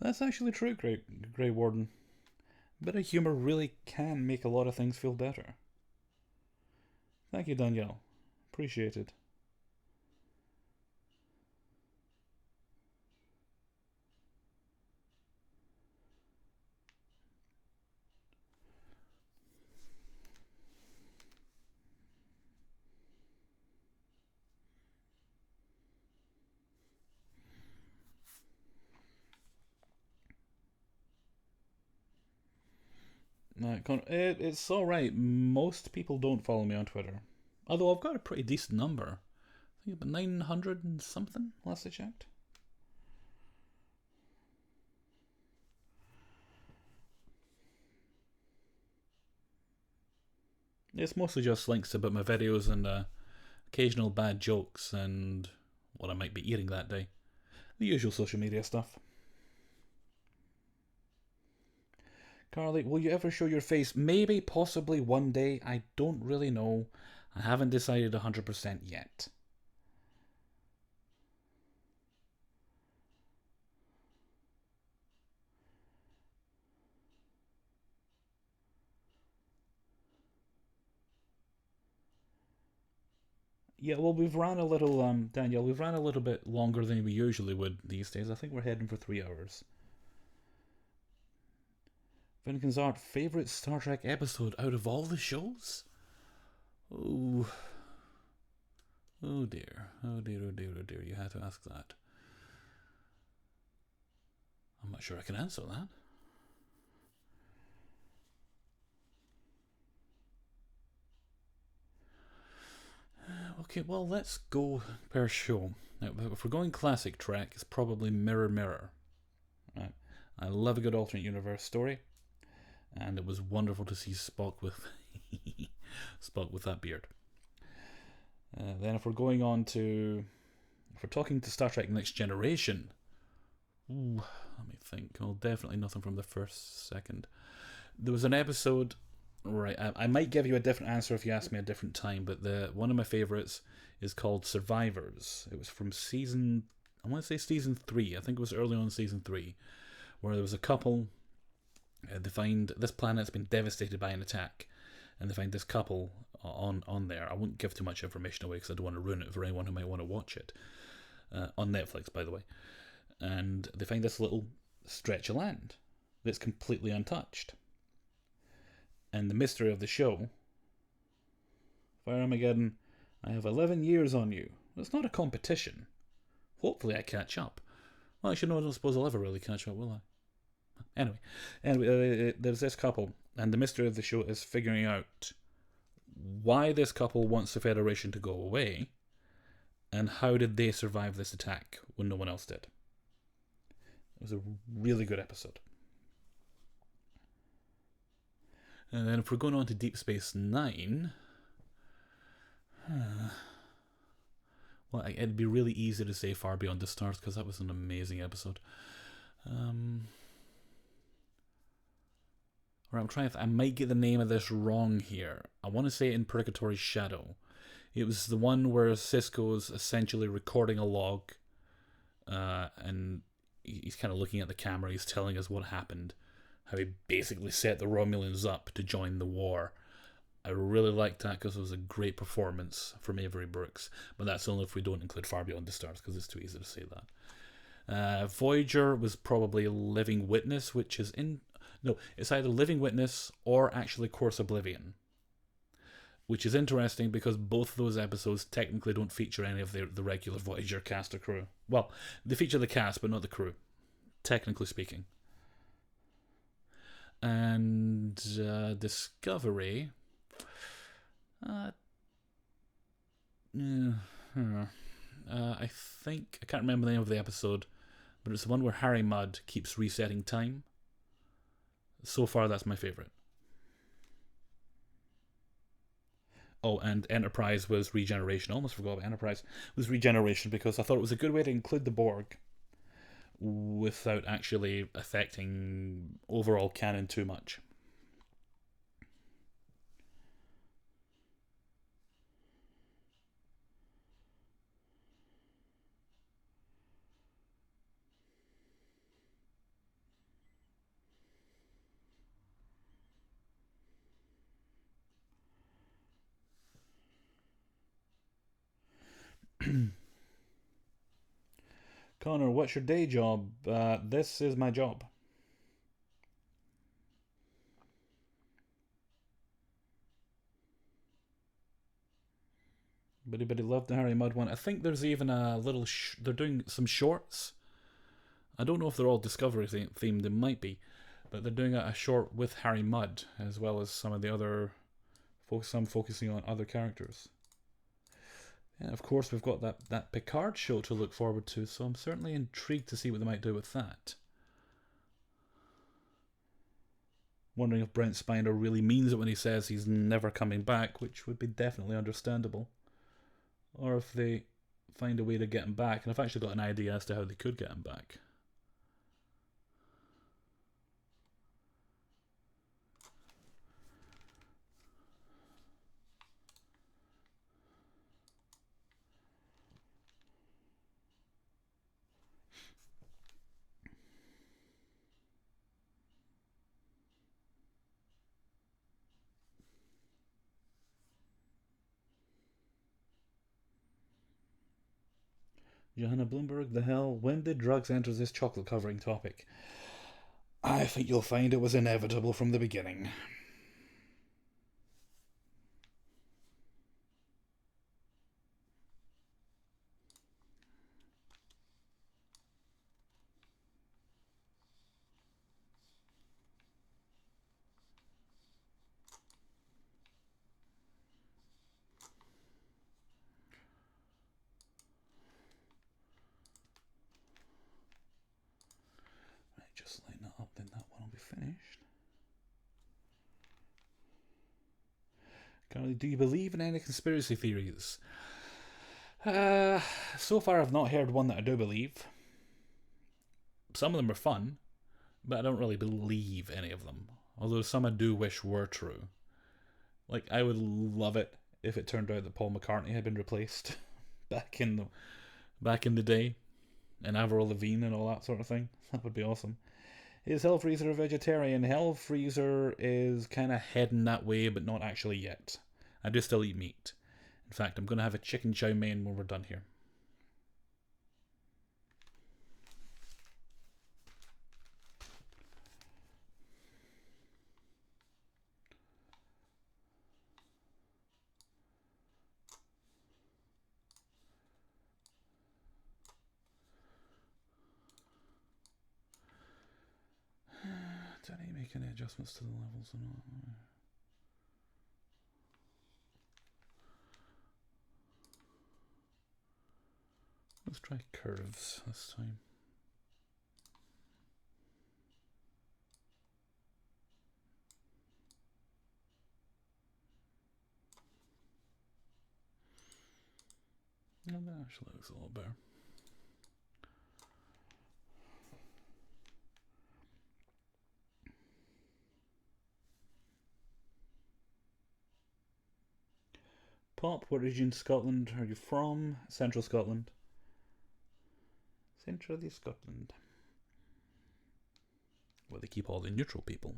Speaker 1: That's actually true, Grey Warden. A bit of humour really can make a lot of things feel better. Thank you, Danielle. Appreciated. It's alright. Most people don't follow me on Twitter. Although I've got a pretty decent number. I think about 900 and something last I checked. It's mostly just links about my videos and occasional bad jokes and what I might be eating that day. The usual social media stuff. Carly, will you ever show your face? Maybe, possibly one day. I don't really know. I haven't decided 100% yet. Yeah, well, we've ran a little, Daniel, we've ran a little bit longer than we usually would these days. I think we're heading for 3 hours. Finnegan's Art, favourite Star Trek episode out of all the shows? Oh, oh dear, oh dear, oh dear, oh dear, you had to ask that. I'm not sure I can answer that. Okay, well, let's go per show. Now, if we're going classic Trek, it's probably Mirror Mirror. Right. I love a good alternate universe story, and it was wonderful to see Spock with Spock with that beard. Then, if we're going on to, if we're talking to Star Trek Next Generation, ooh, let me think. Well, definitely nothing from the first second. There was an episode. Right, I might give you a different answer if you ask me a different time, but the one of my favourites is called Survivors. It was from season, I want to say season 3. I think it was early on season 3, where there was a couple. They find this planet's been devastated by an attack, and they find this couple on there. I won't give too much information away because I don't want to ruin it for anyone who might want to watch it. On Netflix, by the way. And they find this little stretch of land that's completely untouched. And the mystery of the show, Fire Armageddon, I have 11 years on you. It's not a competition. Hopefully I catch up. Well, actually, no, I don't suppose I'll ever really catch up, will I? Anyway, there's this couple, and the mystery of the show is figuring out why this couple wants the Federation to go away, and how did they survive this attack when no one else did. It was a really good episode. And then if we're going on to Deep Space Nine, well, it'd be really easy to say Far Beyond the Stars because that was an amazing episode. I'm trying. I might get the name of this wrong here. I want to say it in Purgatory's Shadow. It was the one where Sisko's essentially recording a log, and he's kind of looking at the camera. He's telling us what happened. How he basically set the Romulans up to join the war. I really liked that because it was a great performance from Avery Brooks, but that's only if we don't include Far Beyond the Stars because it's too easy to say that. Voyager was probably Living Witness, which is it's either Living Witness or actually Course Oblivion, which is interesting because both of those episodes technically don't feature any of the regular Voyager cast or crew. Well, they feature the cast, but not the crew, technically speaking. And Discovery. I think I can't remember the name of the episode, but it's the one where Harry Mudd keeps resetting time. So far, that's my favourite. Oh, and Enterprise was Regeneration. I almost forgot about Enterprise. It was Regeneration because I thought it was a good way to include the Borg without actually affecting overall canon too much. Connor, what's your day job? This is my job. But loved the Harry Mudd one. I think there's even a little. They're doing some shorts. I don't know if they're all Discovery themed. They might be, but they're doing a short with Harry Mudd as well as some of the other. Some focusing on other characters. And of course, we've got that Picard show to look forward to, so I'm certainly intrigued to see what they might do with that. Wondering if Brent Spiner really means it when he says he's never coming back, which would be definitely understandable. Or if they find a way to get him back, and I've actually got an idea as to how they could get him back. Johanna Bloomberg, the hell? When did drugs enter this chocolate covering topic? I think you'll find it was inevitable from the beginning. Just line that up, then that one will be finished. Currently, do you believe in any conspiracy theories? So far I've not heard one that I do believe. Some of them are fun, but I don't really believe any of them. Although some I do wish were true. Like, I would love it if it turned out that Paul McCartney had been replaced back in the day, and Avril Lavigne and all that sort of thing. That would be awesome. Is Hellfreezer a vegetarian? Hellfreezer is kind of heading that way, but not actually yet. I do still eat meat. In fact, I'm going to have a chicken chow mein when we're done here. Did I make any adjustments to the levels or not? Let's try curves this time. And that actually looks a little better. Pop, what region Scotland are you from? Central Scotland. Centrally Scotland. Where they keep all the neutral people.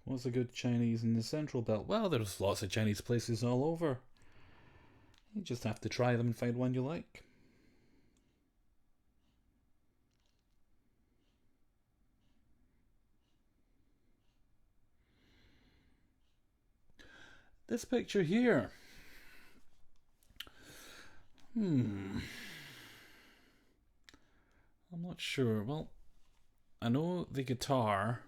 Speaker 1: What's a good Chinese in the Central Belt? Well, there's lots of Chinese places all over. You just have to try them and find one you like. This picture here. I'm not sure. Well, I know the guitar.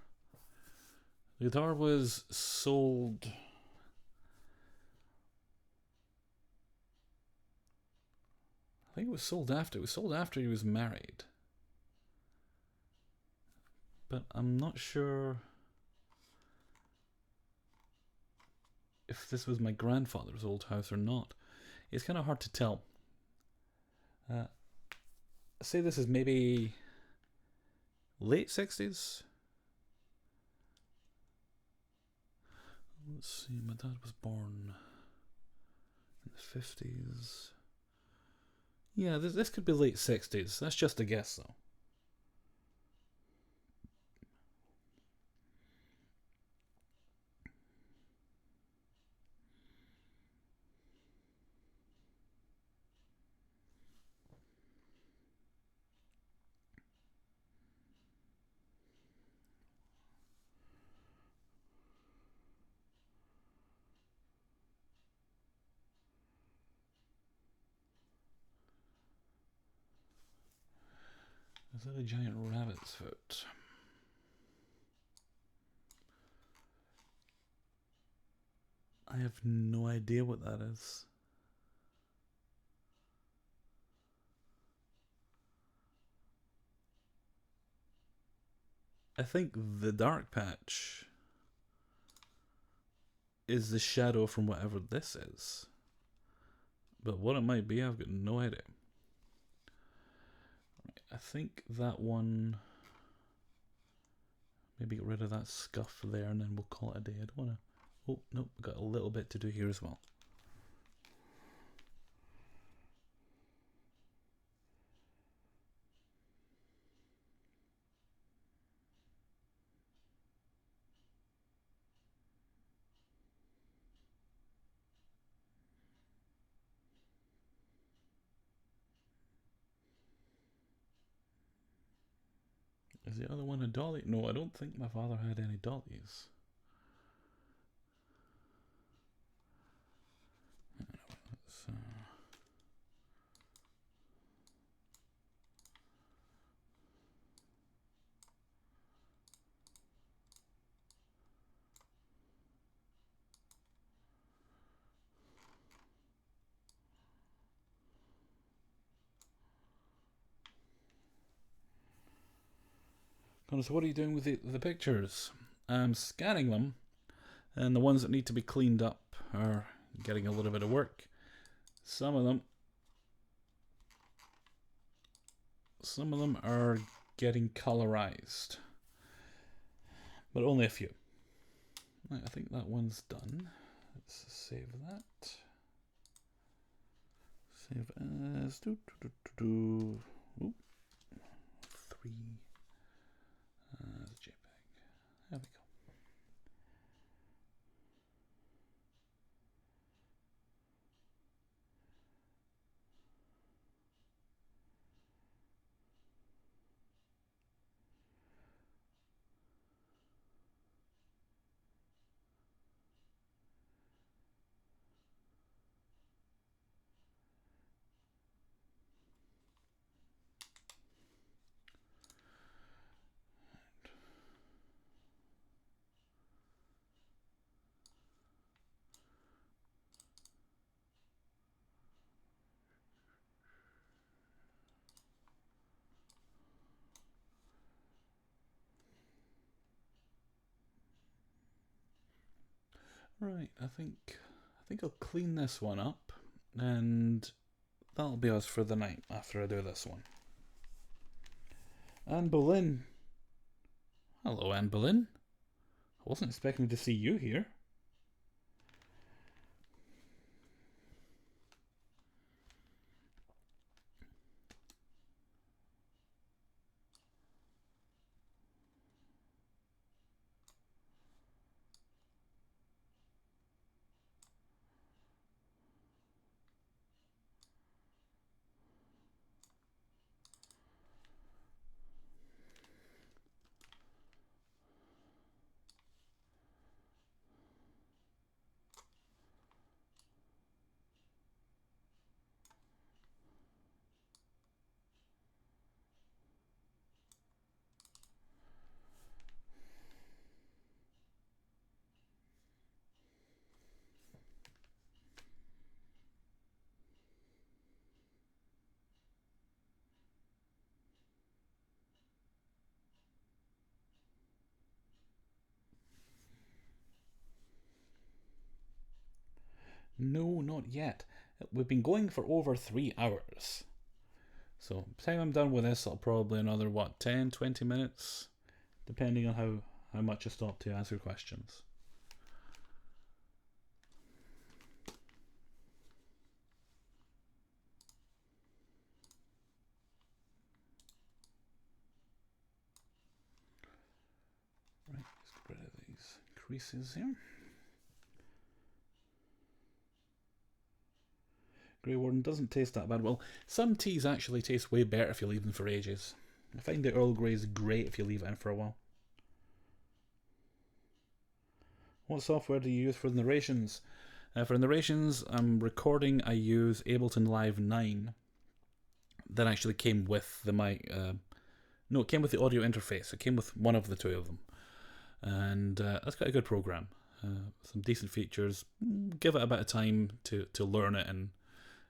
Speaker 1: The guitar was sold. I think it was sold after. It was sold after he was married. But I'm not sure if this was my grandfather's old house or not. It's kind of hard to tell. Say this is maybe late 60s. Let's see, my dad was born in the 50s. Yeah, this could be late 60s. That's just a guess, though. Is that a giant rabbit's foot? I have no idea what that is. I think the dark patch is the shadow from whatever this is. But what it might be, I've got no idea. Right, I think that one... Maybe get rid of that scuff there and then we'll call it a day. I don't want to... Oh, nope, we've got a little bit to do here as well. Is the other one a dolly? No, I don't think my father had any dollies. Let's, so what are you doing with the pictures? I'm scanning them, and the ones that need to be cleaned up are getting a little bit of work. Some of them are getting colorized, but only a few. Right, I think that one's done. Let's save that. Save as Ooh, 3 as a JPEG. There we go. Right, I think I'll clean this one up, and that'll be us for the night after I do this one. Anne Boleyn. Hello, Anne Boleyn. I wasn't expecting to see you here. No, not yet. We've been going for over 3 hours. So, by the time I'm done with this, I'll probably another, 10, 20 minutes? Depending on how much I stop to answer questions. Right, let's get rid of these creases here. Grey Warden doesn't taste that bad. Well, some teas actually taste way better if you leave them for ages. I find the Earl Grey is great if you leave it in for a while. What software do you use for narrations? For narrations, I'm recording. I use Ableton Live 9. That actually came with the mic. No, it came with the audio interface. It came with one of the two of them, and that's quite a good program. Some decent features. Give it a bit of time to learn it, and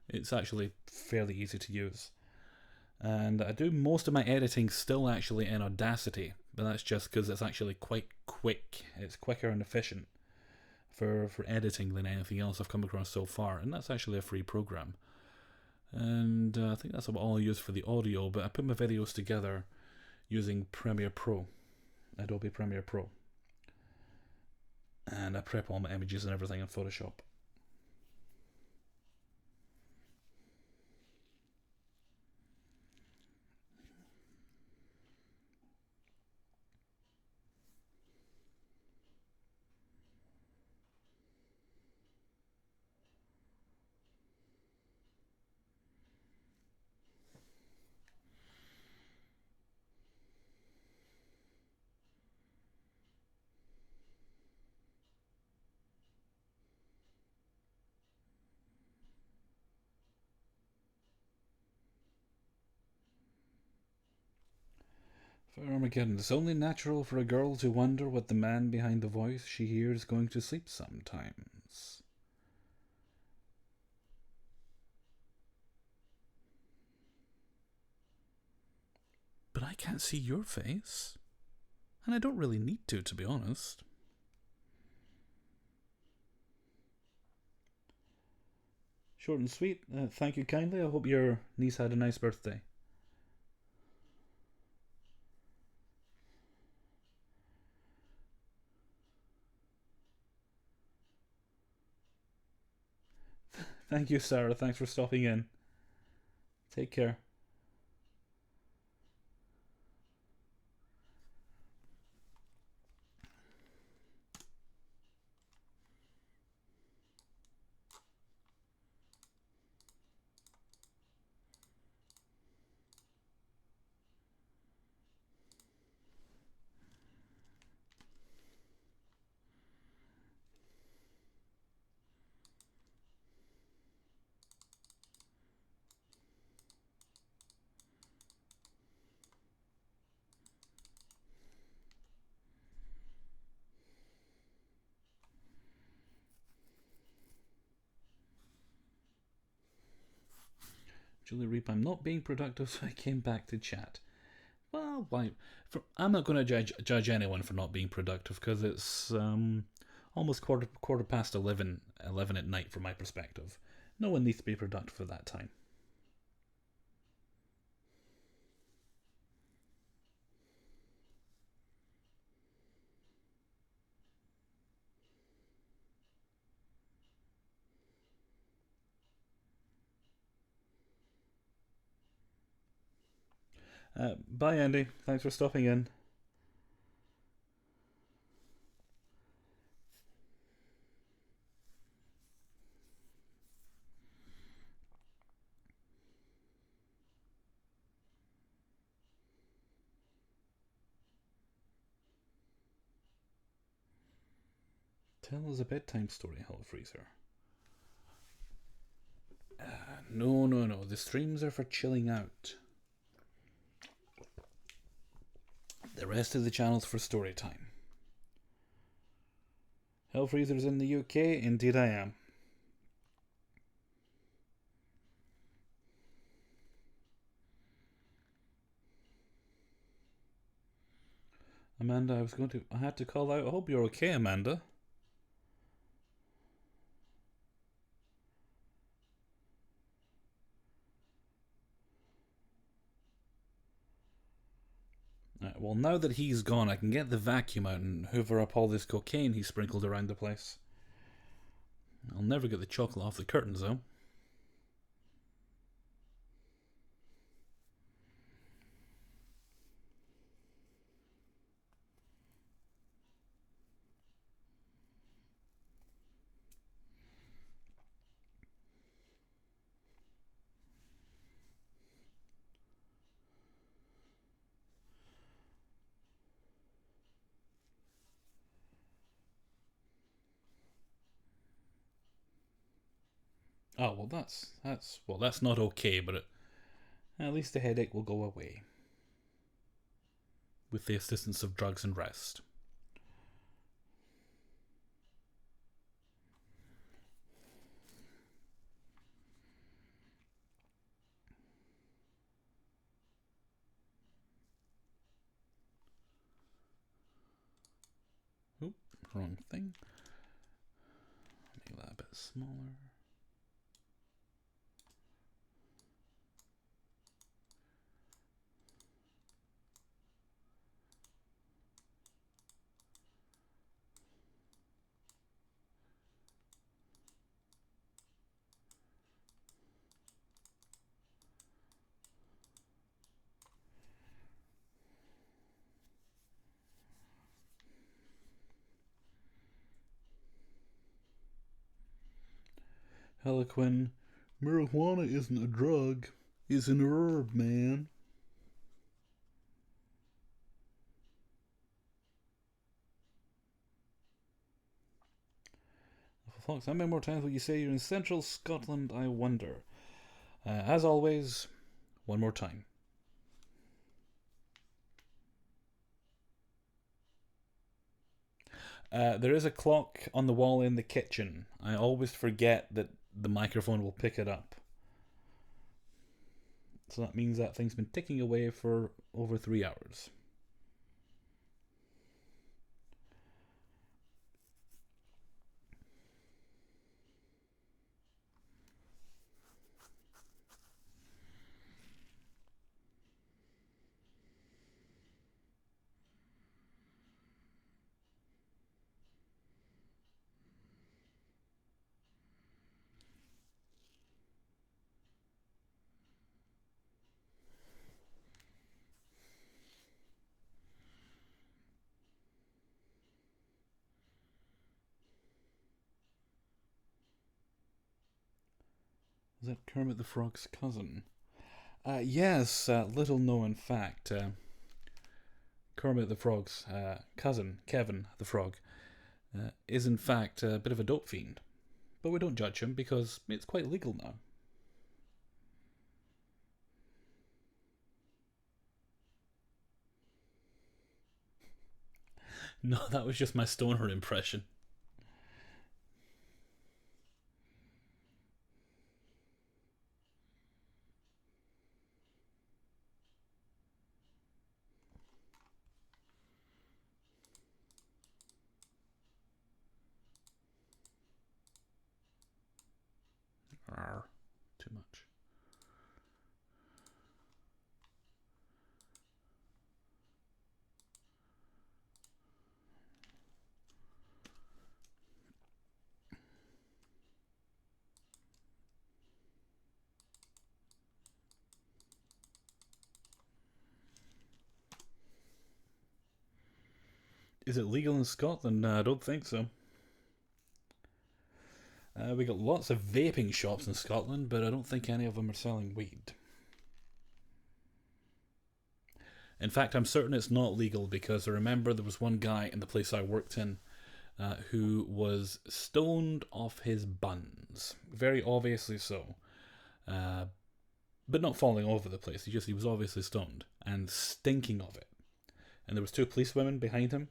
Speaker 1: it's actually fairly easy to use. And I do most of my editing still actually in Audacity, but that's just because it's actually quite quick. It's quicker and efficient for editing than anything else I've come across so far, and that's actually a free program. And I think that's all I use for the audio, but I put my videos together using Premiere Pro, Adobe Premiere Pro. And I prep all my images and everything in Photoshop. For Armageddon, it's only natural for a girl to wonder what the man behind the voice she hears is going to sleep sometimes. But I can't see your face. And I don't really need to be honest. Short and sweet. Thank you kindly. I hope your niece had a nice birthday. Thank you, Sarah. Thanks for stopping in. Take care. Julie Reap, I'm not being productive, so I came back to chat. Well, why? I'm not going to judge anyone for not being productive because it's almost quarter past 11 at night from my perspective. No one needs to be productive at that time. Bye, Andy. Thanks for stopping in. Tell us a bedtime story, Hellfreezer. No. The streams are for chilling out. The rest of the channel's for story time. Hellfreezer's in the UK? Indeed I am. Amanda, I had to call out. I hope you're okay, Amanda. Well, now that he's gone, I can get the vacuum out and hoover up all this cocaine he sprinkled around the place. I'll never get the chocolate off the curtains, though. Oh, well, that's not okay, but at least the headache will go away with the assistance of drugs and rest. Oop, wrong thing. Make that a bit smaller. Harlequin, marijuana isn't a drug. It's an herb, man. Fox, how many more times will you say you're in central Scotland, I wonder? As always, one more time. There is a clock on the wall in the kitchen. I always forget that the microphone will pick it up. So that means that thing's been ticking away for over 3 hours. Is that Kermit the Frog's cousin? Yes, little known fact. Kermit the Frog's cousin, Kevin the Frog, is in fact a bit of a dope fiend. But we don't judge him because it's quite legal now. No, that was just my stoner impression. Arr, too much. Is it legal in Scotland? I don't think so. We got lots of vaping shops in Scotland, but I don't think any of them are selling weed. In fact, I'm certain it's not legal because I remember there was one guy in the place I worked in who was stoned off his buns. Very obviously so. But not falling over the place. He was obviously stoned and stinking of it. And there was two policewomen behind him.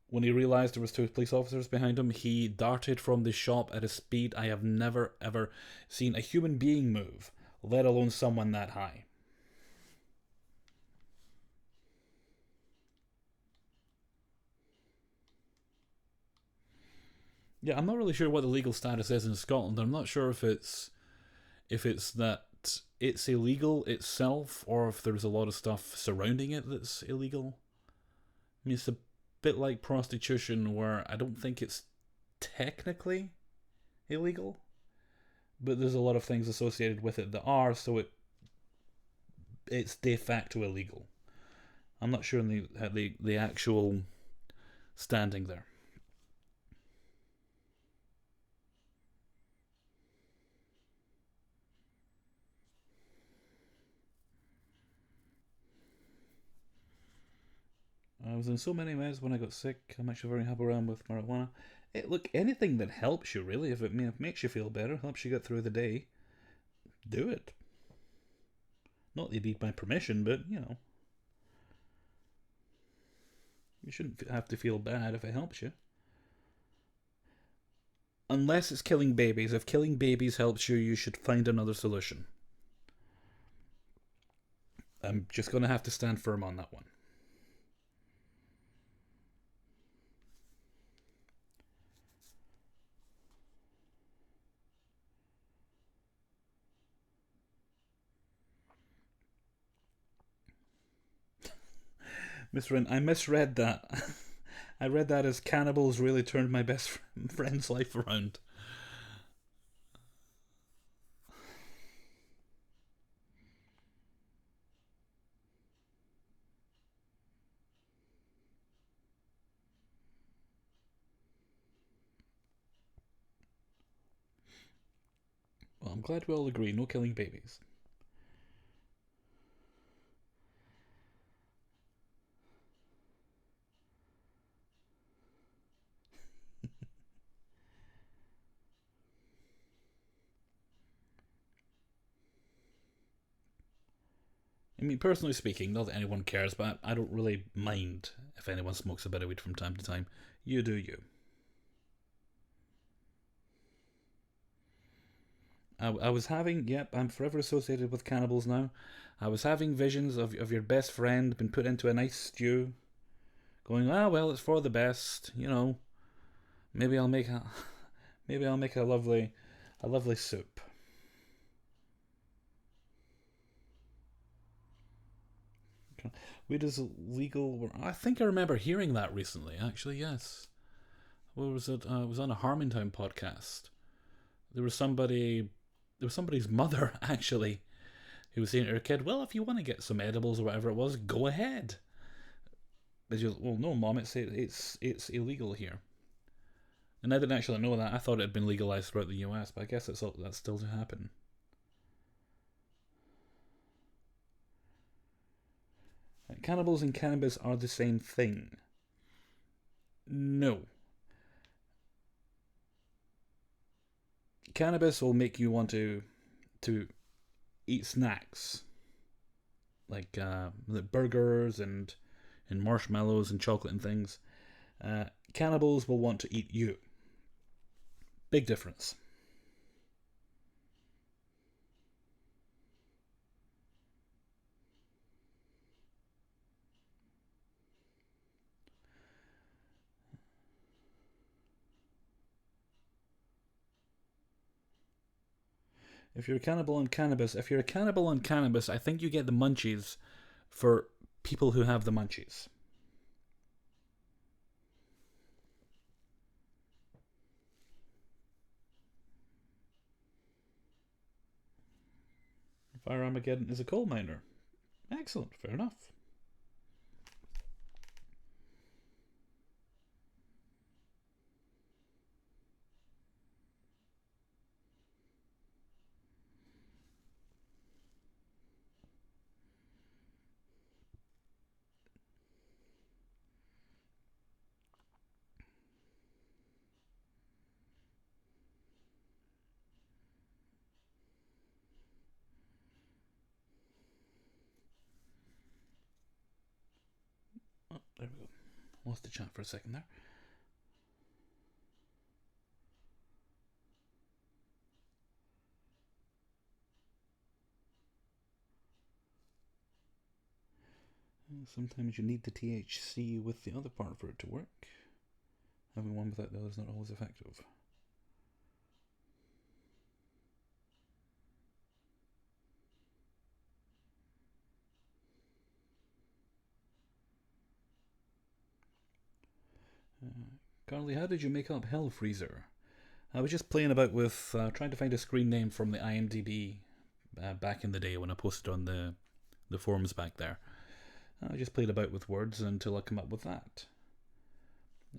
Speaker 1: When he realised there was two police officers behind him, he darted from the shop at a speed I have never ever seen a human being move, let alone someone that high. Yeah, I'm not really sure what the legal status is in Scotland. I'm not sure if it's that it's illegal itself or if there's a lot of stuff surrounding it that's illegal. I mean, it's a bit like prostitution where I don't think it's technically illegal, but there's a lot of things associated with it that are, so it's de facto illegal. I'm not sure in the actual standing there. I was in so many ways when I got sick. I'm actually very happy around with marijuana. Look, anything that helps you, really, if it makes you feel better, helps you get through the day, do it. Not that you need my permission, but, you shouldn't have to feel bad if it helps you. Unless it's killing babies. If killing babies helps you, you should find another solution. I'm just going to have to stand firm on that one. Misread. I misread that. I read that as cannibals really turned my best friend's life around. Well, I'm glad we all agree. No killing babies. I mean, personally speaking, not that anyone cares, but I don't really mind if anyone smokes a bit of weed from time to time. You do you. I was having, yep, I'm forever associated with cannibals now. I was having visions of your best friend been put into a nice stew, going, ah, well, it's for the best, you know. Maybe I'll make a, maybe I'll make a lovely soup. Weed is legal. I think I remember hearing that recently. Actually, yes. What was it? It was on a Harmontown podcast. There was somebody. There was somebody's mother actually who was saying to her kid, "Well, if you want to get some edibles or whatever it was, go ahead." But she was, "Well, no, mom, it's illegal here." And I didn't actually know that. I thought it had been legalized throughout the U.S., but I guess that's still to happen. Cannibals and cannabis are the same thing. No, cannabis will make you want to eat snacks like burgers and marshmallows and chocolate and things. Cannibals will want to eat you. Big difference. If you're a cannibal on cannabis, I think you get the munchies for people who have the munchies. Fire Armageddon is a coal miner. Excellent, fair enough. Oh, there we go. Lost the chat for a second there. Sometimes you need the THC with the other part for it to work. Having one without the other is not always effective. Carly, how did you make up Hellfreezer? I was just playing about with trying to find a screen name from the IMDb back in the day when I posted on the forums back there. I just played about with words until I come up with that.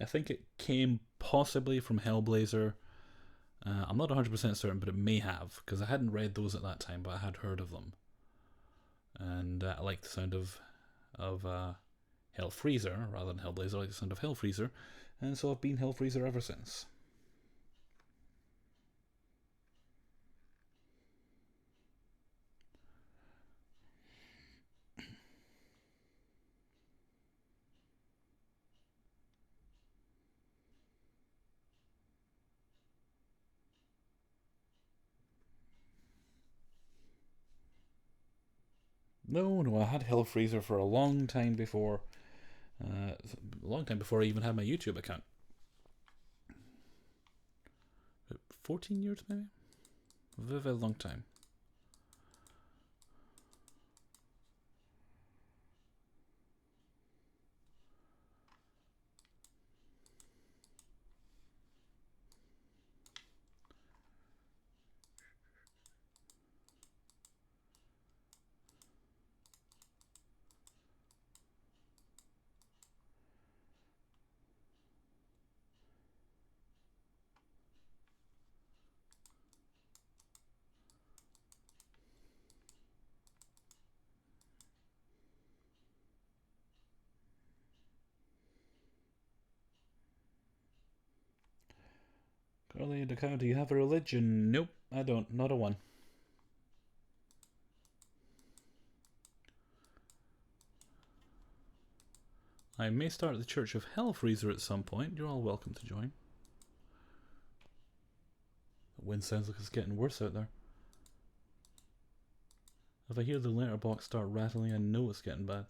Speaker 1: I think it came possibly from Hellblazer. I'm not 100% certain, but it may have, because I hadn't read those at that time, but I had heard of them. And I like the sound of Hellfreezer rather than Hellblazer. I like the sound of Hellfreezer, and so I've been Hellfreezer ever since. No, I had Hellfreezer for a long time before. A long time before I even had my YouTube account. 14 years maybe? A very, very long time. Girlie, do you have a religion? Nope, I don't. Not a one. I may start the Church of Hellfreezer at some point. You're all welcome to join. The wind sounds like it's getting worse out there. If I hear the letterbox start rattling, I know it's getting bad.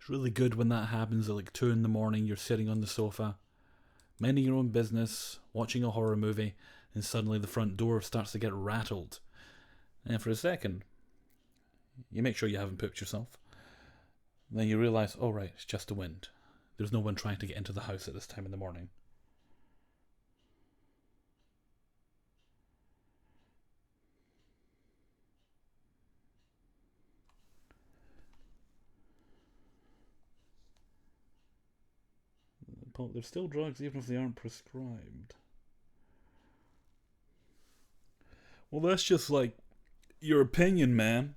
Speaker 1: It's really good when that happens at like 2 in the morning. You're sitting on the sofa, minding your own business, watching a horror movie, and suddenly the front door starts to get rattled. And for a second, you make sure you haven't pooped yourself. Then you realise, oh right, it's just the wind. There's no one trying to get into the house at this time in the morning. There's still drugs even if they aren't prescribed. Well, that's just like your opinion, man.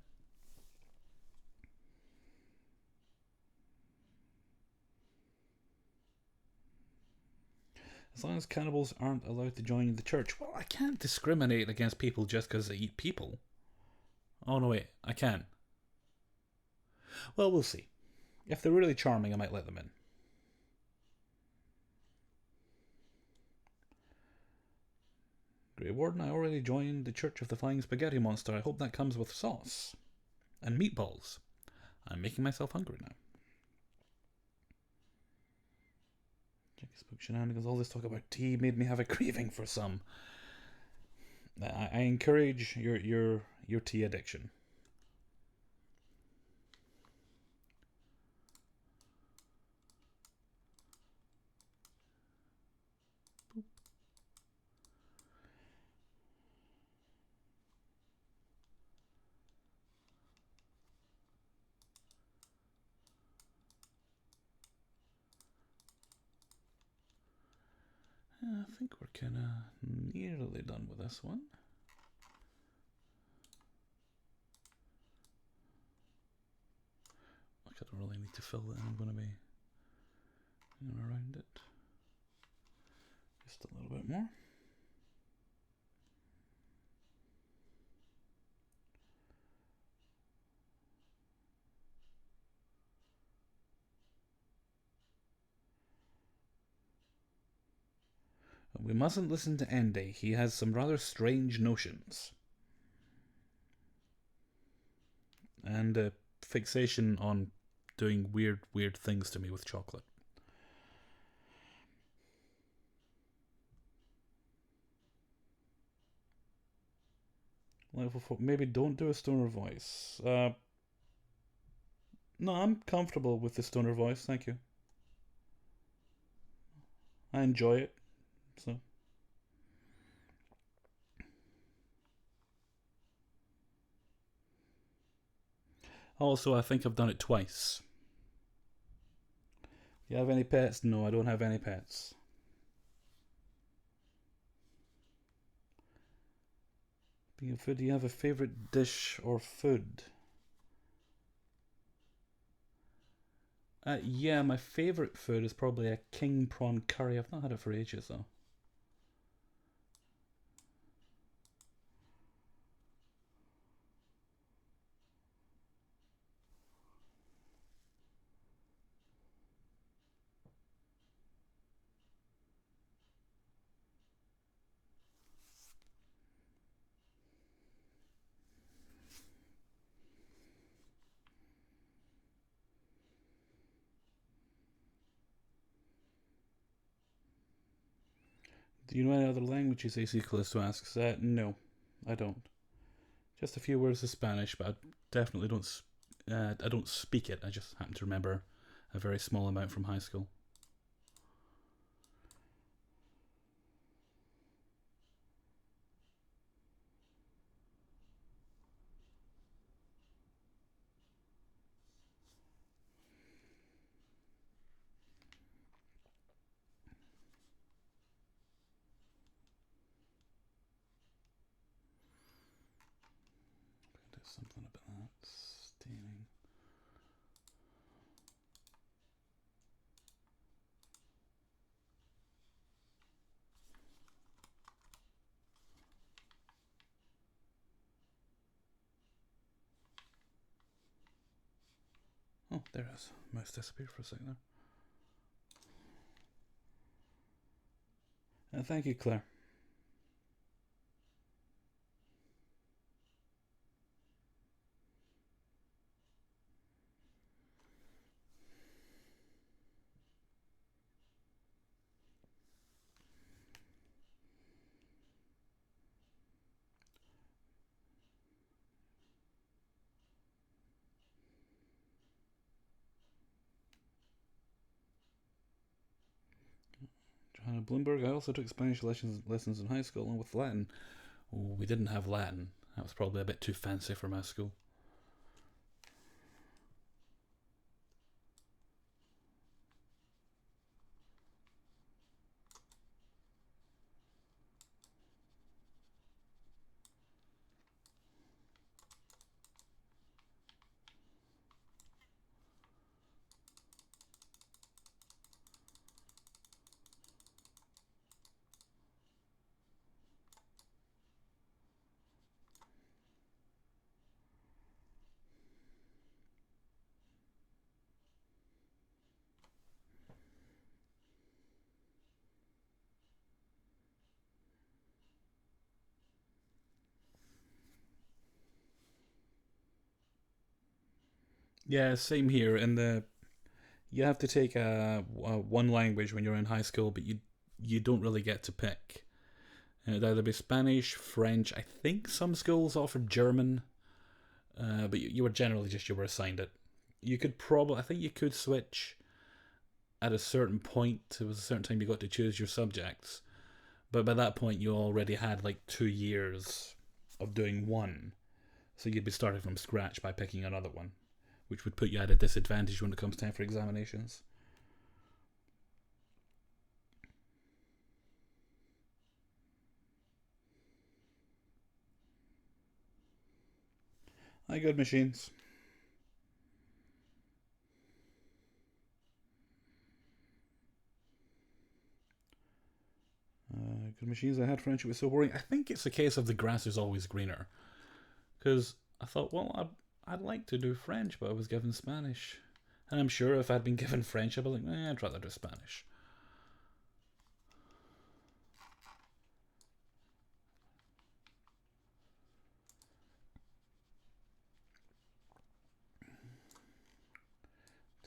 Speaker 1: As long as cannibals aren't allowed to join the church. Well, I can't discriminate against people just because they eat people. Oh no, wait, I can. Well, we'll see. If they're really charming, I might let them in. Grey Warden, I already joined the Church of the Flying Spaghetti Monster. I hope that comes with sauce. And meatballs. I'm making myself hungry now. Jackie Spook Shenanigans, all this talk about tea made me have a craving for some. I encourage your tea addiction. I think we're kind of nearly done with this one. Look, I don't really need to fill it in. I'm going to be around it just a little bit more. We mustn't listen to Andy. He has some rather strange notions. And a fixation on doing weird things to me with chocolate. Level 4. Maybe don't do a stoner voice. No, I'm comfortable with the stoner voice, thank you. I enjoy it, so... Also, I think I've done it twice. Do you have any pets? No, I don't have any pets. Being food, do you have a favourite dish or food? Yeah, my favourite food is probably a king prawn curry. I've not had it for ages though. Do you know any other languages? AC Callisto asks. No, I don't. Just a few words of Spanish, but I definitely don't. I don't speak it. I just happen to remember a very small amount from high school. There's something about that staining. Oh, there it is. Mouse disappeared for a second there. Thank you, Claire. Johanna Bloomberg. I also took Spanish lessons in high school along with Latin. Oh, we didn't have Latin. That was probably a bit too fancy for my school. Yeah, same here. You have to take one language when you're in high school, but you don't really get to pick. It'd either be Spanish, French. I think some schools offered German, but you were generally you were assigned it. You could probably, I think you could switch at a certain point. There was a certain time you got to choose your subjects, but by that point you already had like 2 years of doing one, so you'd be starting from scratch by picking another one, which would put you at a disadvantage when it comes time for examinations. Hi, good machines. Good machines. I had French. It was so boring. I think it's a case of the grass is always greener. Because I thought, well, I'd like to do French, but I was given Spanish. And I'm sure if I'd been given French, I'd be like, I'd rather do Spanish.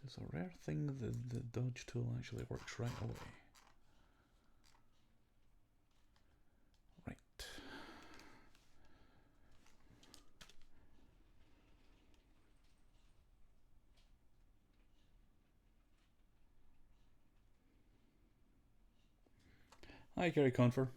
Speaker 1: It's a rare thing that the dodge tool actually works right away. Right. Hi, Gary Confer.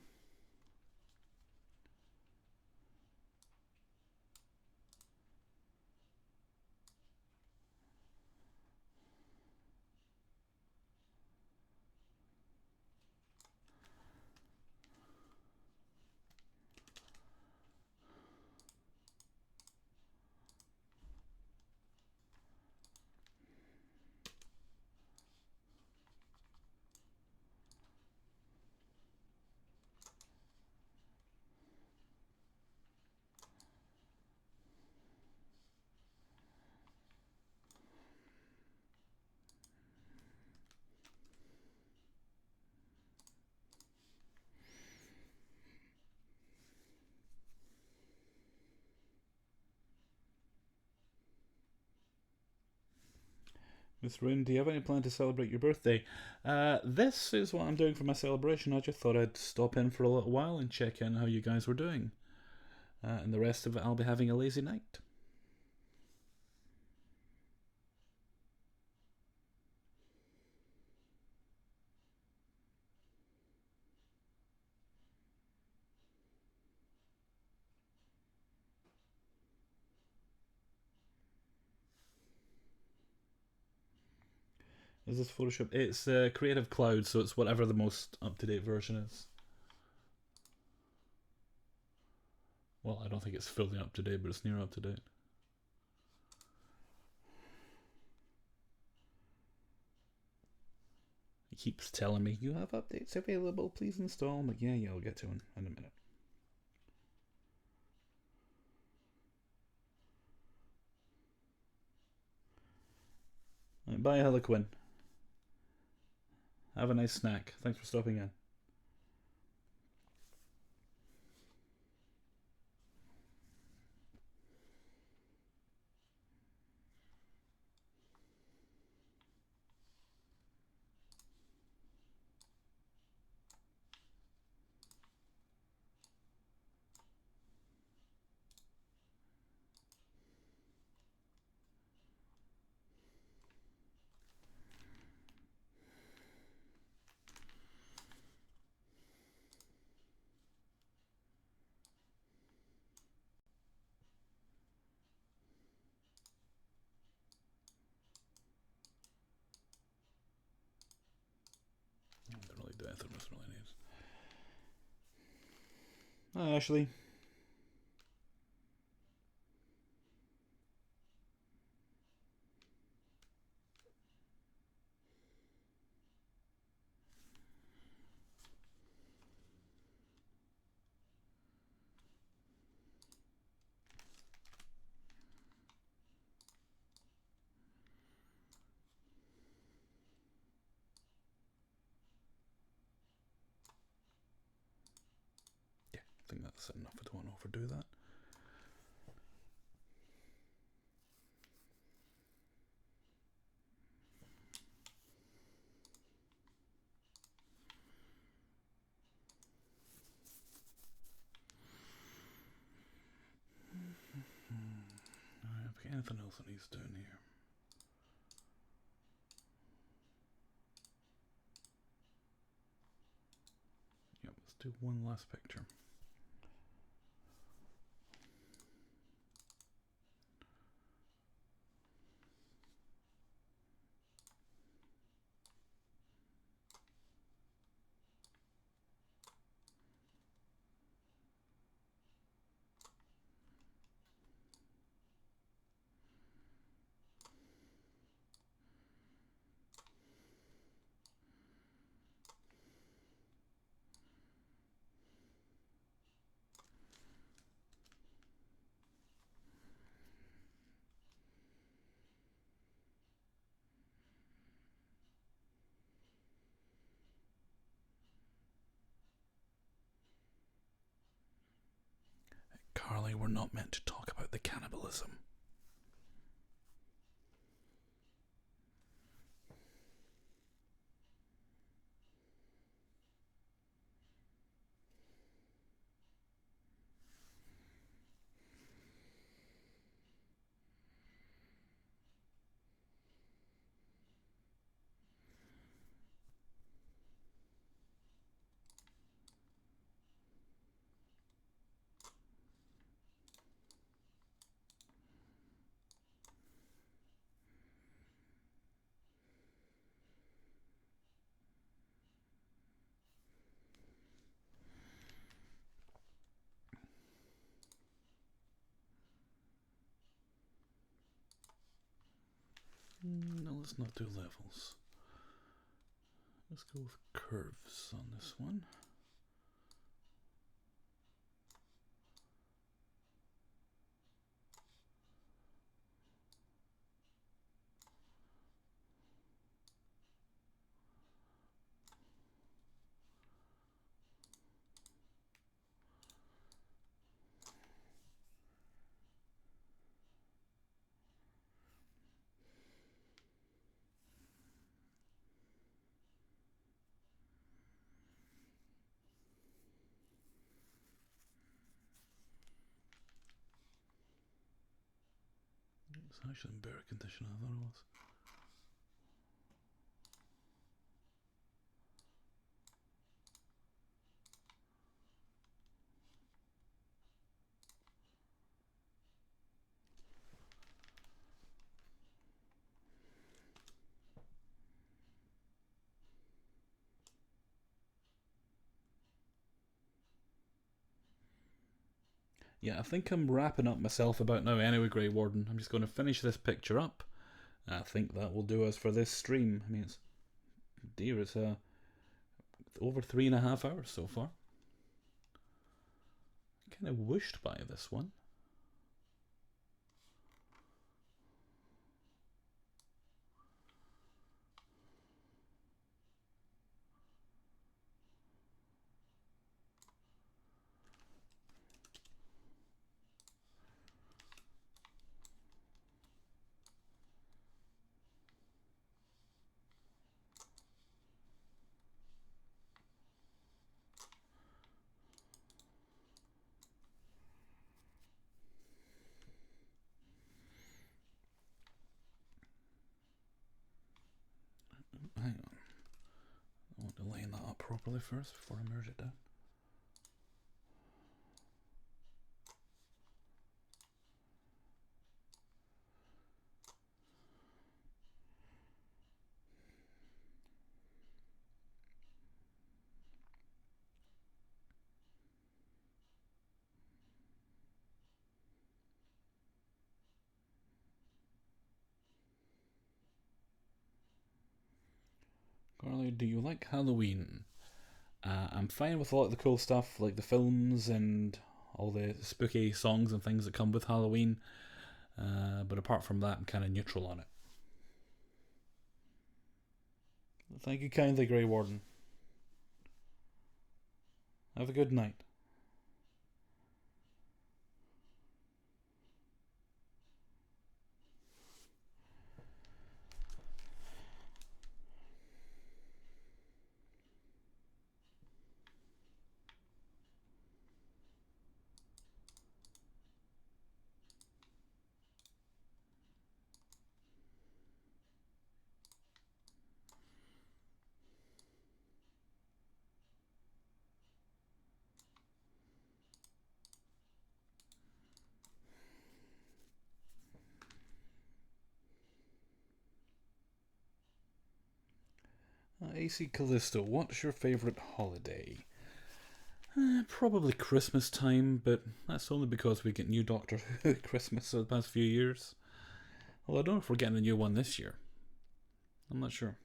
Speaker 1: Miss Rune, do you have any plan to celebrate your birthday? This is what I'm doing for my celebration. I just thought I'd stop in for a little while and check in how you guys were doing. And the rest of it, I'll be having a lazy night. Is this Photoshop? It's Creative Cloud, so it's whatever the most up-to-date version is. Well, I don't think it's fully up-to-date, but it's near up-to-date. It keeps telling me, you have updates available, please install. I'm like, yeah, I'll get to them in a minute. Bye, Harlequin. Have a nice snack. Thanks for stopping in. Don't really do anything this really needs. Ashley. Yeah, I think that's enough. I don't want to overdo that. Anything else that needs doing here? Yep, let's do one last picture. Carly, we're not meant to talk about the cannibalism. No, let's not do levels. Let's go with curves on this one. It's actually in better condition than I thought it was. Yeah, I think I'm wrapping up myself about now anyway, Grey Warden. I'm just going to finish this picture up. I think that will do us for this stream. I mean, it's over 3.5 hours so far. Kind of whooshed by this one. up properly first before I merge it down. Carly, do you like Halloween? I'm fine with a lot of the cool stuff, like the films and all the spooky songs and things that come with Halloween. But apart from that, I'm kind of neutral on it. Thank you kindly, Grey Warden. Have a good night. AC Callisto, what's your favourite holiday? Probably Christmas time, but that's only because we get new Doctor Who at Christmas for the past few years. Well, I don't know if we're getting a new one this year. I'm not sure.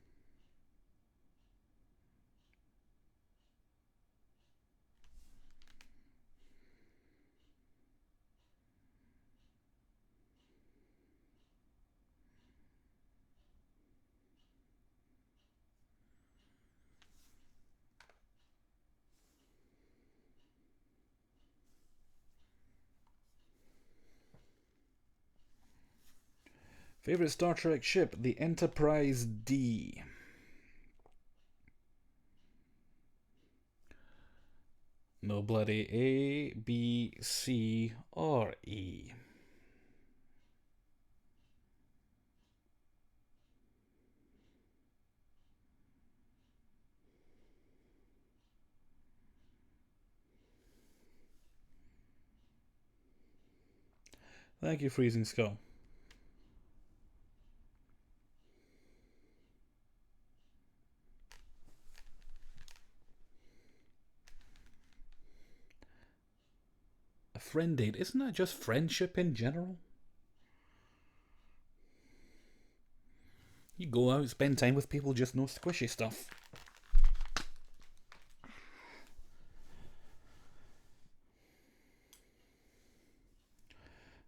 Speaker 1: Favourite Star Trek ship? The Enterprise D. No bloody A, B, C, or E. Thank you, Freezing Skull. A friend date, isn't that just friendship in general? You go out, spend time with people, just no squishy stuff.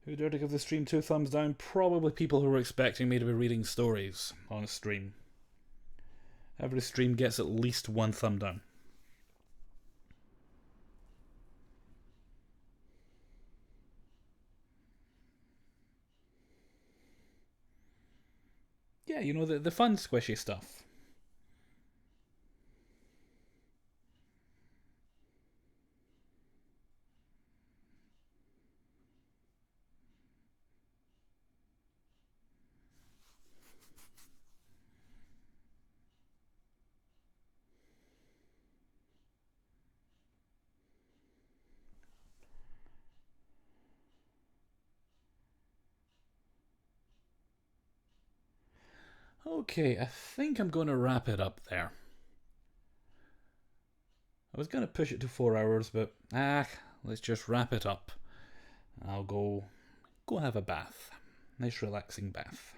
Speaker 1: Who dared to give the stream 2 thumbs down? Probably people who were expecting me to be reading stories on a stream. Every stream gets at least 1 thumb down. Yeah, you know, the fun squishy stuff. Okay, I think I'm going to wrap it up there. I was going to push it to 4 hours, but let's just wrap it up. I'll go have a bath. Nice relaxing bath.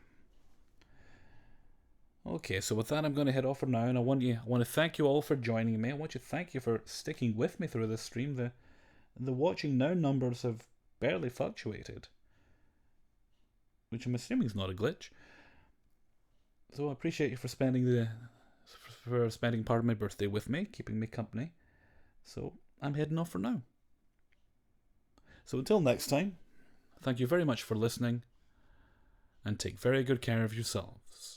Speaker 1: Okay, so with that I'm going to head off for now, and I want to thank you all for joining me. I want to thank you for sticking with me through this stream. The watching now numbers have barely fluctuated, which I'm assuming is not a glitch. So I appreciate you for spending part of my birthday with me, keeping me company. So I'm heading off for now. So until next time, thank you very much for listening, and take very good care of yourselves.